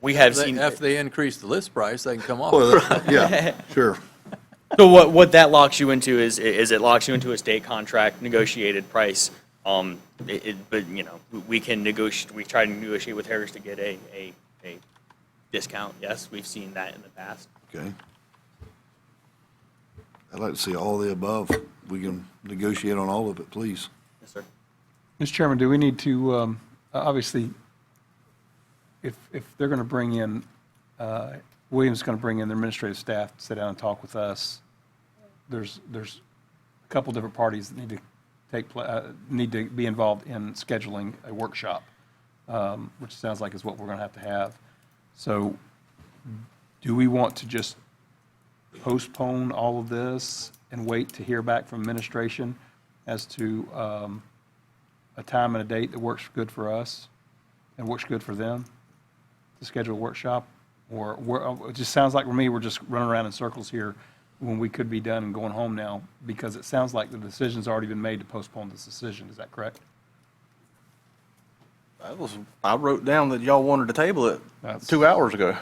We have seen. If they increase the list price, they can come off. Well, yeah, sure. So what that locks you into is it locks you into a state contract negotiated price. But, you know, we can negotiate, we try to negotiate with Harris to get a discount. Yes, we've seen that in the past. Okay. I'd like to see all the above. We can negotiate on all of it, please. Yes, sir. Mr. Chairman, do we need to, obviously, if they're going to bring in, Williams is going to bring in their administrative staff to sit down and talk with us, there's a couple different parties that need to be involved in scheduling a workshop, which sounds like is what we're going to have. So do we want to just postpone all of this and wait to hear back from administration as to a time and a date that works good for us and works good for them to schedule a workshop? Or it just sounds like, for me, we're just running around in circles here when we could be done and going home now, because it sounds like the decision's already been made to postpone this decision. Is that correct? I wrote down that y'all wanted to table it That's- 2 hours ago.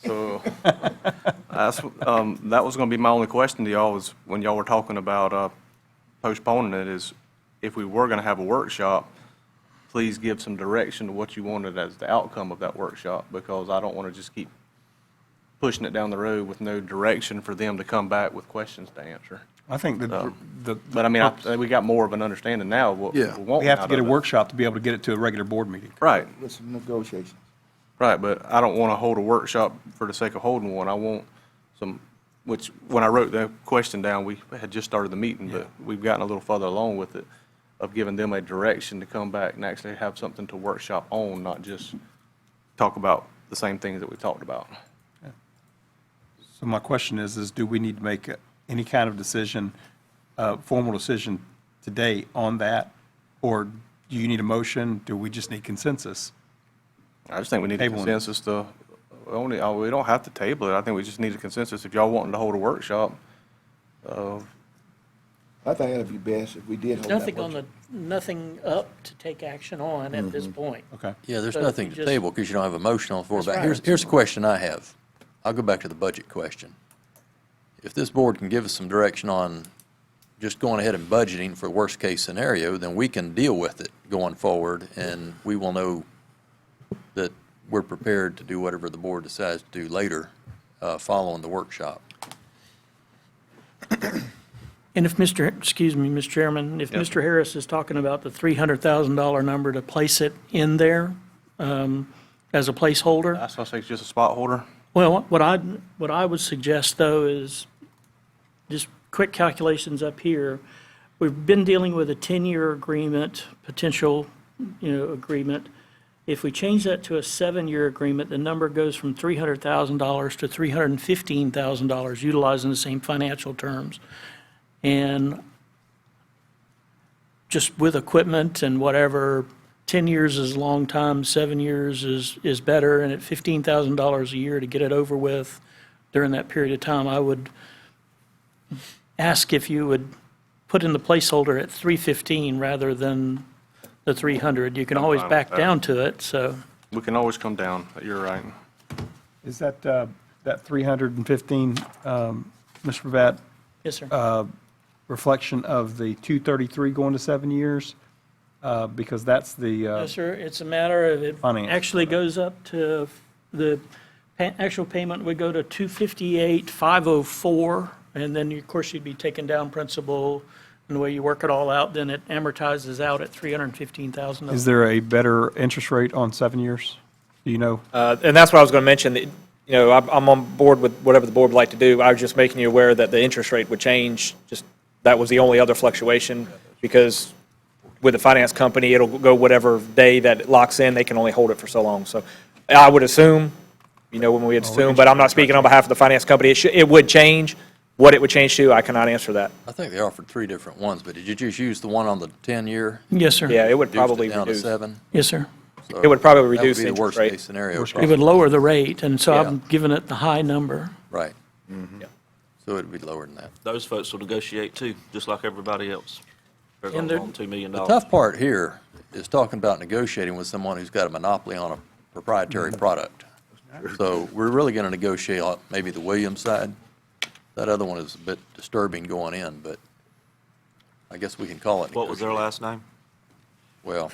So that was going to be my only question to y'all, was when y'all were talking about postponing it, is if we were going to have a workshop, please give some direction to what you wanted as the outcome of that workshop, because I don't want to just keep pushing it down the road with no direction for them to come back with questions to answer. I think But I mean, we got more of an understanding now of what Yeah. we're wanting we have to out get a of it. workshop to be able to get it to a regular board meeting. Right. With some negotiations. Right, but I don't want to hold a workshop for the sake of holding one. I want some, which, when I wrote the question down, we had just started the meeting, but we've gotten a little further along with it, of giving them a direction to come back and actually have something to workshop on, not just talk about the same things that we talked about. So my question is do we need to make any kind of decision, formal decision today on that? Or do you need a motion? Do we just need consensus? I just think we need a Tabling it. consensus to, we don't have to table it. I think we just need a consensus. If y'all wanting to hold a workshop, I think it'd be best if we did hold that Nothing on workshop. nothing up to take action on at this point. Okay. Yeah, there's So nothing you to just- table because you don't have a motion on the floor. That's But right. here's a question I have. I'll go back to the budget question. If this board can give us some direction on just going ahead and budgeting for worst-case scenario, then we can deal with it going forward, and we will know that we're prepared to do whatever the board decides to do later, following the workshop. And if excuse me, Mr. Chairman, if Yes, Mr. Harris is talking about the $300,000 number to place it in there as a placeholder, that's why I say it's just a spot holder. well, what I would suggest, though, is just quick calculations up here. We've been dealing with a 10-year agreement, potential, agreement. If we change that to a 7-year agreement, the number goes from $300,000 to $315,000, utilizing the same financial terms. And just with equipment and whatever, 10 years is a long time, 7 years is better, and at $15,000 a year to get it over with during that period of time, I would ask if you would put in the placeholder at 315 rather than the 300. You can always fine with back that. down to it, so. We can always come down. You're right. Is that 315, Mr. Pravat, Yes, sir. reflection of the 233 going to 7 years? Because that's the, Yes, sir. It's a matter of, it Finance. actually goes up to, the actual payment would go to 258,504, and then, of course, you'd be taking down principal, and the way you work it all out, then it amortizes out at $315,000. is there a better interest rate on 7 years? Do you know? And that's what I was going to mention. That, I'm on board with whatever the board would like to do. I was just making you aware that the interest rate would change. Just, that was the only other fluctuation, because with the finance company, it'll go whatever day that it locks in, they can only hold it for so long. So I would assume, when we assume, but I'm not speaking on behalf of the finance company. It would change. What it would change to, I cannot answer that. I think they offered 3 different ones, but did you just use the one on the 10-year? Yes, sir. Yeah, it would Reduced probably it down to reduce. 7? Yes, sir. So It would probably reduce That the would be the interest rate. worst-case scenario. It would lower the rate, and so Yeah. I'm giving it the high number. Right. Yeah. So it'd be lower than that. Those folks will negotiate too, just like everybody else. They're And gonna they're- want $2 million. The tough part here is talking about negotiating with someone who's got a monopoly on a proprietary product. So we're really going to negotiate on maybe the Williams side. That other one is a bit disturbing going in, but I guess we can call it What was their negotiate. last name? Well,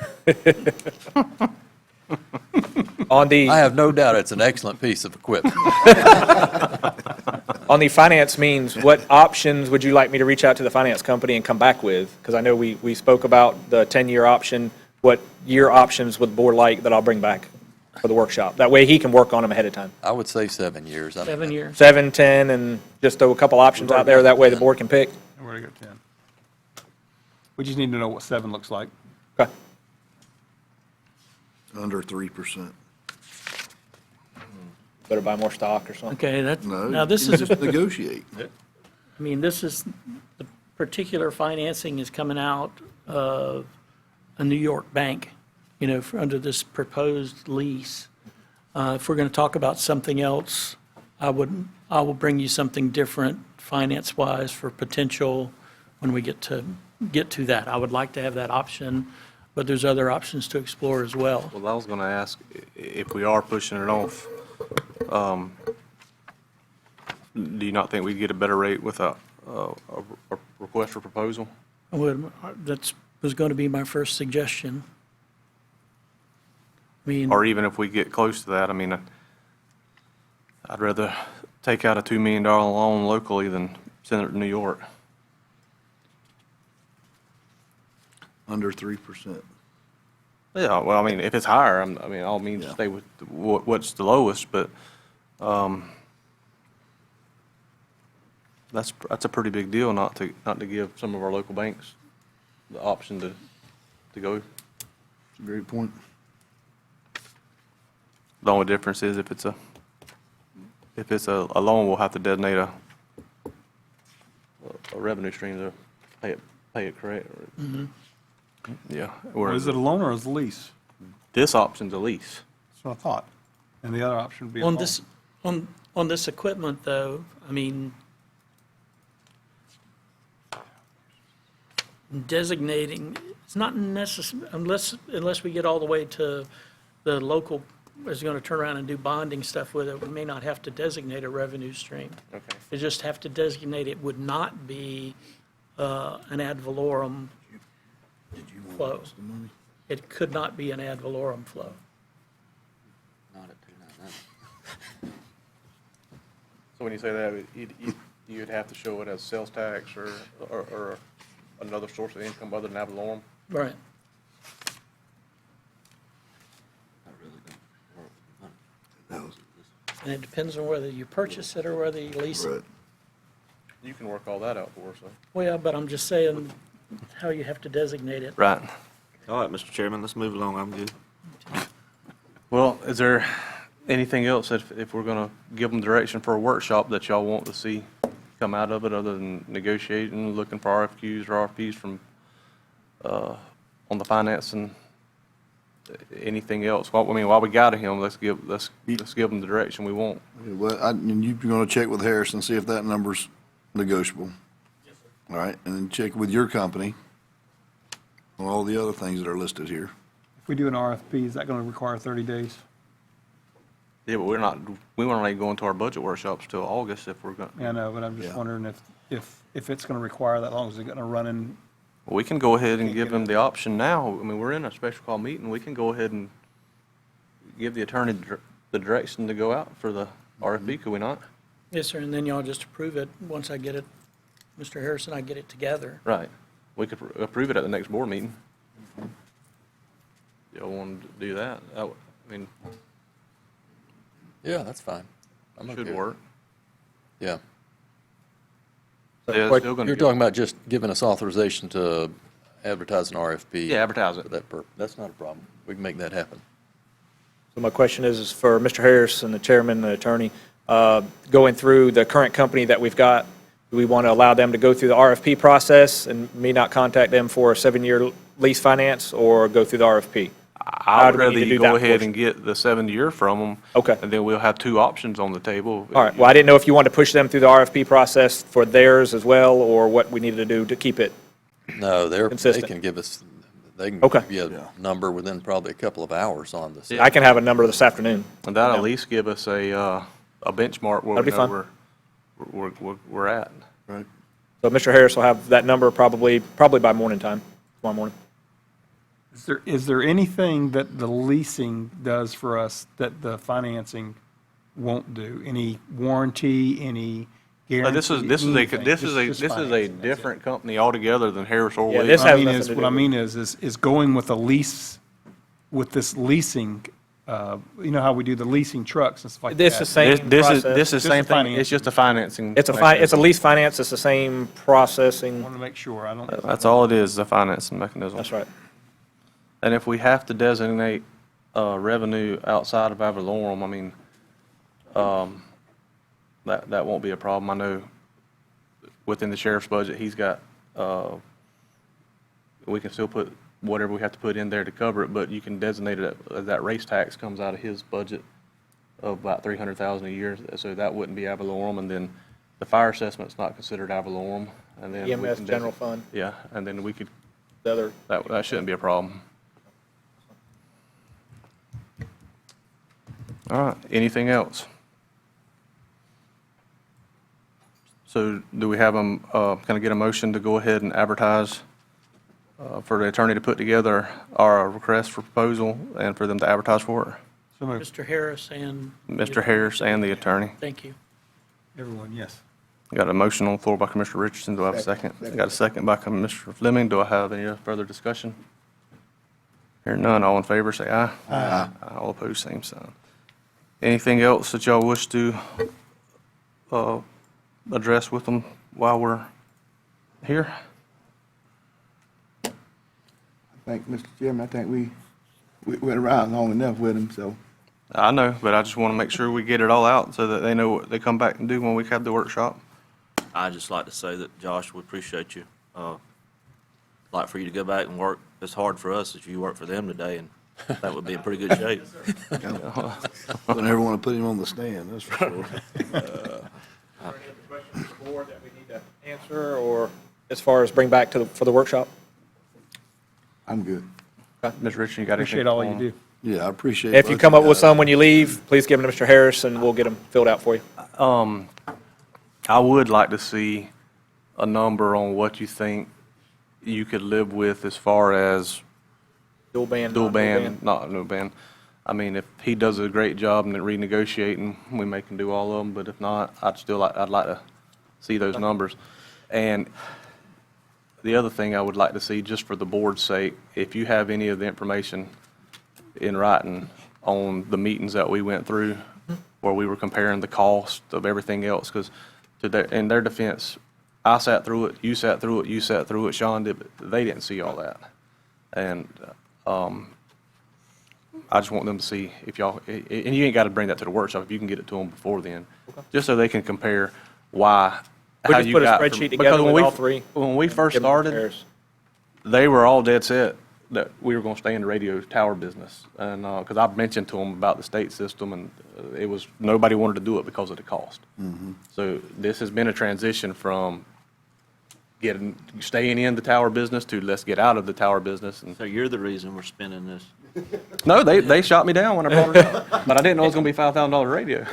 On the, I have no doubt it's an excellent piece of equipment. on the finance means, what options would you like me to reach out to the finance company and come back with? Because I know we spoke about the 10-year option. What year options would the board like that I'll bring back for the workshop? That way he can work on them ahead of time. I would say 7 years. I mean, 7 years. 7, 10, and just throw a couple options out there. That way the board can pick. We're going to go 10. We just need to know what 7 looks like. Okay. Under 3%. Better buy more stock or something. Okay, that's, No, now this you is, just negotiate. I mean, this is, the particular financing is coming out of a New York bank, you know, under this proposed lease. If we're going to talk about something else, I will bring you something different finance-wise for potential when we get to that. I would like to have that option, but there's other options to explore as well. Well, I was going to ask, if we are pushing it off, do you not think we'd get a better rate with a request for proposal? That was going to be my first suggestion. I mean, Or even if we get close to that, I mean, I'd rather take out a $2 million loan locally than send it to New York. Under 3%. Yeah, well, I mean, if it's higher, I mean, all means Yeah. stay with what's the lowest, but that's a pretty big deal not to give some of our local banks the option to go. It's a great point. The only difference is if it's a loan, we'll have to designate a revenue stream to pay it correct. Yeah. Or is it a loan or is it a lease? This option's a lease. That's what I thought. And the other option would be a on loan. this, on this equipment, though, I mean, designating, it's not necessary, unless we get all the way to the local is going to turn around and do bonding stuff with it, we may not have to designate a revenue stream. Okay. We just have to designate it would not be an ad valorem flow. It could not be an ad valorem flow. So when you say that, you'd have to show it as sales tax or another source of income other than ad valorem? Right. And it depends on whether you purchase it or whether you lease it. Right. You can work all that out for us, though. Well, but I'm just saying how you have to designate it. Right. All right, Mr. Chairman, let's move along. I'm good. Well, is there anything else if we're going to give them direction for a workshop that y'all want to see come out of it other than negotiating, looking for RFQs or RFPs from, on the finance and anything else? Well, I mean, while we got him, let's give them the direction we want. Okay, well, and you're going to check with Harris and see if that number's negotiable. Yes, sir. All right, and then check with your company on all the other things that are listed here. If we do an RFP, is that going to require 30 days? Yeah, but we won't go into our budget workshops till August if we're going. Yeah, I know, but I'm just Yeah. wondering if it's going to require that long, is it going to run in? Well, we can go ahead and give them the option now. I mean, we're in a special call meeting. We can go ahead and give the attorney the direction to go out for the RFP, could we not? Yes, sir, and then y'all just approve it once I get it, Mr. Harrison, I get it together. Right. We could approve it at the next board meeting. Y'all want to do that? I mean, Yeah, that's fine. I'm okay should with it. work. Yeah. Yeah, it's still gonna You're be- talking about just giving us authorization to advertise an RFP. Yeah, advertise it. For that purpose. That's not a problem. We can make that happen. So my question is for Mr. Harris and the chairman and the attorney, going through the current company that we've got, do we want to allow them to go through the RFP process and me not contact them for a 7-year lease finance or go through the RFP? I would do we need rather to you do go that ahead portion? and get the 7-year from them. Okay. And then we'll have 2 options on the table. All right, well, I didn't know if you wanted to push them through the RFP process for theirs as well, or what we needed to do to keep it. No, they Consistent. can give us, they can Okay. give you a number within probably a couple of hours on this. I can have a number this afternoon. And that'll Yeah. at least give us a benchmark where That'd we be know fine. we're at. Right. So Mr. Harris will have that number probably by morning time, tomorrow morning. Is there anything that the leasing does for us that the financing won't do? Any warranty, any guarantee? This is a anything? this is a Just this is a financing, that's it. different company altogether than Harris or Yeah, Williams. this What I has mean nothing is, to what do I with- mean is going with a lease, with this leasing, you know how we do the leasing trucks and stuff like that? It's the same process. This is Just same the thing. It's just a financing. It's a mechanism. lease finance, it's the same processing. Want to make sure, I don't. That's all it is, the financing mechanism. That's right. And if we have to designate revenue outside of ad valorem, I mean, that won't be a problem. I know within the sheriff's budget, he's got, we can still put whatever we have to put in there to cover it, but you can designate it, that race tax comes out of his budget of about $300,000 a year, so that wouldn't be ad valorem. And then the fire assessment's not considered ad valorem. And then we EMS can general fund, Yeah, and then we could, the other. that shouldn't be a problem. All right, anything else? So do we have can I get a motion to go ahead and advertise for the attorney to put together our request for proposal and for them to advertise for it? So moved. Mr. Harris and. Mr. Harris and the attorney. Thank you. Everyone, yes. Got a motion on the floor by Commissioner Richardson. Do I have a second? Got a second by Commissioner Fleming. Do I have any further discussion? Hearing none, all in favor, say aye. Aye. All opposed, same sign. Anything else that y'all wish to address with them while we're here? I think, Mr. Chairman, I think we went around long enough with them, so. I know, but I just want to make sure we get it all out so that they know what they come back and do when we have the workshop. I'd just like to say that, Josh, we appreciate you. Like for you to go back and work as hard for us as you work for them today, and that would be in pretty good shape. Don't ever want to put him on the stand, that's for sure. Are there any other questions from the board that we need to answer, or as far as bring back for the workshop? I'm good. Ms. Richardson, you got anything? Appreciate all you do. Yeah, I appreciate. If you both come up with guys. some when you leave, please give them to Mr. Harris, and we'll get them filled out for you. I would like to see a number on what you think you could live with as far as Dual band. dual not dual band, not no band. I mean, if he does a great job in renegotiating, we make him do all of them, but if not, I'd like to see those numbers. And the other thing I would like to see, just for the board's sake, if you have any of the information in writing on the meetings that we went through, where we were comparing the cost of everything else, because in their defense, I sat through it, you sat through it, you sat through it, Sean did, but they didn't see all that. And I just want them to see if y'all, and you ain't got to bring that to the workshop, if you can get it to them before then, just so they can compare why, We how just you put a got from- spreadsheet because together when with we- all three. When we first Give them to Mr. started, Harris. they were all dead set that we were going to stay in the radio tower business. And, because I mentioned to them about the state system, and it was, nobody wanted to do it because of the cost. So this has been a transition from staying in the tower business to let's get out of the tower business. And So you're the reason we're spending this. no, they shot me down when I brought it up, but I didn't know it was going to be $5,000 radio.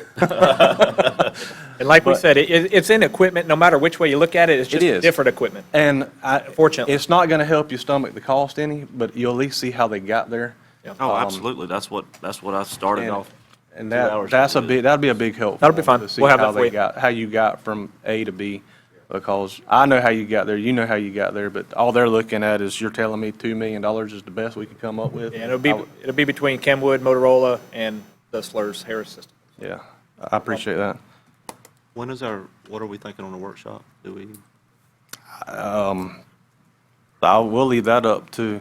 And like we said, it's in equipment, no matter which way you look at it, it's just is. different equipment. And Fortunately. it's not going to help you stomach the cost any, but you'll at least see how they got there. Oh, absolutely. That's what I started And- off. And 2 hours that's a ago. big, that'd be a big help. That'll be for them fine. to see We'll have how that for they you. got, how you got from A to B, because I know how you got there, you know how you got there, but all they're looking at is you're telling me $2 million is the best we could come up with? And it'll be between Kenwood, Motorola, and the Slurs Harris system. Yeah, I appreciate that. What are we thinking on the workshop? We'll leave that up to,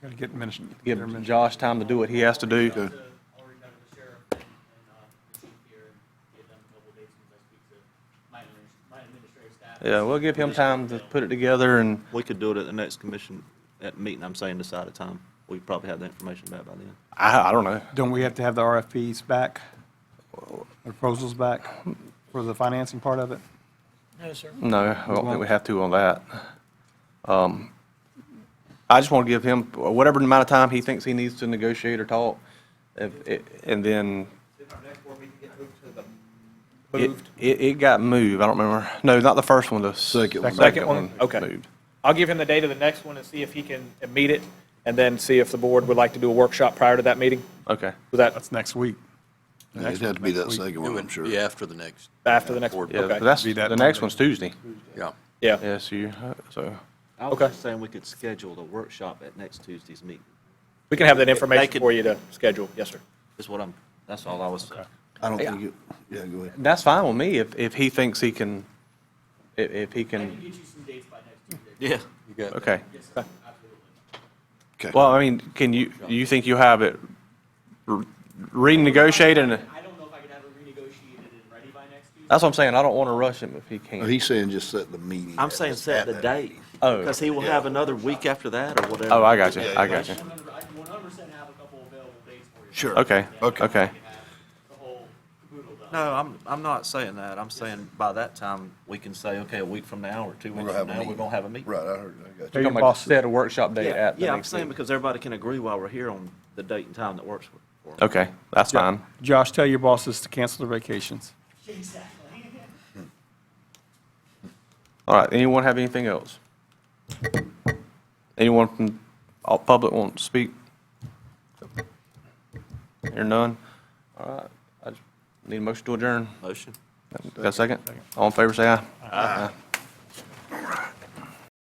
Got to get mentioned. give Josh time to do what he has to do. Already met with the sheriff and the chief here, and get them a couple of dates since I speak to my administrative staff. Yeah, we'll give him time to put it together, and We could do it at the next commission, at meeting, I'm saying, decide a time. We probably have the information back by then. I don't know. Don't we have to have the RFPs back, or proposals back for the financing part of it? No, sir. No, I don't think we have to on that. I just want to give him whatever amount of time he thinks he needs to negotiate or talk, and then it got moved. I don't remember. No, not the first one, the Second one. Second one? Okay. moved. I'll give him the date of the next one and see if he can meet it, and then see if the board would like to do a workshop prior to that meeting. Okay. Was that That's next week. It'd have to be that Next week. second It one, I'm would sure. be after the next. after the next board. one? Yeah, Okay. that's, Be that the next Monday. one's Tuesday. Yeah. Yeah. SU, so. I was Okay. just saying we could schedule a workshop at next Tuesday's meeting, We can have that They information could- for you to schedule. Yes, sir. is what that's all I was saying. I don't think it, yeah, go ahead. That's fine with me if he thinks he can, if he can, get you some dates by next Tuesday. Yeah. You got okay. Okay. Well, I mean, do you think you have it renegotiated? And I don't know if I could have it renegotiated and ready by next Tuesday. that's what I'm saying. I don't want to rush him if he Oh, can't. he's saying just set the meeting. I'm saying set the date. Oh. Because he will have another week after that or whatever. Oh, I got you. I got you. I can 100% have a couple available dates for you. Sure. Okay. Okay. The whole caboodle done. No, I'm not saying that. I'm saying by that time, we can say, okay, a week from now or 2 We're weeks gonna have from a now, we're meeting. going to have a meeting. Right, I heard, I got Hey, you. Talking your about boss- set a workshop date at the Yeah, I'm next saying meeting. because everybody can agree while we're here on the date and time that works for them. Okay, that's fine. Josh, tell your bosses to cancel their vacations. Exactly. All right, anyone have anything else? Anyone from public want to speak? Hear none? All right, I just need a motion to adjourn. Motion. Got a second? All in favor, say aye. Aye.